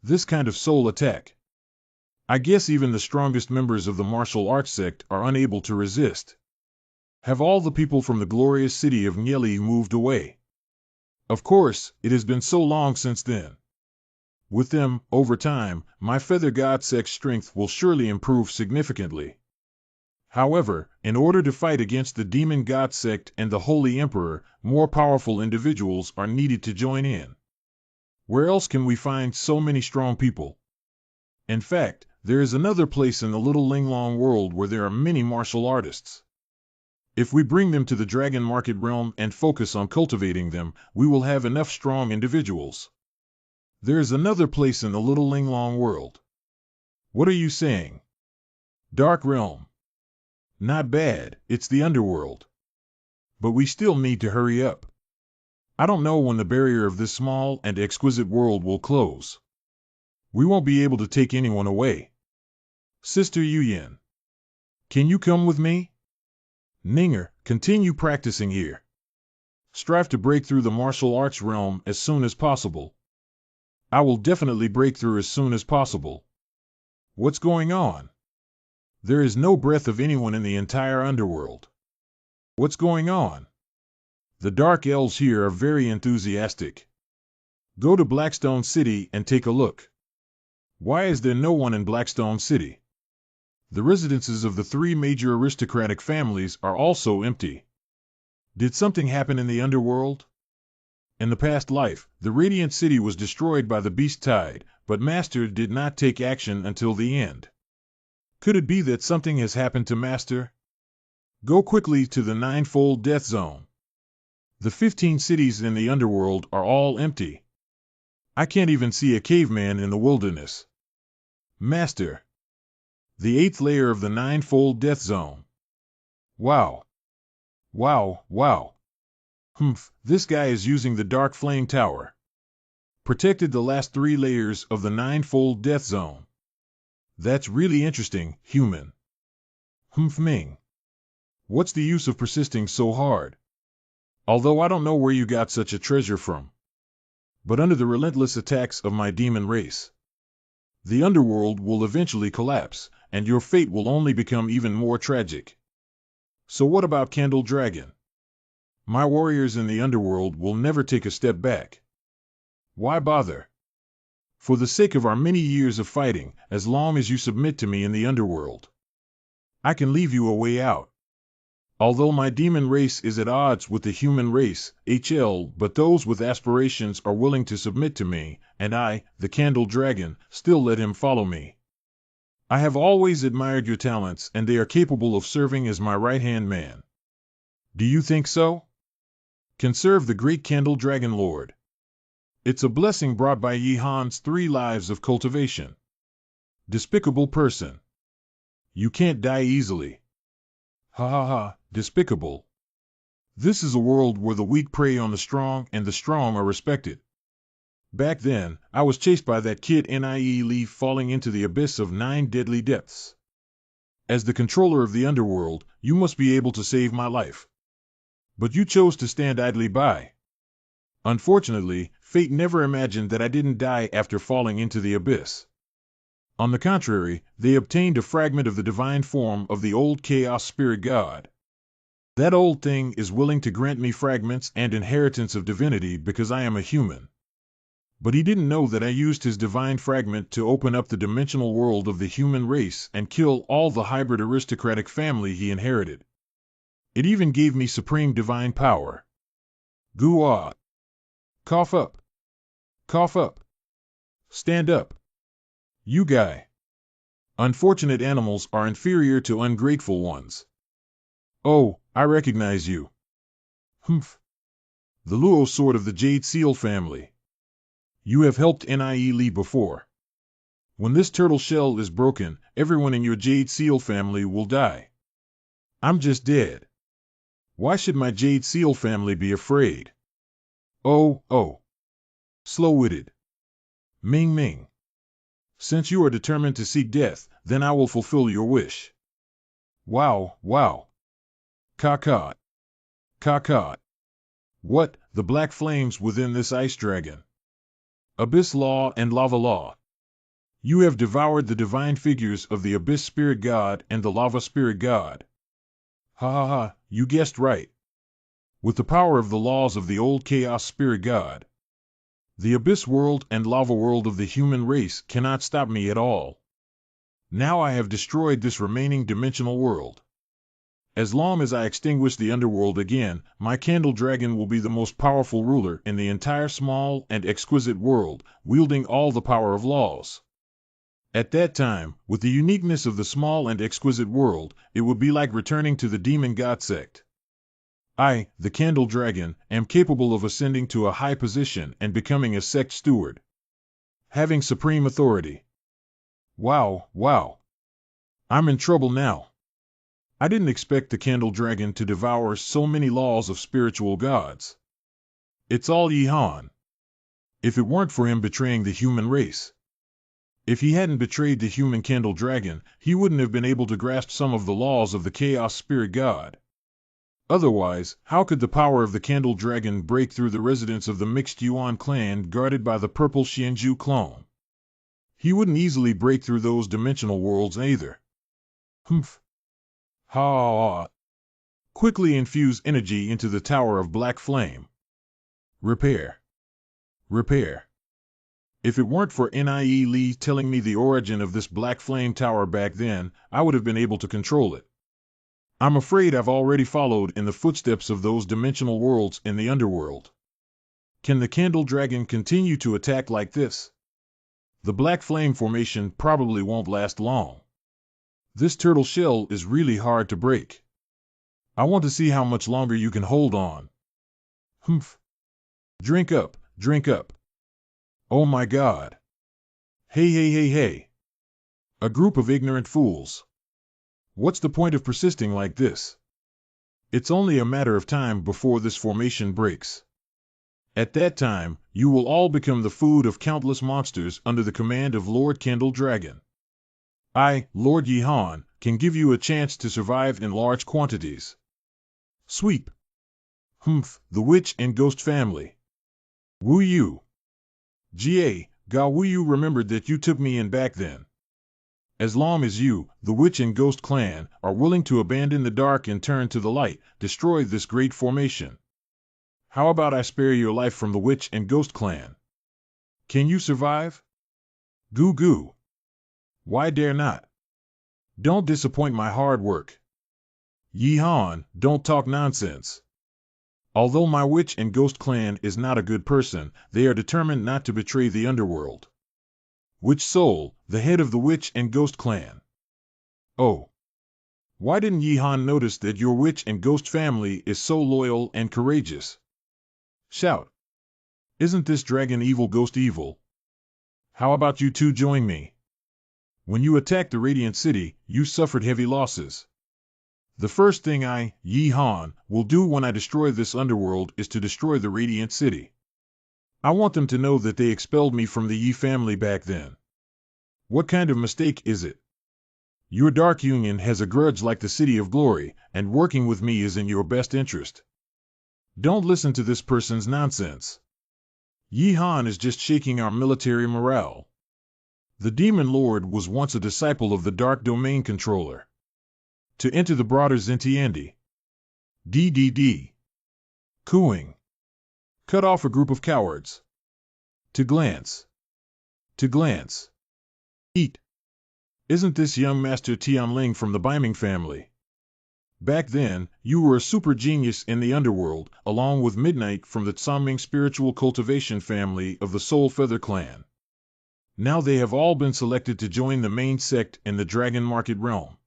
This kind of soul attack. I guess even the strongest members of the martial arts sect are unable to resist. Have all the people from the glorious city of Nyeli moved away? Of course, it has been so long since then. With them, over time, my feather god sect's strength will surely improve significantly. However, in order to fight against the demon god sect and the Holy Emperor, more powerful individuals are needed to join in. Where else can we find so many strong people? In fact, there is another place in the little Linglong world where there are many martial artists. If we bring them to the Dragon Market realm and focus on cultivating them, we will have enough strong individuals. There is another place in the little Linglong world. What are you saying? Dark realm. Not bad, it's the underworld. But we still need to hurry up. I don't know when the barrier of this small and exquisite world will close. We won't be able to take anyone away. Sister Yuyin, can you come with me? Ninger, continue practicing here. Strive to break through the martial arts realm as soon as possible. I will definitely break through as soon as possible. What's going on? There is no breath of anyone in the entire underworld. What's going on? The Dark Elves here are very enthusiastic. Go to Blackstone City and take a look. Why is there no one in Blackstone City? The residences of the three major aristocratic families are also empty. Did something happen in the underworld? In the past life, the Radiant City was destroyed by the Beast Tide, but Master did not take action until the end. Could it be that something has happened to Master? Go quickly to the Ninefold Death Zone. The 15 cities in the underworld are all empty. I can't even see a caveman in the wilderness. Master. The 8th layer of the Ninefold Death Zone. Wow. Wow, wow. This guy is using the Dark Flame Tower. Protected the last 3 layers of the Ninefold Death Zone. That's really interesting, human. Ming. What's the use of persisting so hard? Although I don't know where you got such a treasure from. But under the relentless attacks of my demon race, the underworld will eventually collapse, and your fate will only become even more tragic. So what about Candle Dragon? My warriors in the underworld will never take a step back. Why bother? For the sake of our many years of fighting, as long as you submit to me in the underworld, I can leave you a way out. Although my demon race is at odds with the human race, but those with aspirations are willing to submit to me, and I, the Candle Dragon, still let him follow me. I have always admired your talents, and they are capable of serving as my right-hand man. Do you think so? Can serve the great Candle Dragon Lord. It's a blessing brought by Yihan's 3 lives of cultivation. Despicable person. You can't die easily. Ha ha ha, despicable. This is a world where the weak prey on the strong and the strong are respected. Back then, I was chased by that kid Nie Leaf falling into the abyss of 9 deadly depths. As the controller of the underworld, you must be able to save my life. But you chose to stand idly by. Unfortunately, fate never imagined that I didn't die after falling into the abyss. On the contrary, they obtained a fragment of the divine form of the old Chaos Spirit God. That old thing is willing to grant me fragments and inheritance of divinity because I am a human. But he didn't know that I used his divine fragment to open up the dimensional world of the human race and kill all the hybrid aristocratic family he inherited. It even gave me supreme divine power. Goo-ah. Cough up. Cough up. Stand up. You guy. Unfortunate animals are inferior to ungrateful ones. Oh, I recognize you. The Luo sword of the Jade Seal family. You have helped Nie Li before. When this turtle shell is broken, everyone in your Jade Seal family will die. I'm just dead. Why should my Jade Seal family be afraid? Oh. Slow-witted. Ming. Since you are determined to seek death, then I will fulfill your wish. Wow. Caw. What, the black flames within this ice dragon? Abyss law and lava law. You have devoured the divine figures of the Abyss Spirit God and the Lava Spirit God. Ha ha ha, you guessed right. With the power of the laws of the old Chaos Spirit God, the Abyss World and Lava World of the human race cannot stop me at all. Now I have destroyed this remaining dimensional world. As long as I extinguish the underworld again, my candle dragon will be the most powerful ruler in the entire small and exquisite world, wielding all the power of laws. At that time, with the uniqueness of the small and exquisite world, it would be like returning to the demon god sect. I, the candle dragon, am capable of ascending to a high position and becoming a sect steward, having supreme authority. Wow, wow. I'm in trouble now. I didn't expect the candle dragon to devour so many laws of spiritual gods. It's all Yihan. If it weren't for him betraying the human race. If he hadn't betrayed the human candle dragon, he wouldn't have been able to grasp some of the laws of the chaos spirit god. Otherwise, how could the power of the candle dragon break through the residence of the mixed Yuan clan guarded by the purple Xianzhu clone? He wouldn't easily break through those dimensional worlds either. Humph. Ha! Quickly infuse energy into the tower of black flame. Repair. Repair. If it weren't for Nie Li telling me the origin of this black flame tower back then, I would have been able to control it. I'm afraid I've already followed in the footsteps of those dimensional worlds in the underworld. Can the candle dragon continue to attack like this? The black flame formation probably won't last long. This turtle shell is really hard to break. I want to see how much longer you can hold on. Humph. Drink up, drink up. Oh my God. Hey, hey, hey, hey. A group of ignorant fools. What's the point of persisting like this? It's only a matter of time before this formation breaks. At that time, you will all become the food of countless monsters under the command of Lord Candle Dragon. I, Lord Yihan, can give you a chance to survive in large quantities. Sweep. Humph, the witch and ghost family. Wu Yu. Ga Wu Yu remembered that you took me in back then. As long as you, the witch and ghost clan, are willing to abandon the dark and turn to the light, destroy this great formation. How about I spare your life from the witch and ghost clan? Can you survive? Goo goo. Why dare not? Don't disappoint my hard work. Yihan, don't talk nonsense. Although my witch and ghost clan is not a good person, they are determined not to betray the underworld. Witch Soul, the head of the witch and ghost clan. Oh. Why didn't Yihan notice that your witch and ghost family is so loyal and courageous? Shout. Isn't this dragon evil ghost evil? How about you two join me? When you attacked the Radiant City, you suffered heavy losses. The first thing I, Yihan, will do when I destroy this underworld is to destroy the Radiant City. I want them to know that they expelled me from the Yi family back then. What kind of mistake is it? Your Dark Union has a grudge like the City of Glory, and working with me is in your best interest. Don't listen to this person's nonsense. Yihan is just shaking our military morale. The Demon Lord was once a disciple of the Dark Domain Controller. To enter the broader Zintiandi. DDD. Cooing. Cut off a group of cowards. To glance. To glance. Eat. Isn't this young Master Tianling from the Biming family? Back then, you were a super genius in the underworld, along with Midnight from the Tsaming spiritual cultivation family of the Soul Feather clan. Now they have all been selected to join the main sect in the Dragon Market realm.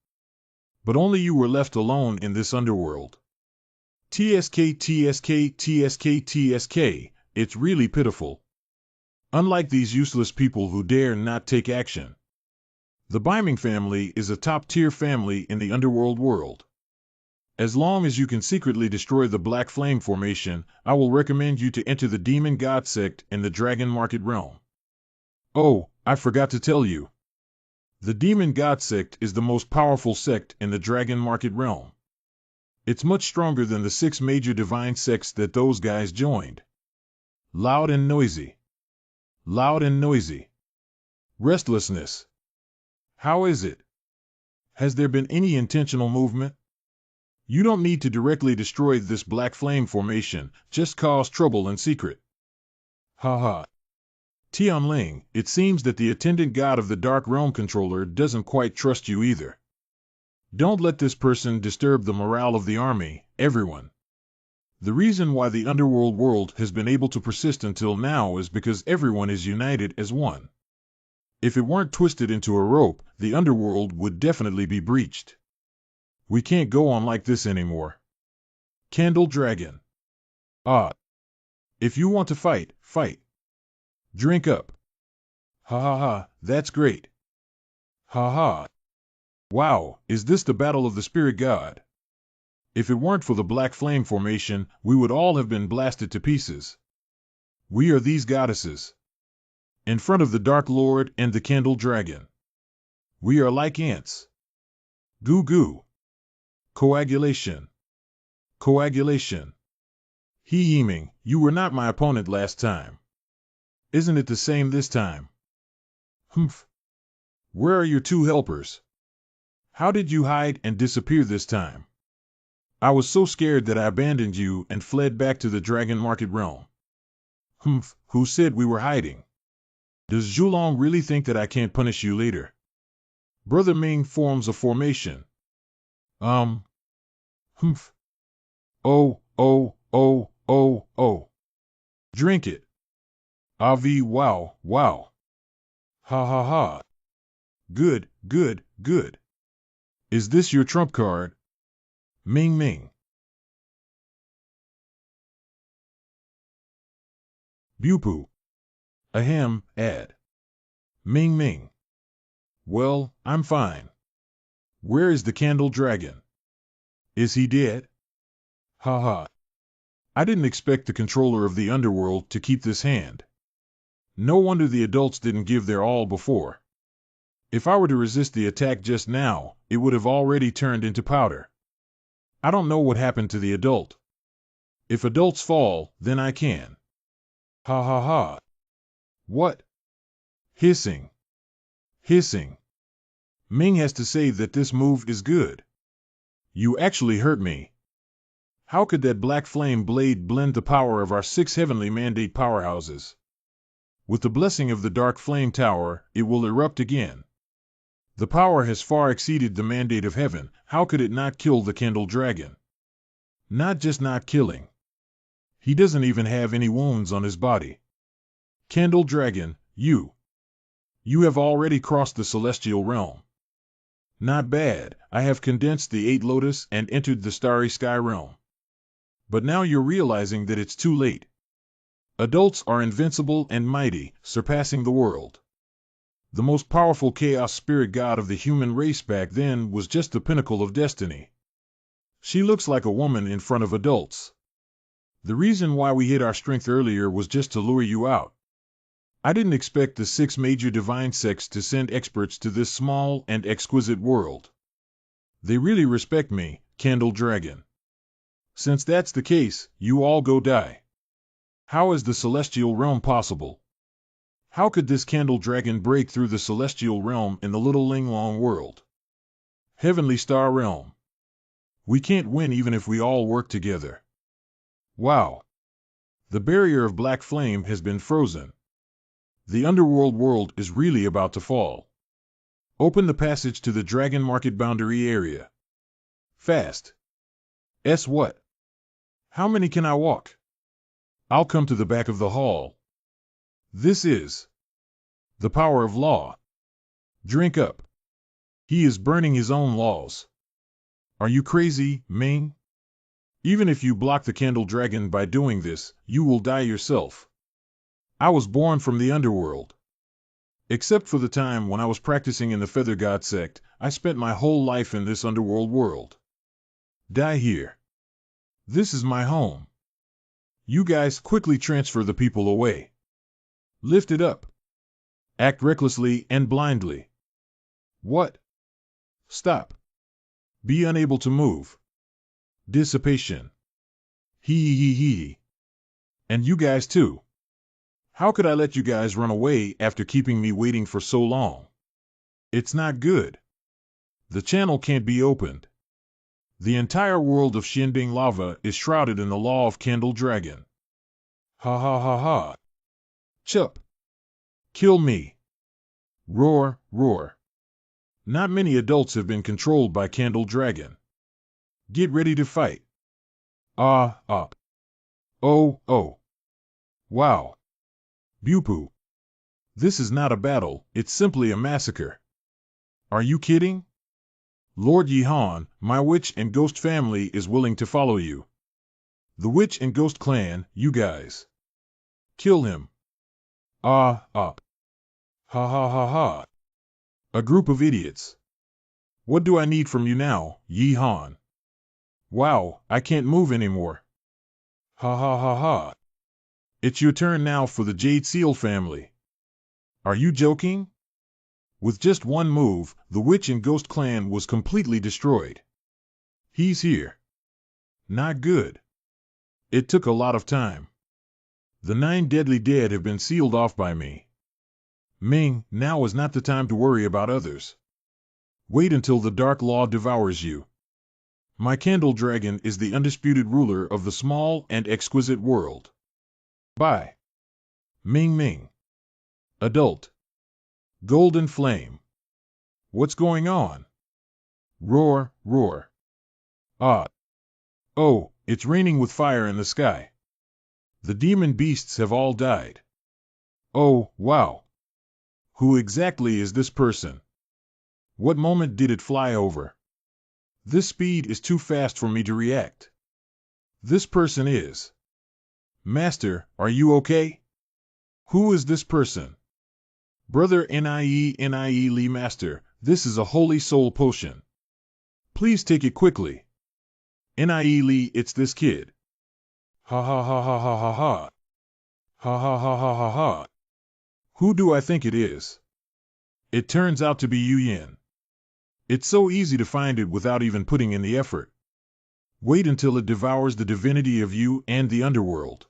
But only you were left alone in this underworld. TSK, TSK, TSK, TSK, it's really pitiful. Unlike these useless people who dare not take action. The Biming family is a top-tier family in the underworld world. As long as you can secretly destroy the Black Flame Formation, I will recommend you to enter the Demon God sect in the Dragon Market realm. Oh, I forgot to tell you. The Demon God sect is the most powerful sect in the Dragon Market realm. It's much stronger than the 6 major divine sects that those guys joined. Loud and noisy. Loud and noisy. Restlessness. How is it? Has there been any intentional movement? You don't need to directly destroy this black flame formation, just cause trouble in secret. Ha ha. Tianling, it seems that the attendant god of the Dark Realm controller doesn't quite trust you either. Don't let this person disturb the morale of the army, everyone. The reason why the underworld world has been able to persist until now is because everyone is united as one. If it weren't twisted into a rope, the underworld would definitely be breached. We can't go on like this anymore. Candle Dragon. Ah. If you want to fight, fight. Drink up. Ha ha ha, that's great. Ha ha. Wow, is this the battle of the spirit god? If it weren't for the black flame formation, we would all have been blasted to pieces. We are these goddesses. In front of the Dark Lord and the Candle Dragon. We are like ants. Goo goo. Coagulation. Coagulation. He-heeming, you were not my opponent last time. Isn't it the same this time? Humph. Where are your two helpers? How did you hide and disappear this time? I was so scared that I abandoned you and fled back to the Dragon Market realm. Humph, who said we were hiding? Does Zhulong really think that I can't punish you later? Brother Ming forms a formation. Humph. Oh, oh, oh, oh, oh. Drink it. Avi, wow, wow. Ha ha ha. Good, good, good. Is this your trump card? Ming Ming. Bupu. Ahem, ad. Ming Ming. Well, I'm fine. Where is the Candle Dragon? Is he dead? Ha ha. I didn't expect the controller of the underworld to keep this hand. No wonder the adults didn't give their all before. If I were to resist the attack just now, it would have already turned into powder. I don't know what happened to the adult. If adults fall, then I can. Ha ha ha. What? Hissing. Hissing. Ming has to say that this move is good. You actually hurt me. How could that black flame blade blend the power of our 6 heavenly mandate powerhouses? With the blessing of the Dark Flame Tower, it will erupt again. The power has far exceeded the mandate of heaven. How could it not kill the Candle Dragon? Not just not killing. He doesn't even have any wounds on his body. Candle Dragon, you have already crossed the celestial realm. Not bad, I have condensed the 8 lotus and entered the starry sky realm. But now you're realizing that it's too late. Adults are invincible and mighty, surpassing the world. The most powerful chaos spirit god of the human race back then was just the pinnacle of destiny. She looks like a woman in front of adults. The reason why we hid our strength earlier was just to lure you out. I didn't expect the 6 major divine sects to send experts to this small and exquisite world. They really respect me, Candle Dragon. Since that's the case, you all go die. How is the celestial realm possible? How could this Candle Dragon break through the celestial realm in the little Linglong world? Heavenly Star Realm. We can't win even if we all work together. Wow. The barrier of black flame has been frozen. The underworld world is really about to fall. Open the passage to the Dragon Market boundary area. Fast. What? How many can I walk? I'll come to the back of the hall. This is the power of law. Drink up. He is burning his own laws. Are you crazy, Ming? Even if you block the Candle Dragon by doing this, you will die yourself. I was born from the underworld. Except for the time when I was practicing in the Feather God sect, I spent my whole life in this underworld world. Die here. This is my home. You guys quickly transfer the people away. Lift it up. Act recklessly and blindly. What? Stop. Be unable to move. Dissipation. Hee hee hee. And you guys too. How could I let you guys run away after keeping me waiting for so long? It's not good. The channel can't be opened. The entire world of Shinbing lava is shrouded in the law of Candle Dragon. Ha ha ha ha. Chup. Kill me. Roar, roar. Not many adults have been controlled by Candle Dragon. Get ready to fight. Ah, ah. Oh, oh. Wow. Bupu. This is not a battle, it's simply a massacre. Are you kidding? Lord Yihan, my witch and ghost family is willing to follow you. The witch and ghost clan, you guys. Kill him. Ah, ah. Ha ha ha ha. A group of idiots. What do I need from you now, Yihan? Wow, I can't move anymore. Ha ha ha ha. It's your turn now for the Jade Seal family. Are you joking? With just one move, the Witch and Ghost clan was completely destroyed. He's here. Not good. It took a lot of time. The 9 deadly dead have been sealed off by me. Ming, now is not the time to worry about others. Wait until the Dark Law devours you. My Candle Dragon is the undisputed ruler of the small and exquisite world. Bye. Ming Ming. Adult. Golden Flame. What's going on? Roar, roar. Ah. Oh, it's raining with fire in the sky. The demon beasts have all died. Oh, wow. Who exactly is this person? What moment did it fly over? This speed is too fast for me to react. This person is. Master, are you okay? Who is this person? Brother Nie Lee Master, this is a holy soul potion. Please take it quickly. Nie Lee, it's this kid. Ha ha ha ha ha ha ha. Ha ha ha ha ha ha. Who do I think it is? It turns out to be Yu Yin. It's so easy to find it without even putting in the effort. Wait until it devours the divinity of you and the underworld.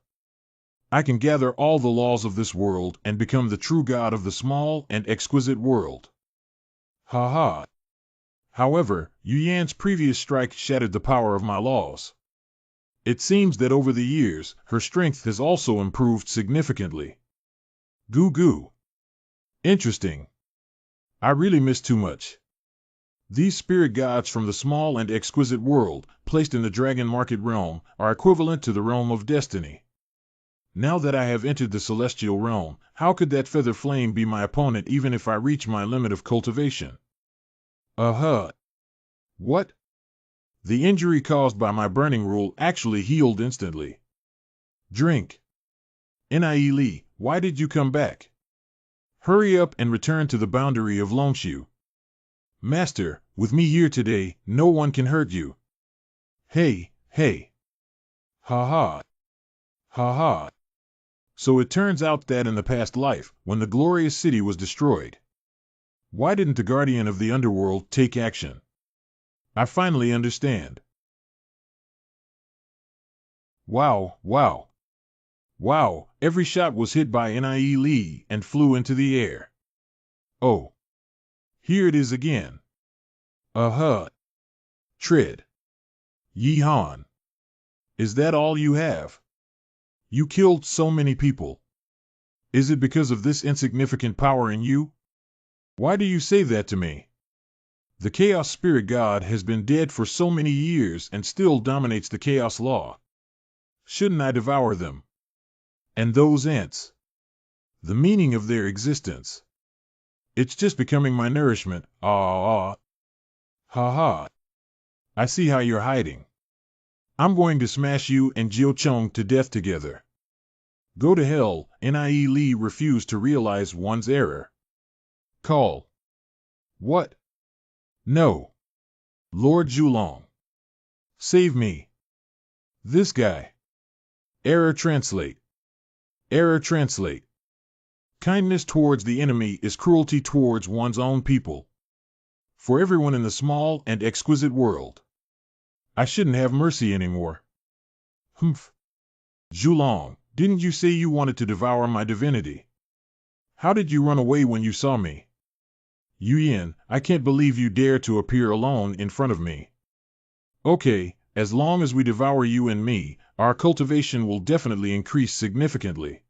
I can gather all the laws of this world and become the true god of the small and exquisite world. Ha ha. However, Yu Yan's previous strike shattered the power of my laws. It seems that over the years, her strength has also improved significantly. Goo goo. Interesting. I really missed too much. These spirit gods from the small and exquisite world, placed in the Dragon Market realm, are equivalent to the realm of destiny. Now that I have entered the celestial realm, how could that feather flame be my opponent even if I reach my limit of cultivation? What? The injury caused by my burning rule actually healed instantly. Drink. Nie Lee, why did you come back? Hurry up and return to the boundary of Longshu. Master, with me here today, no one can hurt you. Hey, hey. Ha ha. Ha ha. So it turns out that in the past life, when the glorious city was destroyed, why didn't the guardian of the underworld take action? I finally understand. Wow, wow. Wow, every shot was hit by Nie Lee and flew into the air. Oh. Here it is again. Tread. Yihan. Is that all you have? You killed so many people. Is it because of this insignificant power in you? Why do you say that to me? The Chaos Spirit God has been dead for so many years and still dominates the Chaos Law. Shouldn't I devour them? And those ants? The meaning of their existence. It's just becoming my nourishment. Ha ha. I see how you're hiding. I'm going to smash you and Jiu Chung to death together. Go to hell. Nie Lee refused to realize one's error. Call. What? No. Lord Zhulong. Save me. This guy. Error translate. Error translate. Kindness towards the enemy is cruelty towards one's own people. For everyone in the small and exquisite world. I shouldn't have mercy anymore. Humph. Zhulong, Didn't you say you wanted to devour my divinity? How did you run away when you saw me? Yuyin, I can't believe you dare to appear alone in front of me. Okay, as long as we devour you and me, our cultivation will definitely increase significantly.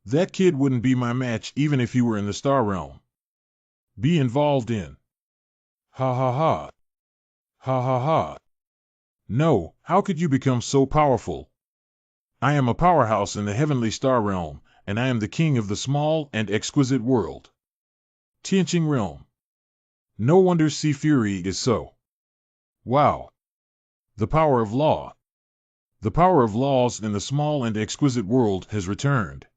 That kid wouldn't be my match even if he were in the star realm. Be involved in. Ha ha ha. Ha ha ha. No, how could you become so powerful? I am a powerhouse in the heavenly star realm, and I am the king of the small and exquisite world. Tianqing realm. No wonder Sea Fury is so. Wow. The power of law. The power of laws in the small and exquisite world has returned.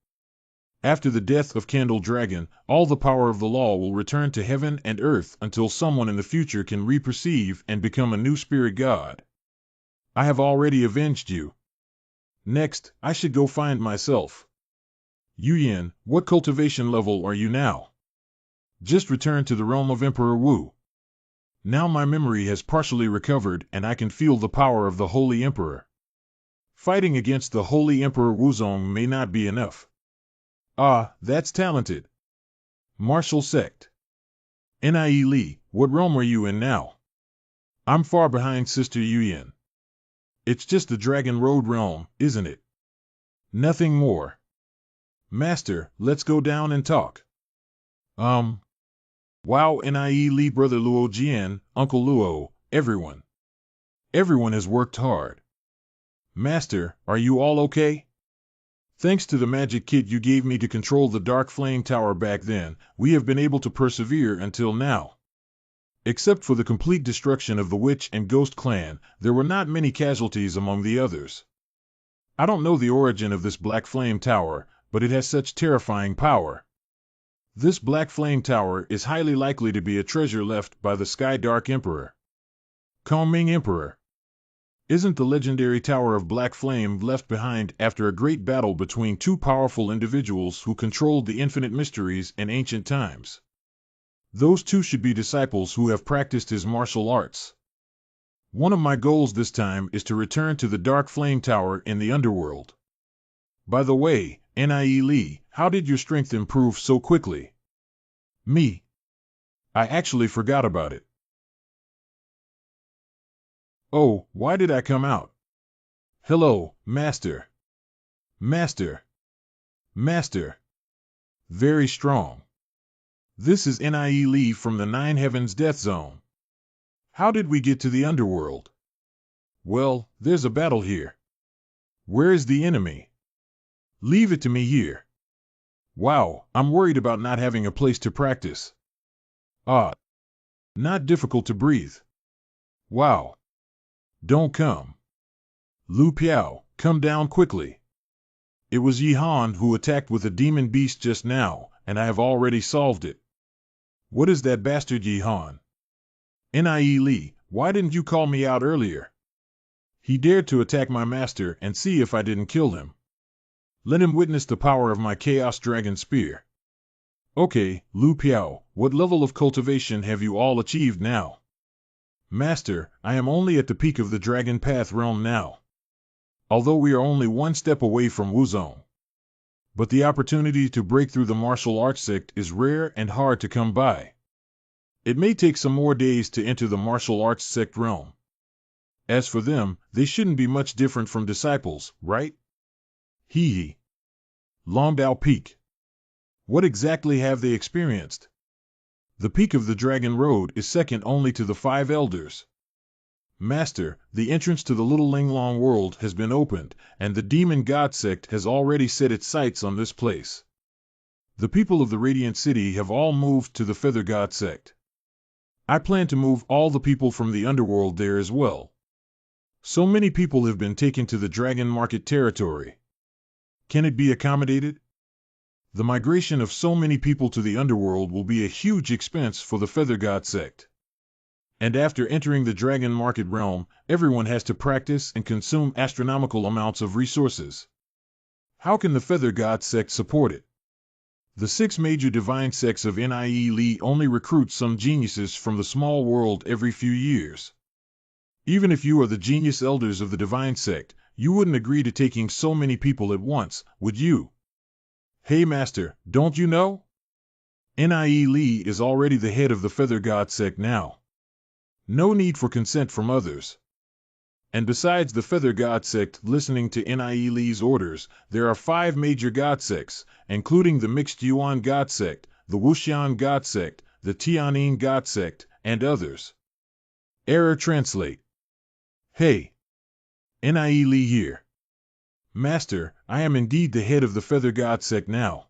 After the death of Candle Dragon, all the power of the law will return to heaven and earth until someone in the future can re-perceive and become a new spirit god. I have already avenged you. Next, I should go find myself. Yuyin, what cultivation level are you now? Just returned to the realm of Emperor Wu. Now my memory has partially recovered and I can feel the power of the Holy Emperor. Fighting against the Holy Emperor Wuzong may not be enough. Ah, that's talented. Martial Sect. Nie Li, what realm are you in now? I'm far behind Sister Yuyin. It's just the Dragon Road realm, isn't it? Nothing more. Master, let's go down and talk. Wow, Nie Li, Brother Luo Jian, Uncle Luo, everyone. Everyone has worked hard. Master, are you all okay? Thanks to the magic kit you gave me to control the Dark Flame Tower back then, we have been able to persevere until now. Except for the complete destruction of the Witch and Ghost clan, there were not many casualties among the others. I don't know the origin of this Black Flame Tower, but it has such terrifying power. This Black Flame Tower is highly likely to be a treasure left by the Sky Dark Emperor. Kongming Emperor. Isn't the legendary Tower of Black Flame left behind after a great battle between two powerful individuals who controlled the infinite mysteries in ancient times? Those two should be disciples who have practiced his martial arts. One of my goals this time is to return to the Dark Flame Tower in the underworld. By the way, Nie Li, how did your strength improve so quickly? Me. I actually forgot about it. Oh, why did I come out? Hello, Master. Master. Master. Very strong. This is Nie Li from the Nine Heavens Death Zone. How did we get to the underworld? Well, there's a battle here. Where is the enemy? Leave it to me here. Wow, I'm worried about not having a place to practice. Ah. Not difficult to breathe. Wow. Don't come. Lu Piao, come down quickly. It was Yi Han who attacked with a demon beast just now, and I have already solved it. What is that bastard Yi Han? Nie Li, why didn't you call me out earlier? He dared to attack my master and see if I didn't kill him. Let him witness the power of my Chaos Dragon Spear. Okay, Lu Piao, what level of cultivation have you all achieved now? Master, I am only at the peak of the Dragon Path realm now. Although we are only one step away from Wuzong. But the opportunity to break through the martial arts sect is rare and hard to come by. It may take some more days to enter the martial arts sect realm. As for them, they shouldn't be much different from disciples, right? Hee hee. Longdao Peak. What exactly have they experienced? The peak of the Dragon Road is second only to the Five Elders. Master, the entrance to the Little Linglong world has been opened, and the Demon God sect has already set its sights on this place. The people of the Radiant City have all moved to the Feather God sect. I plan to move all the people from the underworld there as well. So many people have been taken to the Dragon Market territory. Can it be accommodated? The migration of so many people to the underworld will be a huge expense for the Feather God sect. And after entering the Dragon Market realm, everyone has to practice and consume astronomical amounts of resources. How can the Feather God sect support it? The 6 major divine sects of Nie Li only recruit some geniuses from the small world every few years. Even if you are the genius elders of the divine sect, You wouldn't agree to taking so many people at once, would you? Hey Master, don't you know? Nie Li is already the head of the Feather God sect now. No need for consent from others. And besides the Feather God sect listening to Nie Li's orders, there are 5 major God sects, including the Mixed Yuan God sect, the Wuxian God sect, the Tianyin God sect, and others. Error translate. Hey. Nie Li here. Master, I am indeed the head of the Feather God sect now.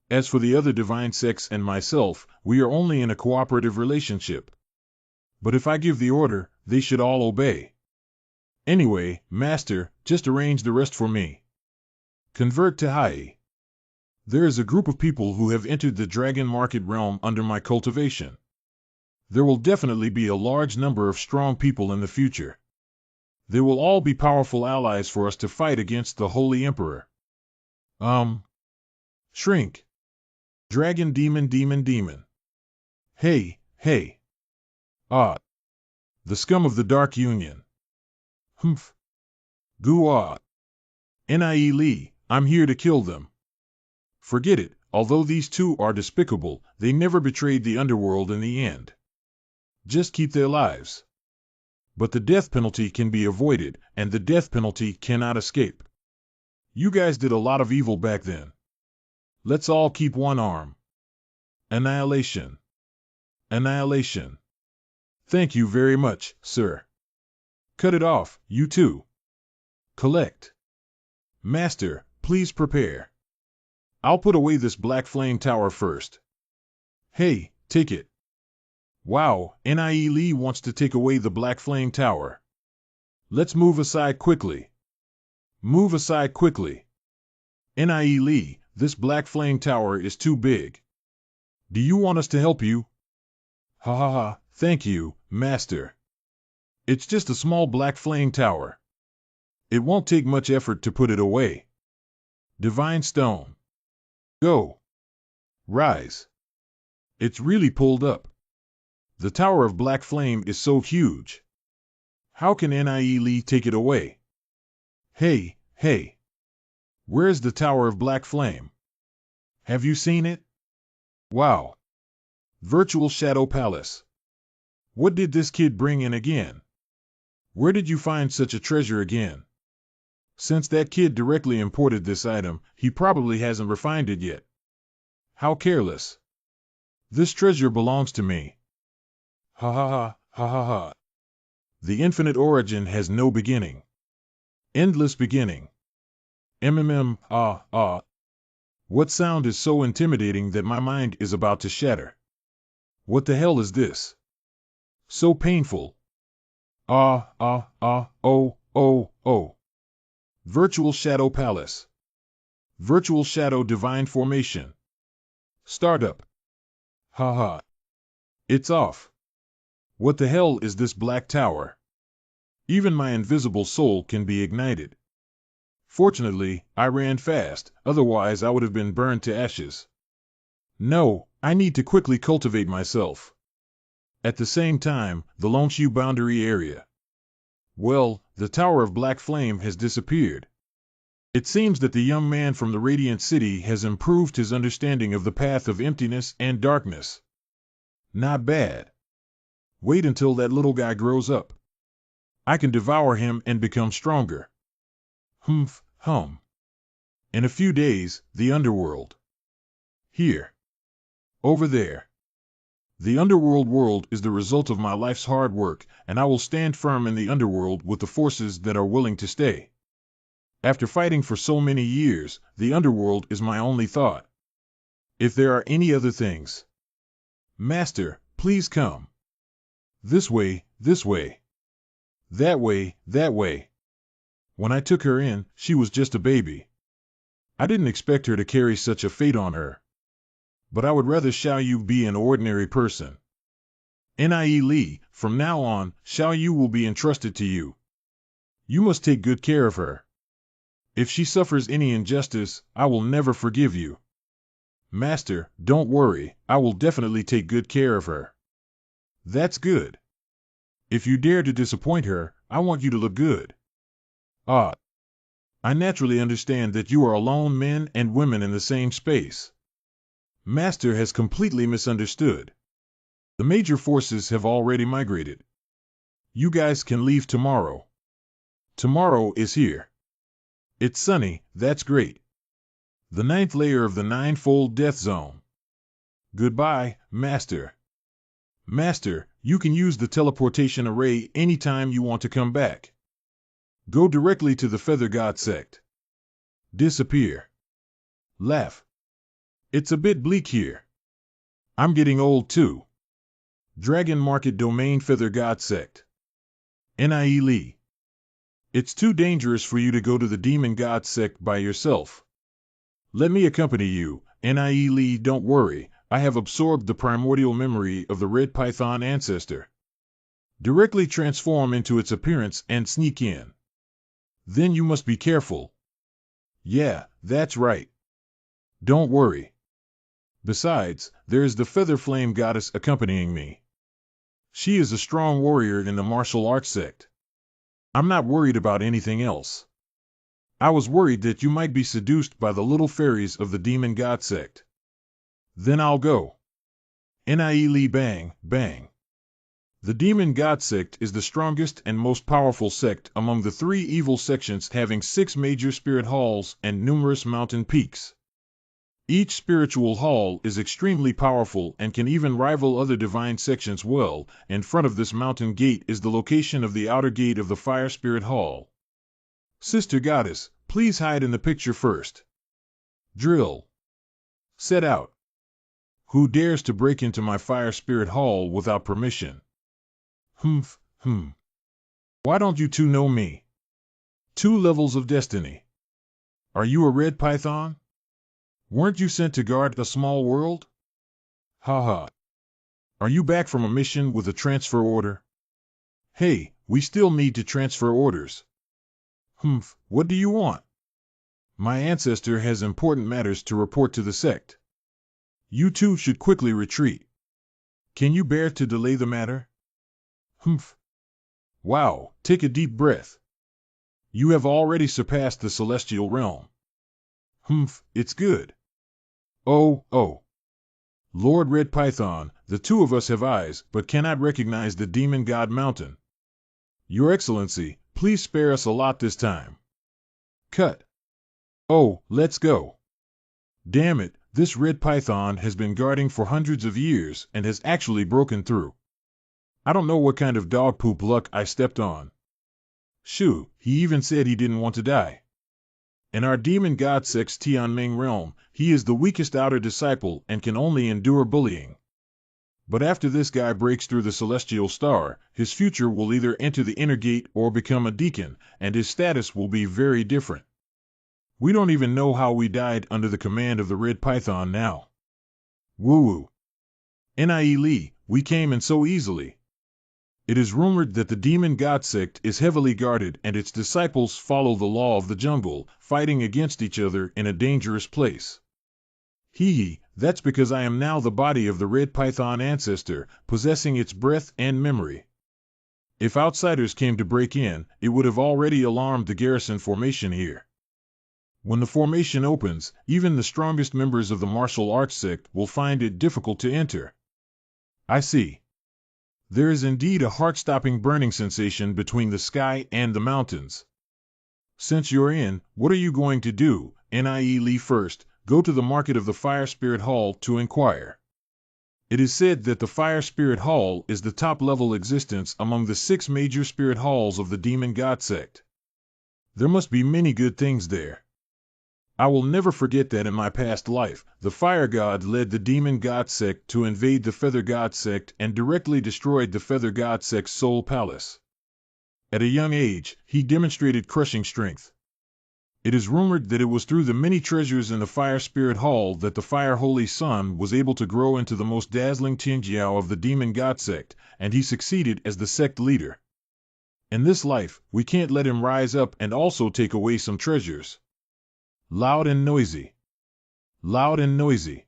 As for the other divine sects and myself, we are only in a cooperative relationship. But if I give the order, they should all obey. Anyway, Master, just arrange the rest for me. Convert to Hai. There is a group of people who have entered the dragon market realm under my cultivation. There will definitely be a large number of strong people in the future. They will all be powerful allies for us to fight against the Holy Emperor. Shrink. Dragon demon. Hey. Ah. The scum of the Dark Union. Humph. Goo-ah. Nie Li, I'm here to kill them. Forget it, although these two are despicable, they never betrayed the underworld in the end. Just keep their lives. But the death penalty can be avoided, and the death penalty cannot escape. You guys did a lot of evil back then. Let's all keep one arm. Annihilation. Thank you very much, sir. Cut it off, you two. Collect. Master, please prepare. I'll put away this black flame tower first. Hey, take it. Wow, Nie Li wants to take away the black flame tower. Let's move aside quickly. Move aside quickly. Nie Li, this black flame tower is too big. Do you want us to help you? Ha, thank you, Master. It's just a small black flame tower. It won't take much effort to put it away. Divine Stone. Go. Rise. It's really pulled up. The Tower of Black Flame is so huge. How can Nie Li take it away? Hey. Where's the Tower of Black Flame? Have you seen it? Wow. Virtual Shadow Palace. What did this kid bring in again? Where did you find such a treasure again? Since that kid directly imported this item, he probably hasn't refined it yet. How careless. This treasure belongs to me. Ha. The infinite origin has no beginning. Endless beginning. Ah. What sound is so intimidating that my mind is about to shatter? What the hell is this? So painful. Oh. Virtual Shadow Palace. Virtual Shadow Divine Formation. Startup. Ha. It's off. What the hell is this black tower? Even my invisible soul can be ignited. Fortunately, I ran fast, otherwise I would have been burned to ashes. No, I need to quickly cultivate myself. At the same time, the Longshu boundary area. Well, the Tower of Black Flame has disappeared. It seems that the young man from the Radiant City has improved his understanding of the path of emptiness and darkness. Not bad. Wait until that little guy grows up. I can devour him and become stronger. Hum. In a few days, the underworld. Here. Over there. The underworld world is the result of my life's hard work, and I will stand firm in the underworld with the forces that are willing to stay. After fighting for so many years, the underworld is my only thought. If there are any other things. Master, please come. This way. That way. When I took her in, she was just a baby. I didn't expect her to carry such a fate on her. But I would rather Xiao Yu be an ordinary person. Nie Li, from now on, Xiao Yu will be entrusted to you. You must take good care of her. If she suffers any injustice, I will never forgive you. Master, don't worry, I will definitely take good care of her. That's good. If you dare to disappoint her, I want you to look good. Ah. I naturally understand that you are alone men and women in the same space. Master has completely misunderstood. The major forces have already migrated. You guys can leave tomorrow. Tomorrow is here. It's sunny, that's great. The 9th layer of the 9-fold death zone. Goodbye, Master. Master, you can use the teleportation array anytime you want to come back. Go directly to the Feather God sect. Disappear. Laugh. It's a bit bleak here. I'm getting old too. Dragon Market Domain Feather God sect. Nie Lee. It's too dangerous for you to go to the Demon God sect by yourself. Let me accompany you, Nie Lee, don't worry, I have absorbed the primordial memory of the Red Python ancestor. Directly transform into its appearance and sneak in. Then you must be careful. Yeah, that's right. Don't worry. Besides, there is the Feather Flame Goddess accompanying me. She is a strong warrior in the martial arts sect. I'm not worried about anything else. I was worried that you might be seduced by the little fairies of the Demon God sect. Then I'll go. Nie Lee, bang, bang. The Demon God sect is the strongest and most powerful sect among the 3 evil sections, having 6 major spirit halls and numerous mountain peaks. Each spiritual hall is extremely powerful and can even rival other divine sections well. In front of this mountain gate is the location of the outer gate of the Fire Spirit Hall. Sister Goddess, please hide in the picture first. Drill. Set out. Who dares to break into my Fire Spirit Hall without permission? Humph. Why don't you two know me? 2 levels of destiny. Are you a red python? Weren't you sent to guard a small world? Ha. Are you back from a mission with a transfer order? Hey, we still need to transfer orders. Humph, what do you want? My ancestor has important matters to report to the sect. You two should quickly retreat. Can you bear to delay the matter? Humph. Wow, take a deep breath. You have already surpassed the celestial realm. Humph, it's good. Oh. Lord Red Python, the 2 of us have eyes, but cannot recognize the Demon God Mountain. Your Excellency, please spare us a lot this time. Cut. Oh, let's go. Damn it, this Red Python has been guarding for hundreds of years and has actually broken through. I don't know what kind of dog poop luck I stepped on. Shoo, he even said he didn't want to die. In our Demon God sect's Tianming realm, he is the weakest outer disciple and can only endure bullying. But after this guy breaks through the celestial star, his future will either enter the inner gate or become a deacon, and his status will be very different. We don't even know how we died under the command of the Red Python now. Woo-woo. Nie Lee, we came in so easily. It is rumored that the Demon God sect is heavily guarded and its disciples follow the law of the jungle, fighting against each other in a dangerous place. That's because I am now the body of the Red Python ancestor, possessing its breath and memory. If outsiders came to break in, it would have already alarmed the garrison formation here. When the formation opens, even the strongest members of the martial arts sect will find it difficult to enter. I see. There is indeed a heart-stopping burning sensation between the sky and the mountains. Since you're in, what are you going to do? Nie Lee, first, go to the market of the Fire Spirit Hall to inquire. It is said that the Fire Spirit Hall is the top-level existence among the 6 major spirit halls of the Demon God sect. There must be many good things there. I will never forget that in my past life, the Fire God led the Demon God sect to invade the Feather God sect and directly destroyed the Feather God sect's soul palace. At a young age, he demonstrated crushing strength. It is rumored that it was through the many treasures in the Fire Spirit Hall that the Fire Holy Son was able to grow into the most dazzling Tianjiao of the Demon God sect, and he succeeded as the sect leader. In this life, we can't let him rise up and also take away some treasures. Loud and noisy. Loud and noisy.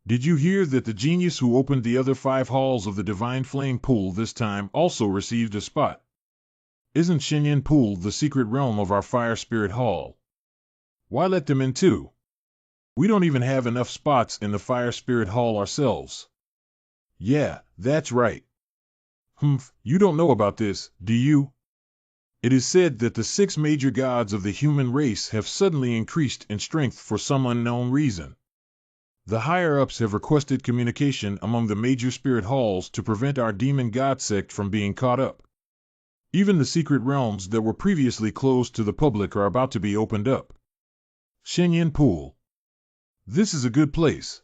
Did you hear that the genius who opened the other 5 halls of the Divine Flame Pool this time also received a spot? Isn't Shinyan Pool the secret realm of our fire spirit hall? Why let them in too? We don't even have enough spots in the fire spirit hall ourselves. Yeah, that's right. Humph, you don't know about this, do you? It is said that the 6 major gods of the human race have suddenly increased in strength for some unknown reason. The higher-ups have requested communication among the major spirit halls to prevent our demon god sect from being caught up. Even the secret realms that were previously closed to the public are about to be opened up. Shinyan Pool. This is a good place.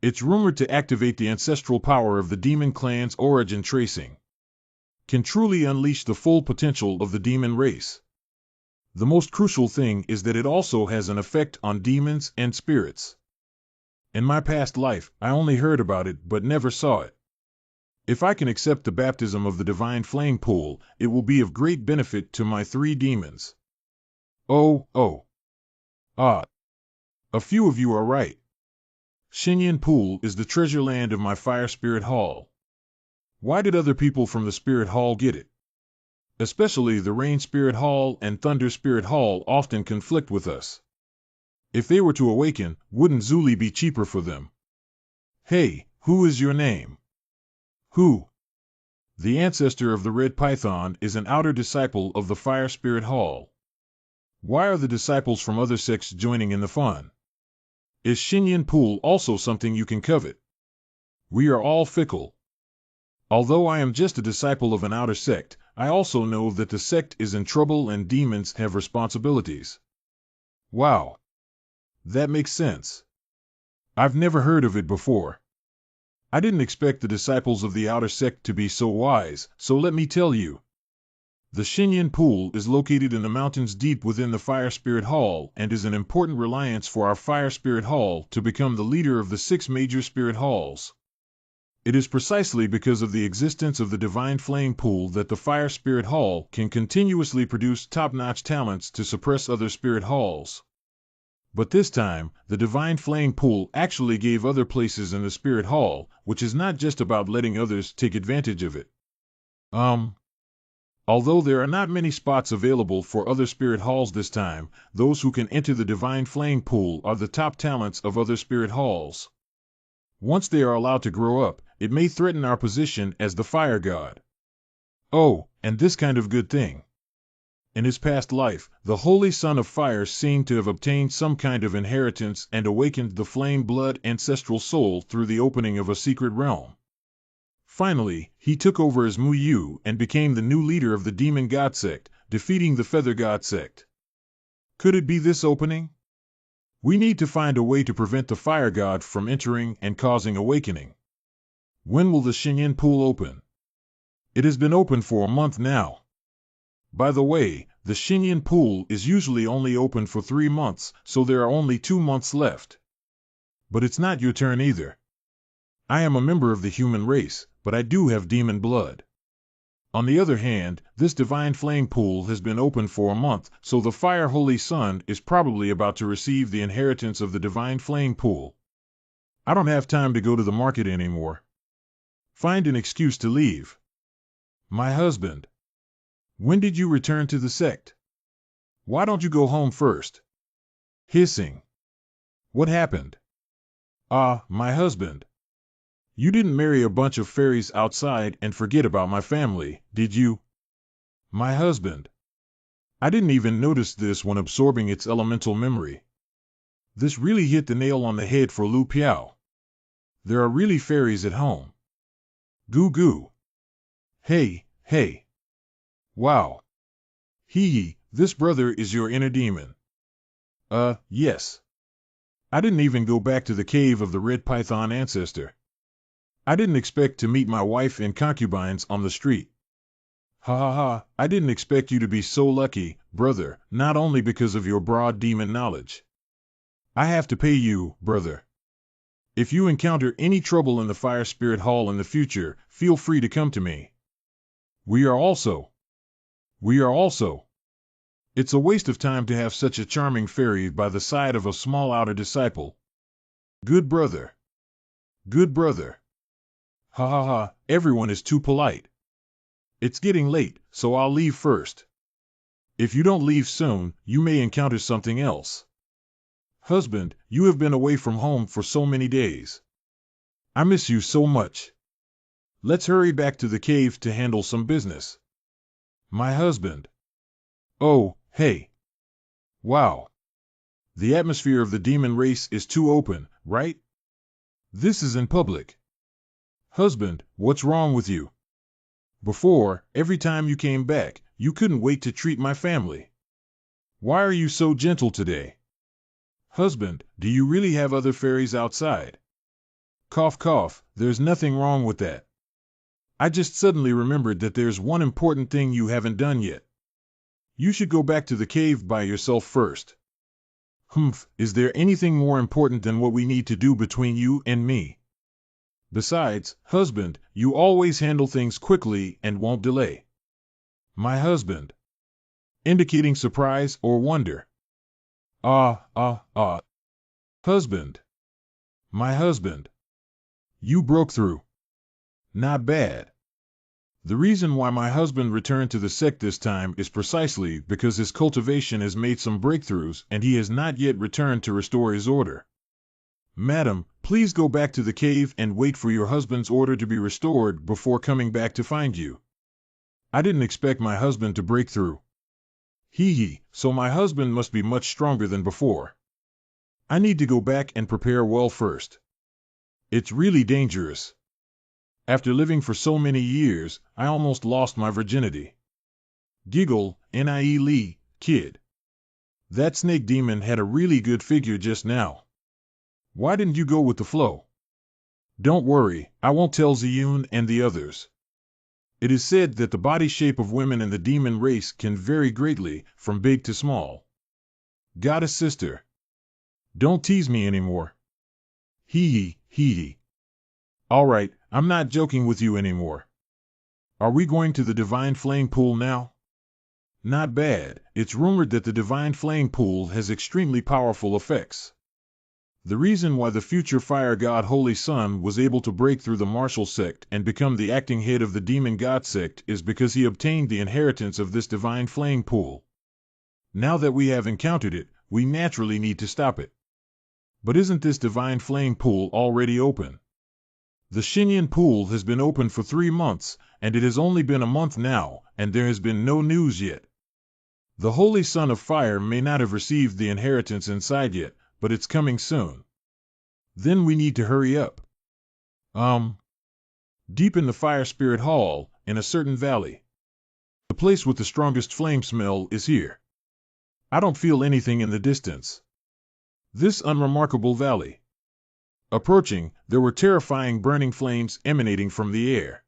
It's rumored to activate the ancestral power of the demon clan's origin tracing. Can truly unleash the full potential of the demon race. The most crucial thing is that it also has an effect on demons and spirits. In my past life, I only heard about it but never saw it. If I can accept the baptism of the divine flame pool, it will be of great benefit to my 3 demons. Oh. Ah. A few of you are right. Shinyan Pool is the treasure land of my fire spirit hall. Why did other people from the spirit hall get it? Especially the rain spirit hall and thunder spirit hall often conflict with us. If they were to awaken, wouldn't Zuli be cheaper for them? Hey, who is your name? Who? The ancestor of the red python is an outer disciple of the fire spirit hall. Why are the disciples from other sects joining in the fun? Is Shinyan Pool also something you can covet? We are all fickle. Although I am just a disciple of an outer sect, I also know that the sect is in trouble and demons have responsibilities. Wow. That makes sense. I've never heard of it before. I didn't expect the disciples of the outer sect to be so wise, so let me tell you. The Shinyan Pool is located in the mountains deep within the Fire Spirit Hall and is an important reliance for our Fire Spirit Hall to become the leader of the 6 major spirit halls. It is precisely because of the existence of the Divine Flame Pool that the Fire Spirit Hall can continuously produce top-notch talents to suppress other spirit halls. But this time, the Divine Flame Pool actually gave other places in the Spirit Hall, which is not just about letting others take advantage of it. Although there are not many spots available for other spirit halls this time, those who can enter the Divine Flame Pool are the top talents of other spirit halls. Once they are allowed to grow up, it may threaten our position as the fire god. Oh, and this kind of good thing. In his past life, the Holy Son of Fire seemed to have obtained some kind of inheritance and awakened the flame blood ancestral soul through the opening of a secret realm. Finally, he took over as Mu and became the new leader of the Demon God sect, defeating the Feather God sect. Could it be this opening? We need to find a way to prevent the Fire God from entering and causing awakening. When will the Shinyan Pool open? It has been open for a month now. By the way, the Shinyan Pool is usually only open for 3 months, so there are only 2 months left. But it's not your turn either. I am a member of the human race, but I do have demon blood. On the other hand, this Divine Flame Pool has been open for a month, so the Fire Holy Son is probably about to receive the inheritance of the Divine Flame Pool. I don't have time to go to the market anymore. Find an excuse to leave. My husband. When did you return to the sect? Why don't you go home first? Hissing. What happened? My husband. You didn't marry a bunch of fairies outside and forget about my family, did you? My husband. I didn't even notice this when absorbing its elemental memory. This really hit the nail on the head for Lu Piao. There are really fairies at home. Goo goo. Hey. Wow. This brother is your inner demon. Yes. I didn't even go back to the cave of the red python ancestor. I didn't expect to meet my wife and concubines on the street. Ha, I didn't expect you to be so lucky, brother, not only because of your broad demon knowledge. I have to pay you, brother. If you encounter any trouble in the Fire Spirit Hall in the future, feel free to come to me. We are also. It's a waste of time to have such a charming fairy by the side of a small outer disciple. Good brother. Ha, everyone is too polite. It's getting late, so I'll leave first. If you don't leave soon, you may encounter something else. Husband, you have been away from home for so many days. I miss you so much. Let's hurry back to the cave to handle some business. My husband. Oh, hey. Wow. The atmosphere of the demon race is too open, right? This is in public. Husband, what's wrong with you? Before, every time you came back, you couldn't wait to treat my family. Why are you so gentle today? Husband, do you really have other fairies outside? Cough, cough, there's nothing wrong with that. I just suddenly remembered that there's one important thing you haven't done yet. You should go back to the cave by yourself first. Humph, is there anything more important than what we need to do between you and me? Besides, husband, you always handle things quickly and won't delay. My husband. Indicating surprise or wonder. Ah. Husband. My husband. You broke through. Not bad. The reason why my husband returned to the sect this time is precisely because his cultivation has made some breakthroughs and he has not yet returned to restore his order. Madam, please go back to the cave and wait for your husband's order to be restored before coming back to find you. I didn't expect my husband to break through. Hee, so my husband must be much stronger than before. I need to go back and prepare well first. It's really dangerous. After living for so many years, I almost lost my virginity. Giggle, nie kid. That snake demon had a really good figure just now. Why didn't you go with the flow? Don't worry, I won't tell Ziyun and the others. It is said that the body shape of women in the demon race can vary greatly, from big to small. Goddess sister. Don't tease me anymore. Hee. All right, I'm not joking with you anymore. Are we going to the Divine Flame Pool now? Not bad. It's rumored that the Divine Flame Pool has extremely powerful effects. The reason why the future fire god Holy Sun was able to break through the martial sect and become the acting head of the demon god sect is because he obtained the inheritance of this Divine Flame Pool. Now that we have encountered it, we naturally need to stop it. But isn't this Divine Flame Pool already open? The Xinyan Pool has been open for 3 months, and it has only been a month now, and there has been no news yet. The Holy Son of Fire may not have received the inheritance inside yet, but it's coming soon. Then we need to hurry up. Deep in the Fire Spirit Hall, in a certain valley. The place with the strongest flame smell is here. I don't feel anything in the distance. This unremarkable valley. Approaching, there were terrifying burning flames emanating from the air.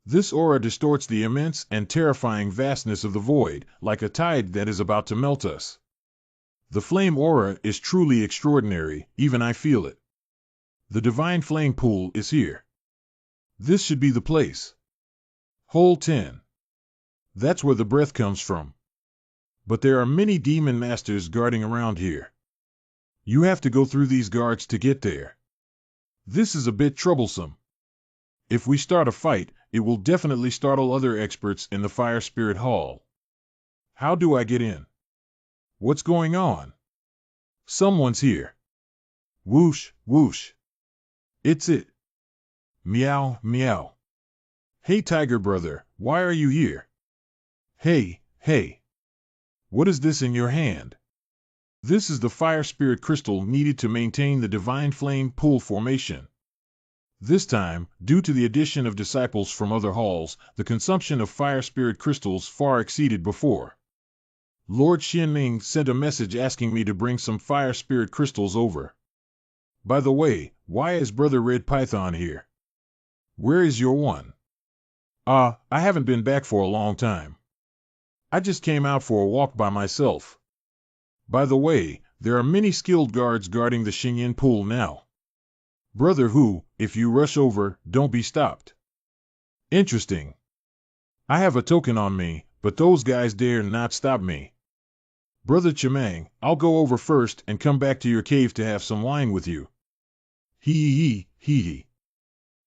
This aura distorts the immense and terrifying vastness of the void, like a tide that is about to melt us. The flame aura is truly extraordinary, even I feel it. The Divine Flame Pool is here. This should be the place. Hole 10. That's where the breath comes from. But there are many demon masters guarding around here. You have to go through these guards to get there. This is a bit troublesome. If we start a fight, it will definitely startle other experts in the Fire Spirit Hall. How do I get in? What's going on? Someone's here. Whoosh. It's it. Meow. Hey tiger brother, why are you here? Hey. What is this in your hand? This is the fire spirit crystal needed to maintain the Divine Flame Pool formation. This time, due to the addition of disciples from other halls, the consumption of fire spirit crystals far exceeded before. Lord Xianming sent a message asking me to bring some fire spirit crystals over. By the way, why is Brother Red Python here? Where is your one? I haven't been back for a long time. I just came out for a walk by myself. By the way, there are many skilled guards guarding the Xinyan Pool now. Brother Hu, if you rush over, don't be stopped. Interesting. I have a token on me, but those guys dare not stop me. Brother Chimang, I'll go over first and come back to your cave to have some wine with you. Hee.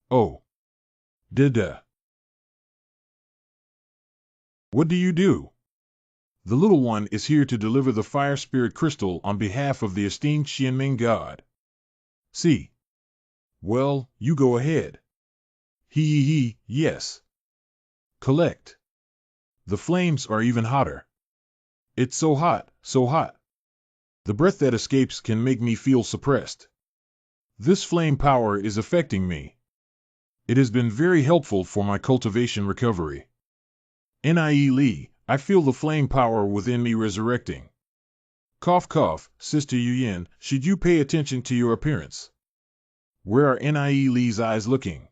Oh. Da. What do you do? The little one is here to deliver the fire spirit crystal on behalf of the esteemed Xianming god. See? Well, you go ahead. He, yes. Collect. The flames are even hotter. It's so hot, so hot. The breath that escapes can make me feel suppressed. This flame power is affecting me. It has been very helpful for my cultivation recovery. Nie Li, I feel the flame power within me resurrecting. Cough cough, Sister Yuyin, should you pay attention to your appearance? Where are Nie Li's eyes looking?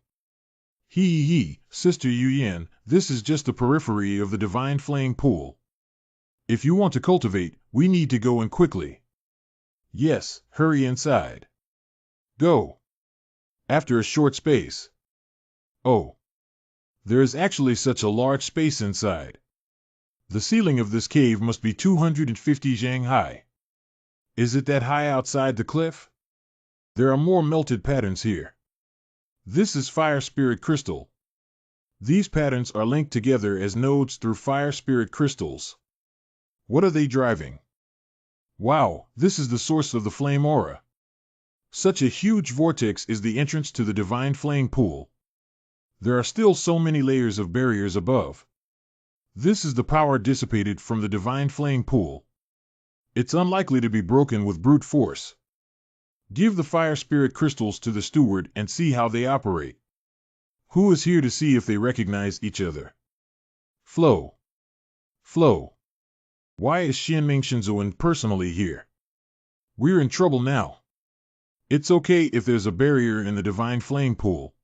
He, Sister Yuyin, this is just the periphery of the divine flame pool. If you want to cultivate, we need to go in quickly. Yes, hurry inside. Go. After a short space. Oh. There is actually such a large space inside. The ceiling of this cave must be 250 zhang high. Is it that high outside the cliff? There are more melted patterns here. This is fire spirit crystal. These patterns are linked together as nodes through fire spirit crystals. What are they driving? Wow, this is the source of the flame aura. Such a huge vortex is the entrance to the divine flame pool. There are still so many layers of barriers above. This is the power dissipated from the divine flame pool. It's unlikely to be broken with brute force. Give the fire spirit crystals to the steward and see how they operate. Who is here to see if they recognize each other? Flow. Flow. Why is Xianming Shenzhouan personally here? We're in trouble now. It's okay if there's a barrier in the divine flame pool.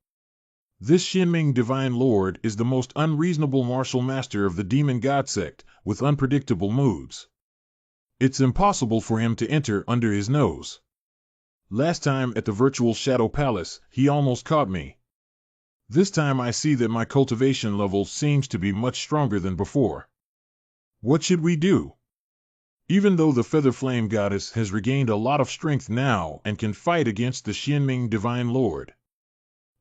This Xianming Divine Lord is the most unreasonable martial master of the demon god sect, with unpredictable moods. It's impossible for him to enter under his nose. Last time at the virtual Shadow Palace, he almost caught me. This time I see that my cultivation level seems to be much stronger than before. What should we do? Even though the Feather Flame Goddess has regained a lot of strength now and can fight against the Xianming Divine Lord.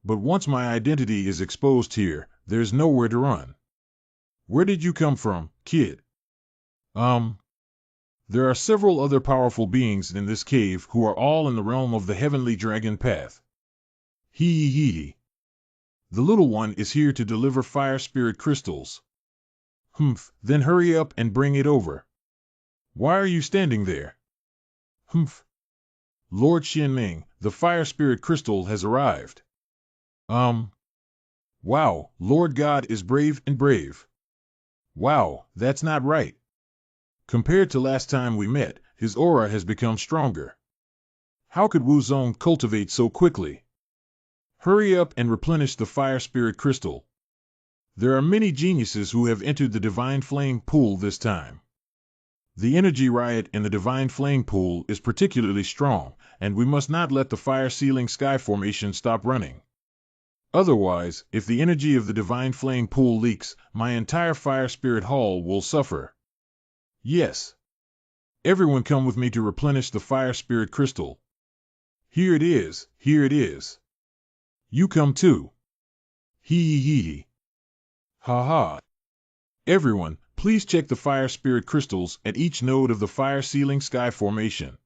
But once my identity is exposed here, there's nowhere to run. Where did you come from, kid? There are several other powerful beings in this cave who are all in the realm of the Heavenly Dragon Path. The little one is here to deliver fire spirit crystals. Then hurry up and bring it over. Why are you standing there? Lord Xianming, the fire spirit crystal has arrived. Wow, Lord God is brave and brave. Wow, that's not right. Compared to last time we met, his aura has become stronger. How could Wu Zong cultivate so quickly? Hurry up and replenish the fire spirit crystal. There are many geniuses who have entered the divine flame pool this time. The energy riot in the divine flame pool is particularly strong, and we must not let the fire sealing sky formation stop running. Otherwise, if the energy of the divine flame pool leaks, my entire fire spirit hall will suffer. Yes. Everyone come with me to replenish the fire spirit crystal. Here it is, here it is. You come too. Hee. Ha ha. Everyone, please check the fire spirit crystals at each node of the fire sealing sky formation.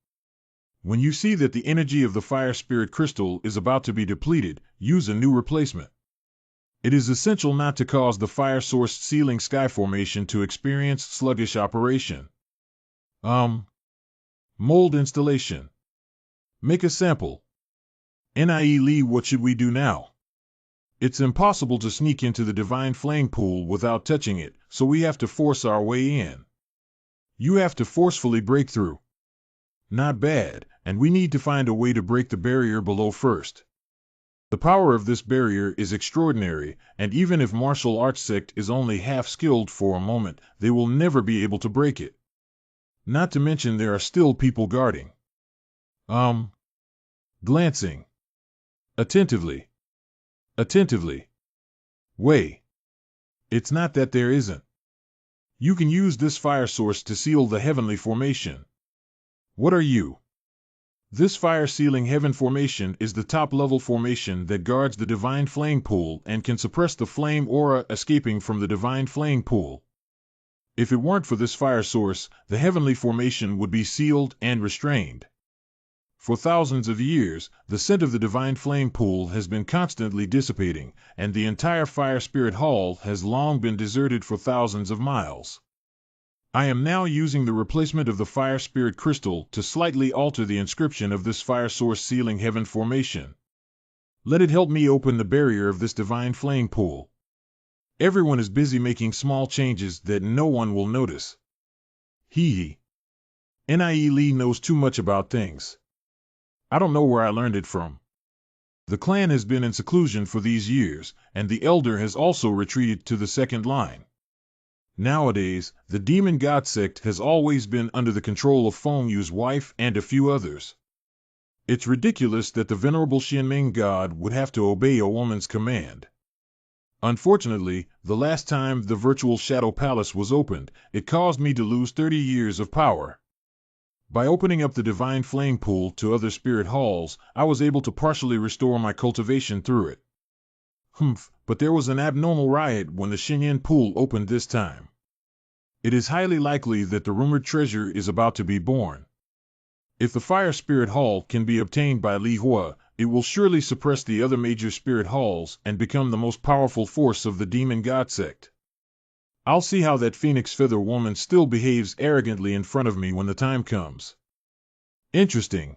When you see that the energy of the fire spirit crystal is about to be depleted, use a new replacement. It is essential not to cause the fire source sealing sky formation to experience sluggish operation. Mold installation. Make a sample. Nie Li, what should we do now? It's impossible to sneak into the divine flame pool without touching it, so we have to force our way in. You have to forcefully break through. Not bad, and we need to find a way to break the barrier below first. The power of this barrier is extraordinary, and even if martial arts sect is only half skilled for a moment, they will never be able to break it. Not to mention there are still people guarding. Glancing. Attentively. Wait. It's not that there isn't. You can use this fire source to seal the heavenly formation. What are you? This fire sealing heaven formation is the top level formation that guards the divine flame pool and can suppress the flame aura escaping from the divine flame pool. If it weren't for this fire source, the heavenly formation would be sealed and restrained. For thousands of years, the scent of the divine flame pool has been constantly dissipating, and the entire fire spirit hall has long been deserted for thousands of miles. I am now using the replacement of the fire spirit crystal to slightly alter the inscription of this fire source sealing heaven formation. Let it help me open the barrier of this divine flame pool. Everyone is busy making small changes that no one will notice. Nie Lee knows too much about things. I don't know where I learned it from. The clan has been in seclusion for these years, and the elder has also retreated to the second line. Nowadays, the demon god sect has always been under the control of Feng Yu's wife and a few others. It's ridiculous that the venerable Xianming god would have to obey a woman's command. Unfortunately, the last time the virtual Shadow Palace was opened, it caused me to lose 30 years of power. By opening up the divine flame pool to other spirit halls, I was able to partially restore my cultivation through it. But there was an abnormal riot when the Xinyan pool opened this time. It is highly likely that the rumored treasure is about to be born. If the fire spirit hall can be obtained by Li Hua, it will surely suppress the other major spirit halls and become the most powerful force of the demon god sect. I'll see how that phoenix feather woman still behaves arrogantly in front of me when the time comes. Interesting.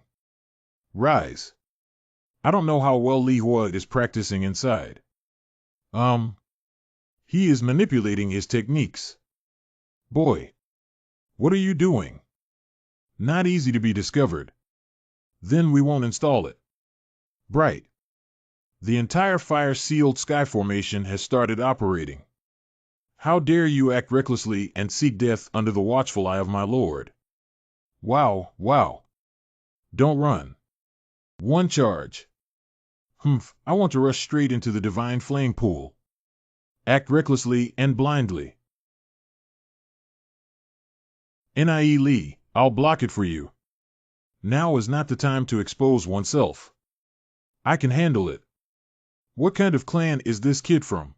Rise. I don't know how well Li Hua is practicing inside. He is manipulating his techniques. Boy. What are you doing? Not easy to be discovered. Then we won't install it. Bright. The entire fire-sealed sky formation has started operating. How dare you act recklessly and seek death under the watchful eye of my lord? Wow. Don't run. One charge. I want to rush straight into the divine flame pool. Act recklessly and blindly. Nie Lee, I'll block it for you. Now is not the time to expose oneself. I can handle it. What kind of clan is this kid from?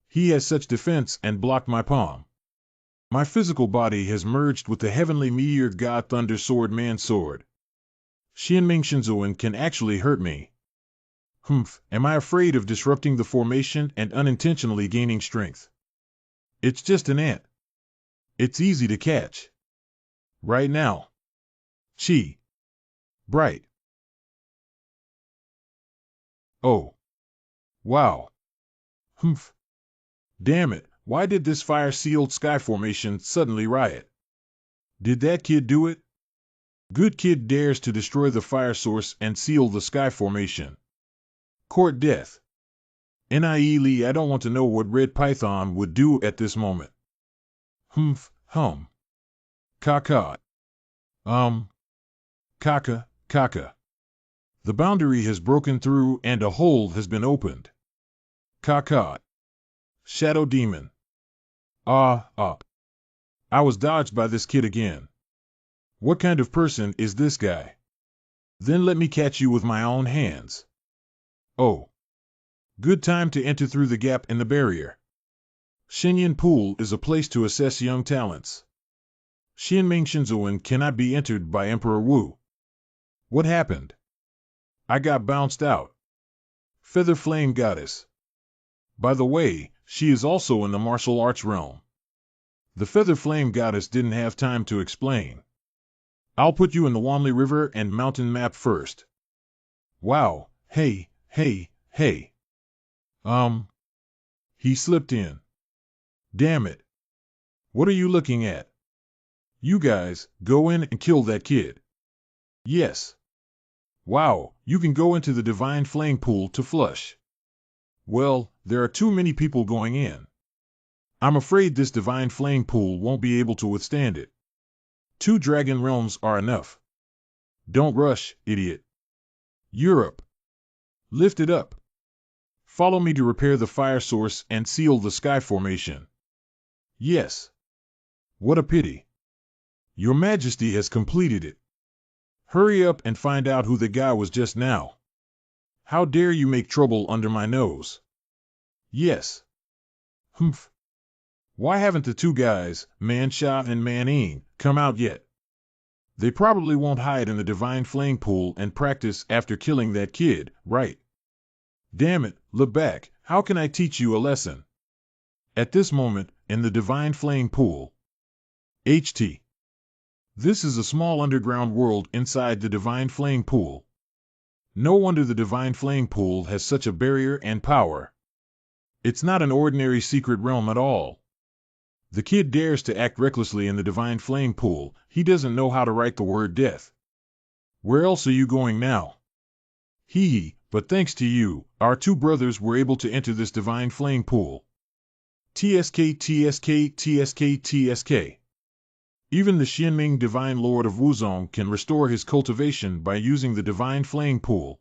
He has such defense and blocked my palm. My physical body has merged with the heavenly meteor god thunder sword man sword. Xianming Shinzoan can actually hurt me. Am I afraid of disrupting the formation and unintentionally gaining strength? It's just an ant. It's easy to catch. Right now. Chi. Bright. Oh. Wow. Damn it, why did this fire-sealed sky formation suddenly riot? Did that kid do it? Good kid dares to destroy the fire source and seal the sky formation. Court death. Nie Lee, I don't want to know what Red Python would do at this moment. Caca. Caca. The boundary has broken through and a hole has been opened. Caca. Shadow Demon. I was dodged by this kid again. What kind of person is this guy? Then let me catch you with my own hands. Oh. Good time to enter through the gap in the barrier. Xinyan Pool is a place to assess young talents. Xianming Shinzoan cannot be entered by Emperor Wu. What happened? I got bounced out. Feather Flame Goddess. By the way, she is also in the martial arts realm. The Feather Flame Goddess didn't have time to explain. I'll put you in the Wanli River and Mountain map first. Wow, hey. He slipped in. Damn it. What are you looking at? You guys, go in and kill that kid. Yes. Wow, you can go into the divine flame pool to flush. Well, there are too many people going in. I'm afraid this divine flame pool won't be able to withstand it. 2 dragon realms are enough. Don't rush, idiot. Europe. Lift it up. Follow me to repair the fire source and seal the sky formation. Yes. What a pity. Your Majesty has completed it. Hurry up and find out who the guy was just now. How dare you make trouble under my nose? Yes. Why haven't the two guys, Manhwa and Manhwa, come out yet? They probably won't hide in the divine flame pool and practice after killing that kid, right? Damn it, Lebak, how can I teach you a lesson? At this moment, in the divine flame pool. HT. This is a small underground world inside the divine flame pool. No wonder the divine flame pool has such a barrier and power. It's not an ordinary secret realm at all. The kid dares to act recklessly in the divine flame pool. He doesn't know how to write the word death. Where else are you going now? Hee hee, but thanks to you, our two brothers were able to enter this divine flame pool. TSK, TSK, TSK, TSK. Even the Xianming Divine Lord of Wuzong can restore his cultivation by using the divine flame pool.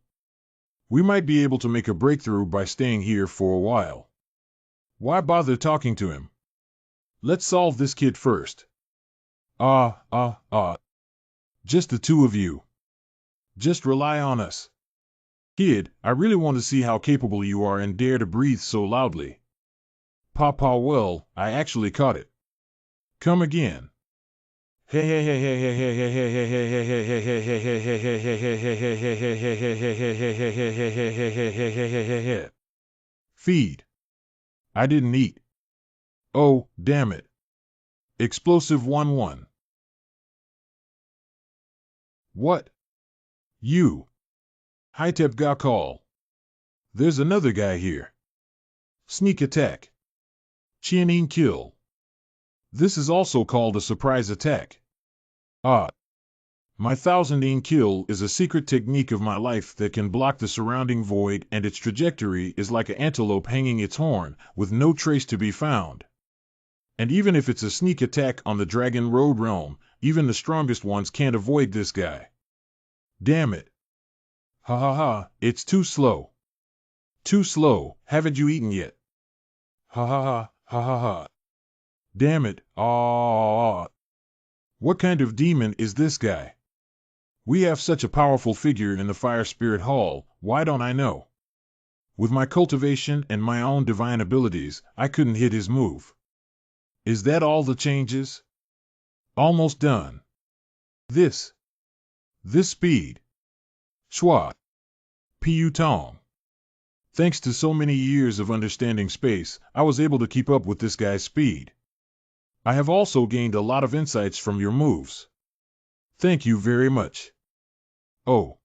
We might be able to make a breakthrough by staying here for a while. Why bother talking to him? Let's solve this kid first. Just the two of you. Just rely on us. Kid, I really want to see how capable you are and dare to breathe so loudly. Papa, well, I actually caught it. Come again. Feed. I didn't eat. Oh, damn it. Explosive 1-1. What? You. Hitep ga call. There's another guy here. Sneak attack. Qianin kill. This is also called a surprise attack. My 1000-ing kill is a secret technique of my life that can block the surrounding void, and its trajectory is like an antelope hanging its horn, with no trace to be found. And even if it's a sneak attack on the Dragon Road realm, even the strongest ones can't avoid this guy. Damn it. Ha ha ha, it's too slow. Too slow, haven't you eaten yet? Ha ha ha, ha ha ha. Damn it, What kind of demon is this guy? We have such a powerful figure in the Fire Spirit Hall, why don't I know? With my cultivation and my own divine abilities, I couldn't hit his move. Is that all the changes? Almost done. This speed. Schwa. Piu Tong. Thanks to so many years of understanding space, I was able to keep up with this guy's speed. I have also gained a lot of insights from your moves. Thank you very much. Oh.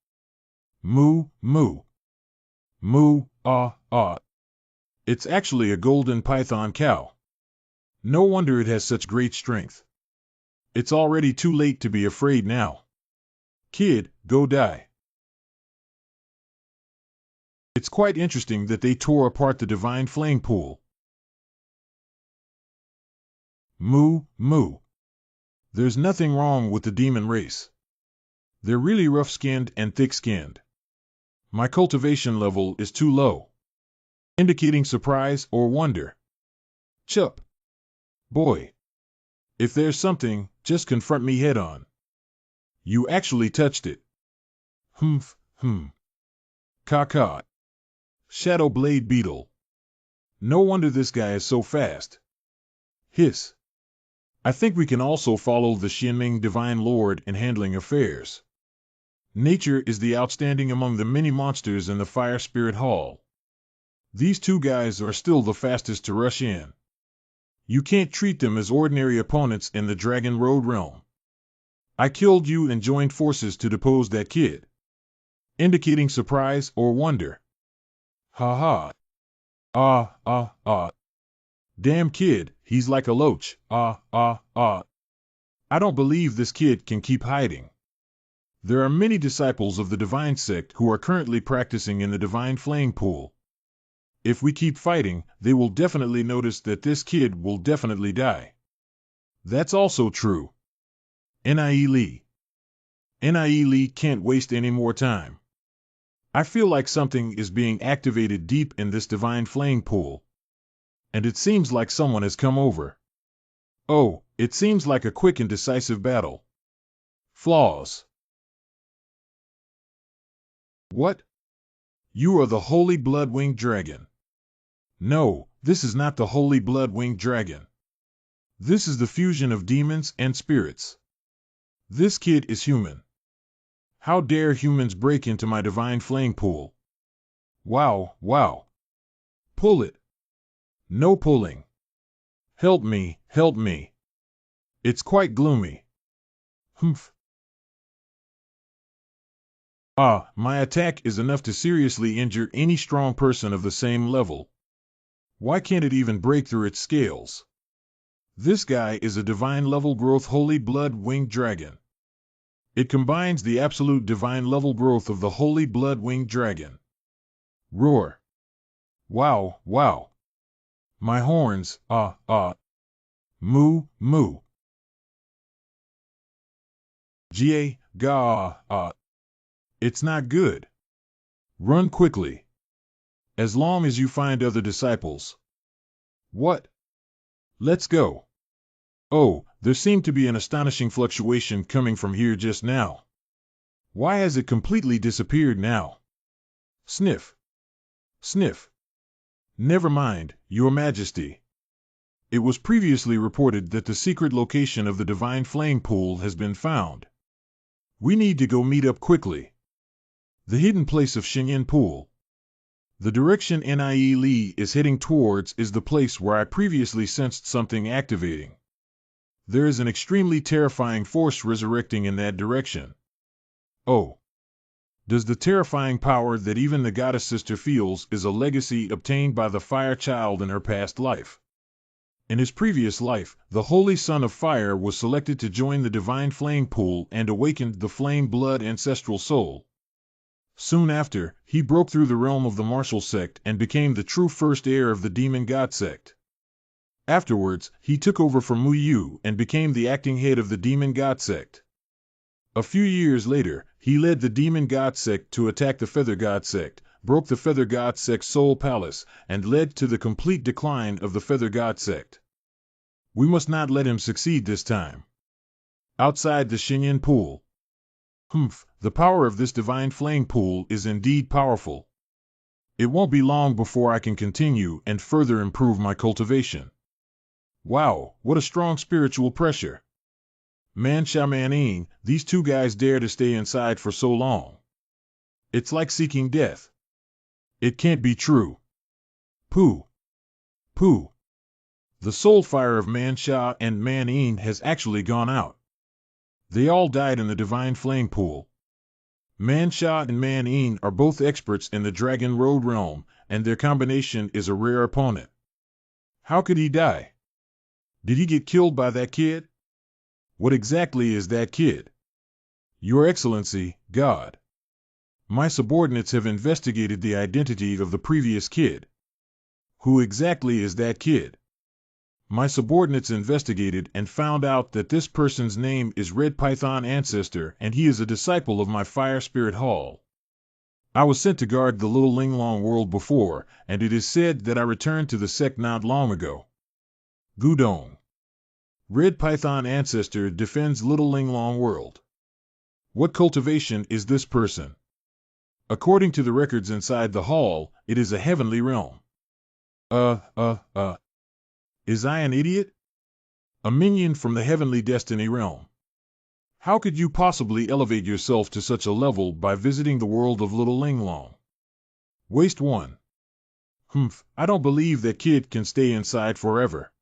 Moo, moo. Moo, It's actually a golden python cow. No wonder it has such great strength. It's already too late to be afraid now. Kid, go die. It's quite interesting that they tore apart the divine flame pool. Moo, moo. There's nothing wrong with the demon race. They're really rough-skinned and thick-skinned. My cultivation level is too low, indicating surprise or wonder. Chup. Boy. If there's something, just confront me head-on. You actually touched it. Humph. Caw. Shadow Blade Beetle. No wonder this guy is so fast. Hiss. I think we can also follow the Xianming Divine Lord in handling affairs. Nature is the outstanding among the many monsters in the Fire Spirit Hall. These two guys are still the fastest to rush in. You can't treat them as ordinary opponents in the Dragon Road realm. I killed you and joined forces to depose that kid. Indicating surprise or wonder. Ha ha. Damn kid, he's like a loach. I don't believe this kid can keep hiding. There are many disciples of the Divine Sect who are currently practicing in the Divine Flame Pool. If we keep fighting, they will definitely notice that this kid will definitely die. That's also true. Nie Li can't waste any more time. I feel like something is being activated deep in this Divine Flame Pool. And it seems like someone has come over. Oh, it seems like a quick and decisive battle. Flaws. What? You are the Holy Blood-Winged Dragon. No, this is not the Holy Blood-Winged Dragon. This is the fusion of demons and spirits. This kid is human. How dare humans break into my divine flame pool? Wow, wow. Pull it. No pulling. Help me, help me. It's quite gloomy. Humph. Ah, my attack is enough to seriously injure any strong person of the same level. Why can't it even break through its scales? This guy is a divine level growth holy blood winged dragon. It combines the absolute divine level growth of the holy blood winged dragon. Roar. Wow, wow. My horns, moo, moo. Ga, ga. It's not good. Run quickly. As long as you find other disciples. What? Let's go. Oh, there seemed to be an astonishing fluctuation coming from here just now. Why has it completely disappeared now? Sniff. Sniff. Never mind, Your Majesty. It was previously reported that the secret location of the divine flame pool has been found. We need to go meet up quickly. The hidden place of Xingyin Pool. The direction Nie Li is heading towards is the place where I previously sensed something activating. There is an extremely terrifying force resurrecting in that direction. Oh. Does the terrifying power that even the goddess sister feels is a legacy obtained by the fire child in her past life? In his previous life, the Holy Son of Fire was selected to join the divine flame pool and awakened the flame blood ancestral soul. Soon after, he broke through the realm of the martial sect and became the true first heir of the demon god sect. Afterwards, he took over from Mu Yu and became the acting head of the demon god sect. A few years later, he led the demon god sect to attack the feather god sect, broke the feather god sect's soul palace, and led to the complete decline of the feather god sect. We must not let him succeed this time. Outside the Xingyin Pool. Humph, the power of this divine flame pool is indeed powerful. It won't be long before I can continue and further improve my cultivation. Wow, what a strong spiritual pressure. Manhwa Manhwa, these two guys dare to stay inside for so long. It's like seeking death. It can't be true. Pooh. Pooh. The soul fire of Manhwa and Manhwa has actually gone out. They all died in the divine flame pool. Manhwa and Manhwa are both experts in the Dragon Road realm, and their combination is a rare opponent. How could he die? Did he get killed by that kid? What exactly is that kid? Your Excellency, God. My subordinates have investigated the identity of the previous kid. Who exactly is that kid? My subordinates investigated and found out that this person's name is Red Python Ancestor and he is a disciple of my Fire Spirit Hall. I was sent to guard the Little Linglong world before, and it is said that I returned to the sect not long ago. Gudong. Red Python Ancestor defends Little Linglong world. What cultivation is this person? According to the records inside the hall, it is a heavenly realm. Is I an idiot? A minion from the heavenly destiny realm. How could you possibly elevate yourself to such a level by visiting the world of Little Linglong? Waste 1. Humph, I don't believe that kid can stay inside forever.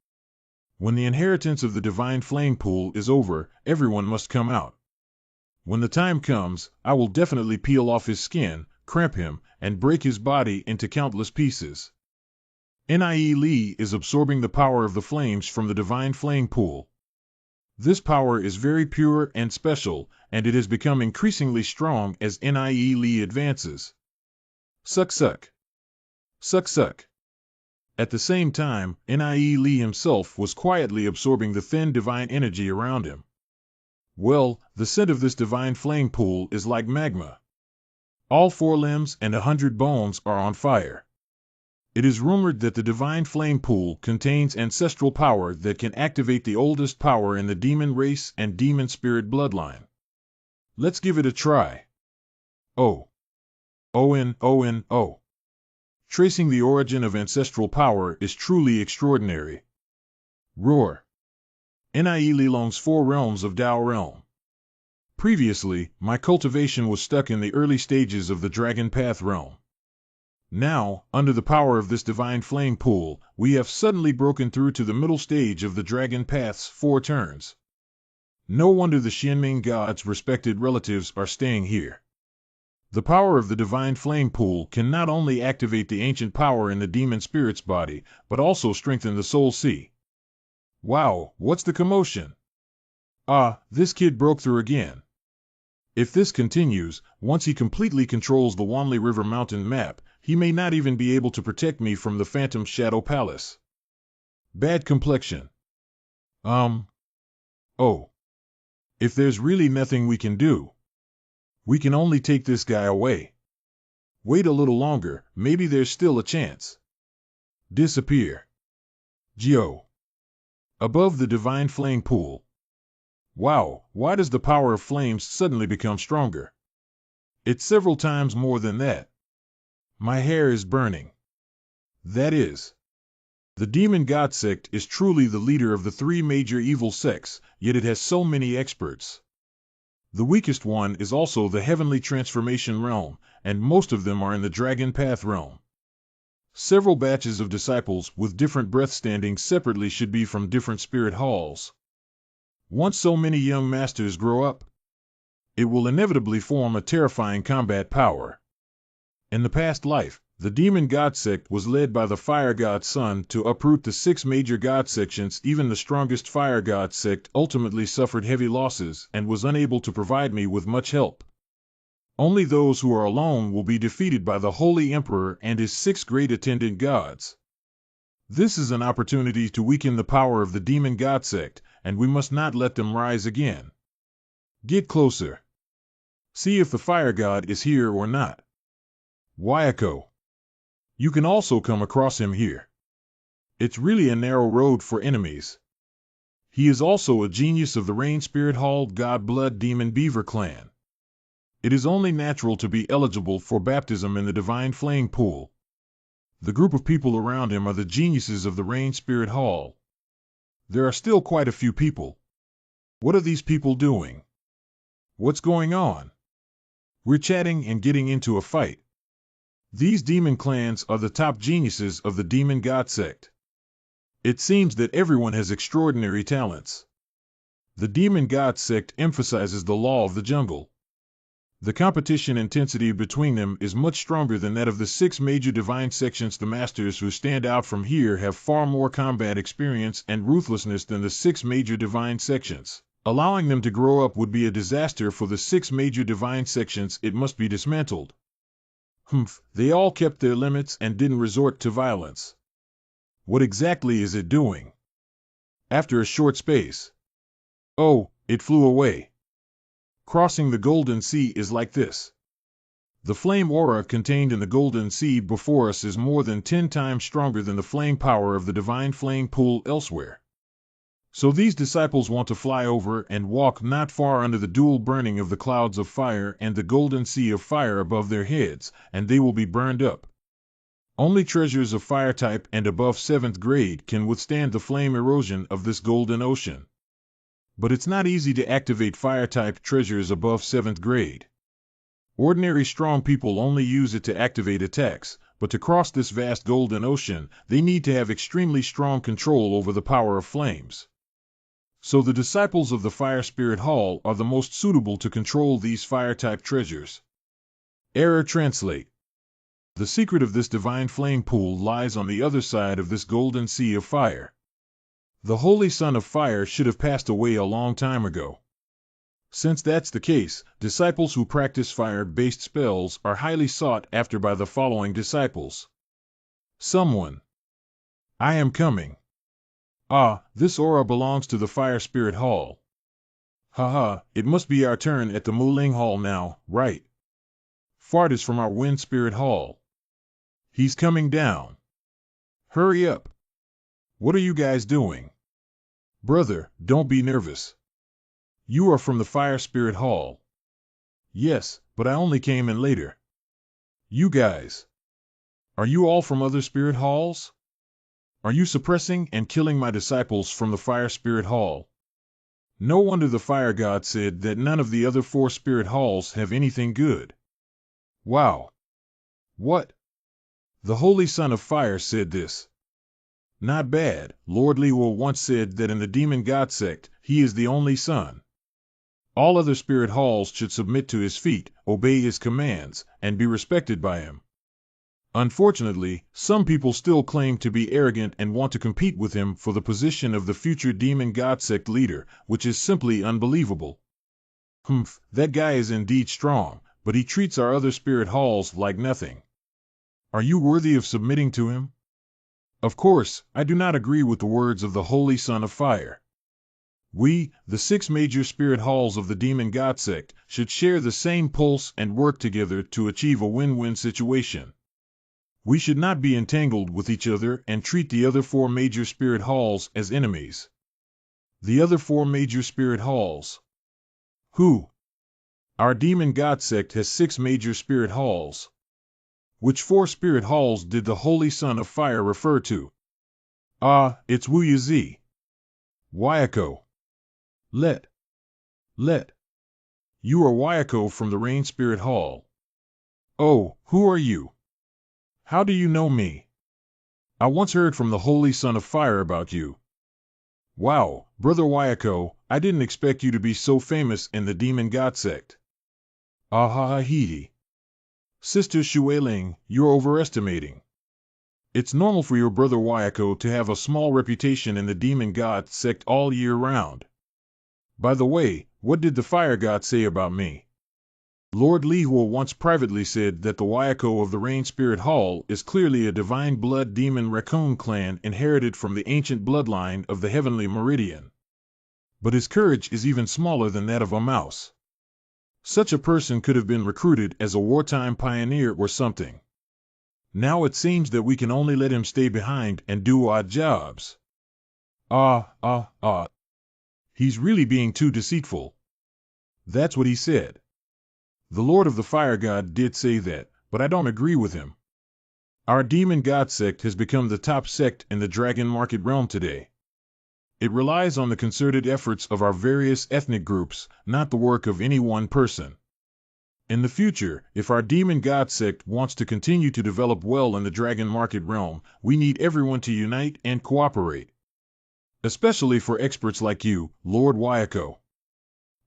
When the inheritance of the divine flame pool is over, everyone must come out. When the time comes, I will definitely peel off his skin, cramp him, and break his body into countless pieces. Nie Li is absorbing the power of the flames from the divine flame pool. This power is very pure and special, and it has become increasingly strong as Nie Li advances. Suck suck. Suck suck. At the same time, Nie Li himself was quietly absorbing the thin divine energy around him. Well, the scent of this divine flame pool is like magma. All 4 limbs and 100 bones are on fire. It is rumored that the divine flame pool contains ancestral power that can activate the oldest power in the demon race and demon spirit bloodline. Let's give it a try. Oh. Oh. Tracing the origin of ancestral power is truly extraordinary. Roar. Nie Lilong's 4 realms of Tao realm. Previously, my cultivation was stuck in the early stages of the Dragon Path realm. Now, under the power of this divine flame pool, we have suddenly broken through to the middle stage of the Dragon Path's 4 turns. No wonder the Xianming gods' respected relatives are staying here. The power of the divine flame pool can not only activate the ancient power in the demon spirit's body, but also strengthen the soul sea. Wow, what's the commotion? Ah, this kid broke through again. If this continues, once he completely controls the Wanli River mountain map, he may not even be able to protect me from the Phantom Shadow Palace. Bad complexion. Oh. If there's really nothing we can do, we can only take this guy away. Wait a little longer, maybe there's still a chance. Disappear. Geo. Above the divine flame pool. Wow, why does the power of flames suddenly become stronger? It's several times more than that. My hair is burning. That is. The demon god sect is truly the leader of the 3 major evil sects, yet it has so many experts. The weakest one is also the heavenly transformation realm, and most of them are in the Dragon Path realm. Several batches of disciples with different breath standings separately should be from different spirit halls. Once so many young masters grow up, it will inevitably form a terrifying combat power. In the past life, the demon god sect was led by the fire god son to uproot the 6 major god sections. Even the strongest fire god sect ultimately suffered heavy losses and was unable to provide me with much help. Only those who are alone will be defeated by the Holy Emperor and his 6 great attendant gods. This is an opportunity to weaken the power of the demon god sect, and we must not let them rise again. Get closer. See if the fire god is here or not. Wayako. You can also come across him here. It's really a narrow road for enemies. He is also a genius of the Rain Spirit Hall God Blood Demon Beaver clan. It is only natural to be eligible for baptism in the Divine Flame Pool. The group of people around him are the geniuses of the Rain Spirit Hall. There are still quite a few people. What are these people doing? What's going on? We're chatting and getting into a fight. These demon clans are the top geniuses of the demon god sect. It seems that everyone has extraordinary talents. The demon god sect emphasizes the law of the jungle. The competition intensity between them is much stronger than that of the 6 major divine sections. The masters who stand out from here have far more combat experience and ruthlessness than the 6 major divine sections. Allowing them to grow up would be a disaster for the 6 major divine sections. It must be dismantled. They all kept their limits and didn't resort to violence. What exactly is it doing? After a short space. Oh, it flew away. Crossing the Golden Sea is like this. The flame aura contained in the Golden Sea before us is more than 10 times stronger than the flame power of the divine flame pool elsewhere. So these disciples want to fly over and walk not far under the dual burning of the clouds of fire and the Golden Sea of fire above their heads, and they will be burned up. Only treasures of fire type and above 7th grade can withstand the flame erosion of this golden ocean. But it's not easy to activate fire-type treasures above 7th grade. Ordinary strong people only use it to activate attacks, but to cross this vast golden ocean, they need to have extremely strong control over the power of flames. So the disciples of the Fire Spirit Hall are the most suitable to control these fire-type treasures. Error translate. The secret of this divine flame pool lies on the other side of this golden sea of fire. The Holy Son of Fire should have passed away a long time ago. Since that's the case, disciples who practice fire-based spells are highly sought after by the following disciples. Someone. I am coming. Ah, this aura belongs to the Fire Spirit Hall. Haha, it must be our turn at the Muling Hall now, right? Fart is from our Wind Spirit Hall. He's coming down. Hurry up. What are you guys doing? Brother, don't be nervous. You are from the Fire Spirit Hall. Yes, but I only came in later. You guys. Are you all from other spirit halls? Are you suppressing and killing my disciples from the Fire Spirit Hall? No wonder the fire god said that none of the other 4 spirit halls have anything good. Wow. What? The Holy Son of Fire said this. Not bad. Lord Leewell once said that in the demon god sect, he is the only son. All other spirit halls should submit to his feet, obey his commands, and be respected by him. Unfortunately, some people still claim to be arrogant and want to compete with him for the position of the future demon god sect leader, which is simply unbelievable. That guy is indeed strong, but he treats our other spirit halls like nothing. Are you worthy of submitting to him? Of course, I do not agree with the words of the Holy Son of Fire. We, the 6 major spirit halls of the demon god sect, should share the same pulse and work together to achieve a win-win situation. We should not be entangled with each other and treat the other 4 major spirit halls as enemies. The other 4 major spirit halls. Who? Our demon god sect has 6 major spirit halls. Which 4 spirit halls did the Holy Son of Fire refer to? It's Wuyazi. Wayako. Let. You are Wayako from the Rain Spirit Hall. Oh, who are you? How do you know me? I once heard from the Holy Son of Fire about you. Wow, Brother Wayako, I didn't expect you to be so famous in the demon god sect. Ahahahidi. Sister Shueling, you're overestimating. It's normal for your brother Wayako to have a small reputation in the demon god sect all year round. By the way, what did the fire god say about me? Lord Leewell once privately said that the Wayako of the Rain Spirit Hall is clearly a divine blood demon raccoon clan inherited from the ancient bloodline of the Heavenly Meridian. But his courage is even smaller than that of a mouse. Such a person could have been recruited as a wartime pioneer or something. Now it seems that we can only let him stay behind and do odd jobs. He's really being too deceitful. That's what he said. The Lord of the Fire God did say that, but I don't agree with him. Our demon god sect has become the top sect in the dragon market realm today. It relies on the concerted efforts of our various ethnic groups, not the work of any one person. In the future, if our demon god sect wants to continue to develop well in the dragon market realm, we need everyone to unite and cooperate. Especially for experts like you, Lord Wayako.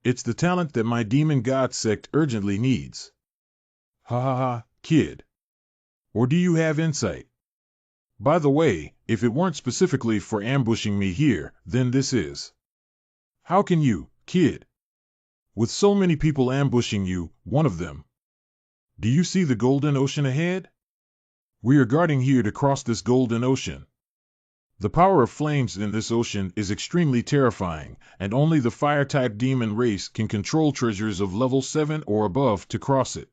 It's the talent that my demon god sect urgently needs. Kid. Or do you have insight? By the way, if it weren't specifically for ambushing me here, then this is. How can you, kid? With so many people ambushing you, one of them. Do you see the golden ocean ahead? We are guarding here to cross this golden ocean. The power of flames in this ocean is extremely terrifying, and only the fire-type demon race can control treasures of level 7 or above to cross it.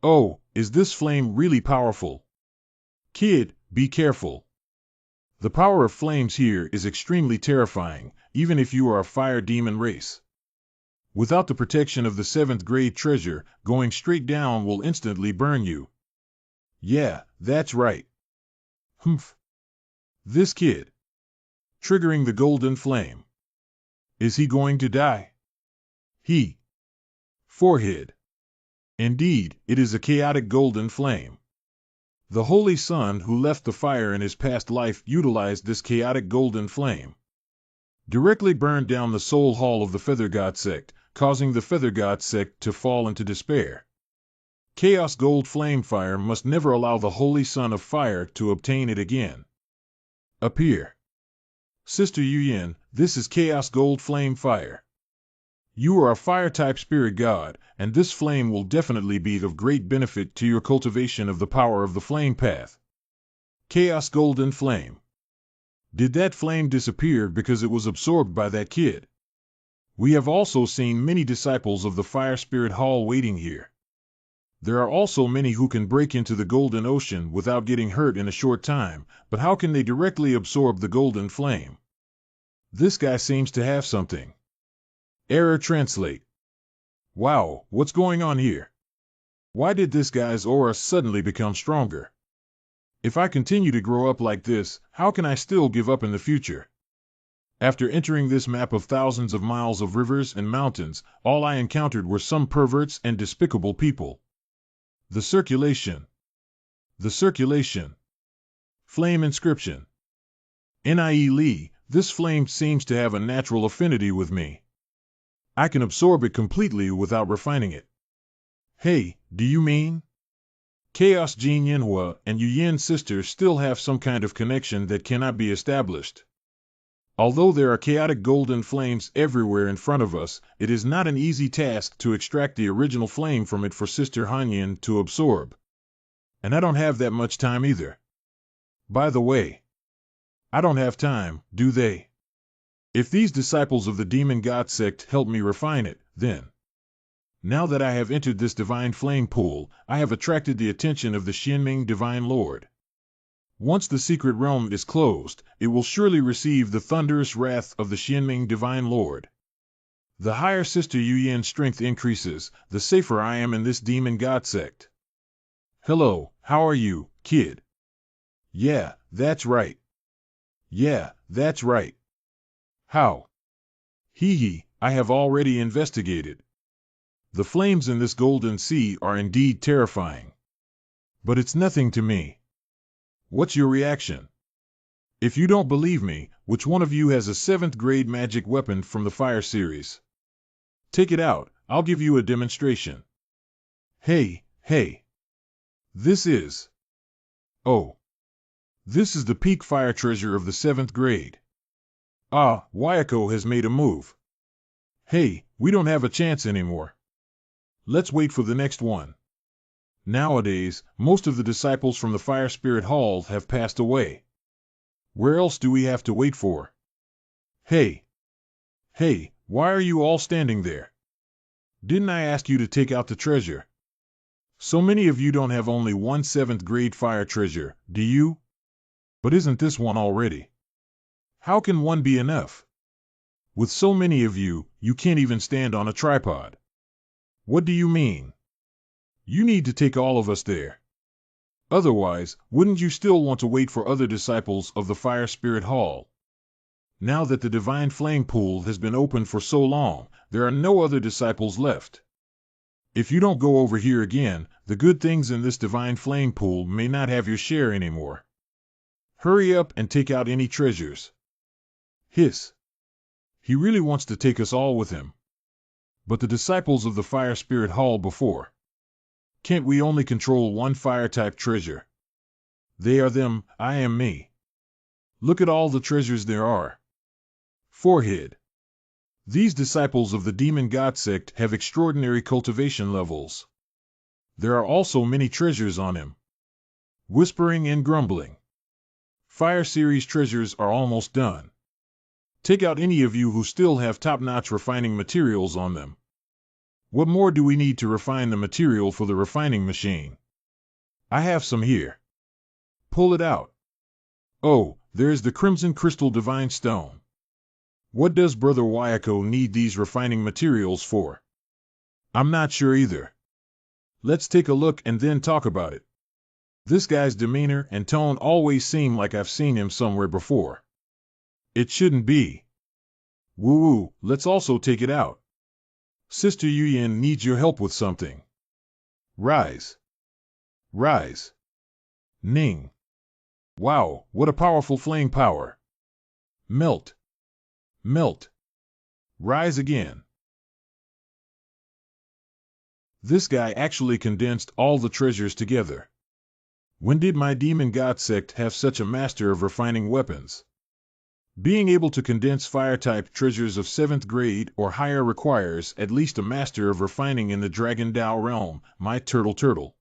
Oh, is this flame really powerful? Kid, be careful. The power of flames here is extremely terrifying, even if you are a fire demon race. Without the protection of the 7th grade treasure, going straight down will instantly burn you. Yeah, that's right. This kid. Triggering the golden flame. Is he going to die? Forehead. Indeed, it is a chaotic golden flame. The Holy Son who left the fire in his past life utilized this chaotic golden flame. Directly burned down the soul hall of the Feather God sect, causing the Feather God sect to fall into despair. Chaos Gold Flame Fire must never allow the Holy Son of Fire to obtain it again. Appear. Sister Yuyin, this is Chaos Gold Flame Fire. You are a fire-type spirit god, and this flame will definitely be of great benefit to your cultivation of the power of the flame path. Chaos Golden Flame. Did that flame disappear because it was absorbed by that kid? We have also seen many disciples of the Fire Spirit Hall waiting here. There are also many who can break into the Golden Ocean without getting hurt in a short time, but how can they directly absorb the golden flame? This guy seems to have something. Error translate. Wow, what's going on here? Why did this guy's aura suddenly become stronger? If I continue to grow up like this, how can I still give up in the future? After entering this map of thousands of miles of rivers and mountains, all I encountered were some perverts and despicable people. The circulation. The circulation. Flame inscription. Nie Li, this flame seems to have a natural affinity with me. I can absorb it completely without refining it. Hey, do you mean? Chaos Jin Yanhua and Yu Yin sister still have some kind of connection that cannot be established. Although there are chaotic golden flames everywhere in front of us, it is not an easy task to extract the original flame from it for Sister Hanyin to absorb. And I don't have that much time either. By the way, I don't have time, do they? If these disciples of the demon god sect help me refine it, then. Now that I have entered this divine flame pool, I have attracted the attention of the Xianming Divine Lord. Once the secret realm is closed, it will surely receive the thunderous wrath of the Xianming Divine Lord. The higher Sister Yu Yin's strength increases, the safer I am in this demon god sect. Hello, how are you, kid? Yeah, that's right. Yeah, that's right. How? Hee hee, I have already investigated. The flames in this golden sea are indeed terrifying. But it's nothing to me. What's your reaction? If you don't believe me, which one of you has a 7th grade magic weapon from the Fire series? Take it out, I'll give you a demonstration. Hey, hey. This is... Oh. This is the peak fire treasure of the 7th grade. Ah, Wayako has made a move. Hey, we don't have a chance anymore. Let's wait for the next one. Nowadays, most of the disciples from the Fire Spirit Hall have passed away. Where else do we have to wait for? Hey. Hey, why are you all standing there? Didn't I ask you to take out the treasure? So many of you don't have only one 7th grade fire treasure, do you? But isn't this one already? How can one be enough? With so many of you, you can't even stand on a tripod. What do you mean? You need to take all of us there. Otherwise, wouldn't you still want to wait for other disciples of the Fire Spirit Hall? Now that the Divine Flame Pool has been open for so long, there are no other disciples left. If you don't go over here again, the good things in this Divine Flame Pool may not have your share anymore. Hurry up and take out any treasures. Hiss. He really wants to take us all with him. But the disciples of the Fire Spirit Hall before. Can't we only control one fire-type treasure? They are them, I am me. Look at all the treasures there are. Forehead. These disciples of the demon god sect have extraordinary cultivation levels. There are also many treasures on him. Whispering and grumbling. Fire series treasures are almost done. Take out any of you who still have top-notch refining materials on them. What more do we need to refine the material for the refining machine? I have some here. Pull it out. Oh, there's the Crimson Crystal Divine Stone. What does Brother Wayako need these refining materials for? I'm not sure either. Let's take a look and then talk about it. This guy's demeanor and tone always seem like I've seen him somewhere before. It shouldn't be. Woo-woo, let's also take it out. Sister Yu Yin needs your help with something. Rise. Rise. Ning. Wow, what a powerful flame power. Melt. Melt. Rise again. This guy actually condensed all the treasures together. When did my demon god sect have such a master of refining weapons? Being able to condense fire-type treasures of 7th grade or higher requires at least a master of refining in the Dragon Dao realm, my turtle.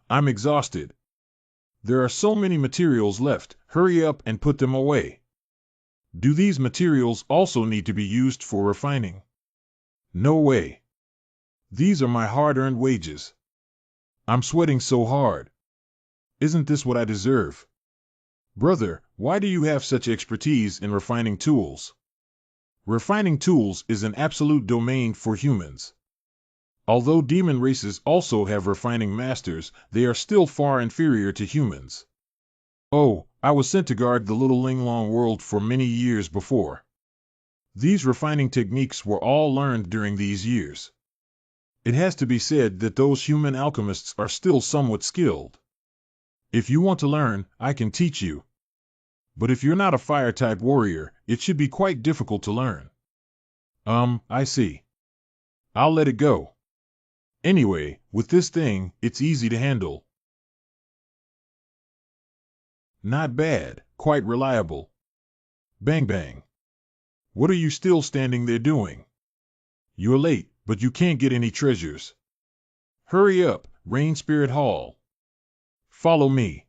I'm exhausted. There are so many materials left, hurry up and put them away. Do these materials also need to be used for refining? No way. These are my hard-earned wages. I'm sweating so hard. Isn't this what I deserve? Brother, why do you have such expertise in refining tools? Refining tools is an absolute domain for humans. Although demon races also have refining masters, they are still far inferior to humans. Oh, I was sent to guard the little Linglong world for many years before. These refining techniques were all learned during these years. It has to be said that those human alchemists are still somewhat skilled. If you want to learn, I can teach you. But if you're not a fire-type warrior, it should be quite difficult to learn. I see. I'll let it go. Anyway, with this thing, it's easy to handle. Not bad, quite reliable. Bang bang. What are you still standing there doing? You're late, but you can't get any treasures. Hurry up, Rain Spirit Hall. Follow me.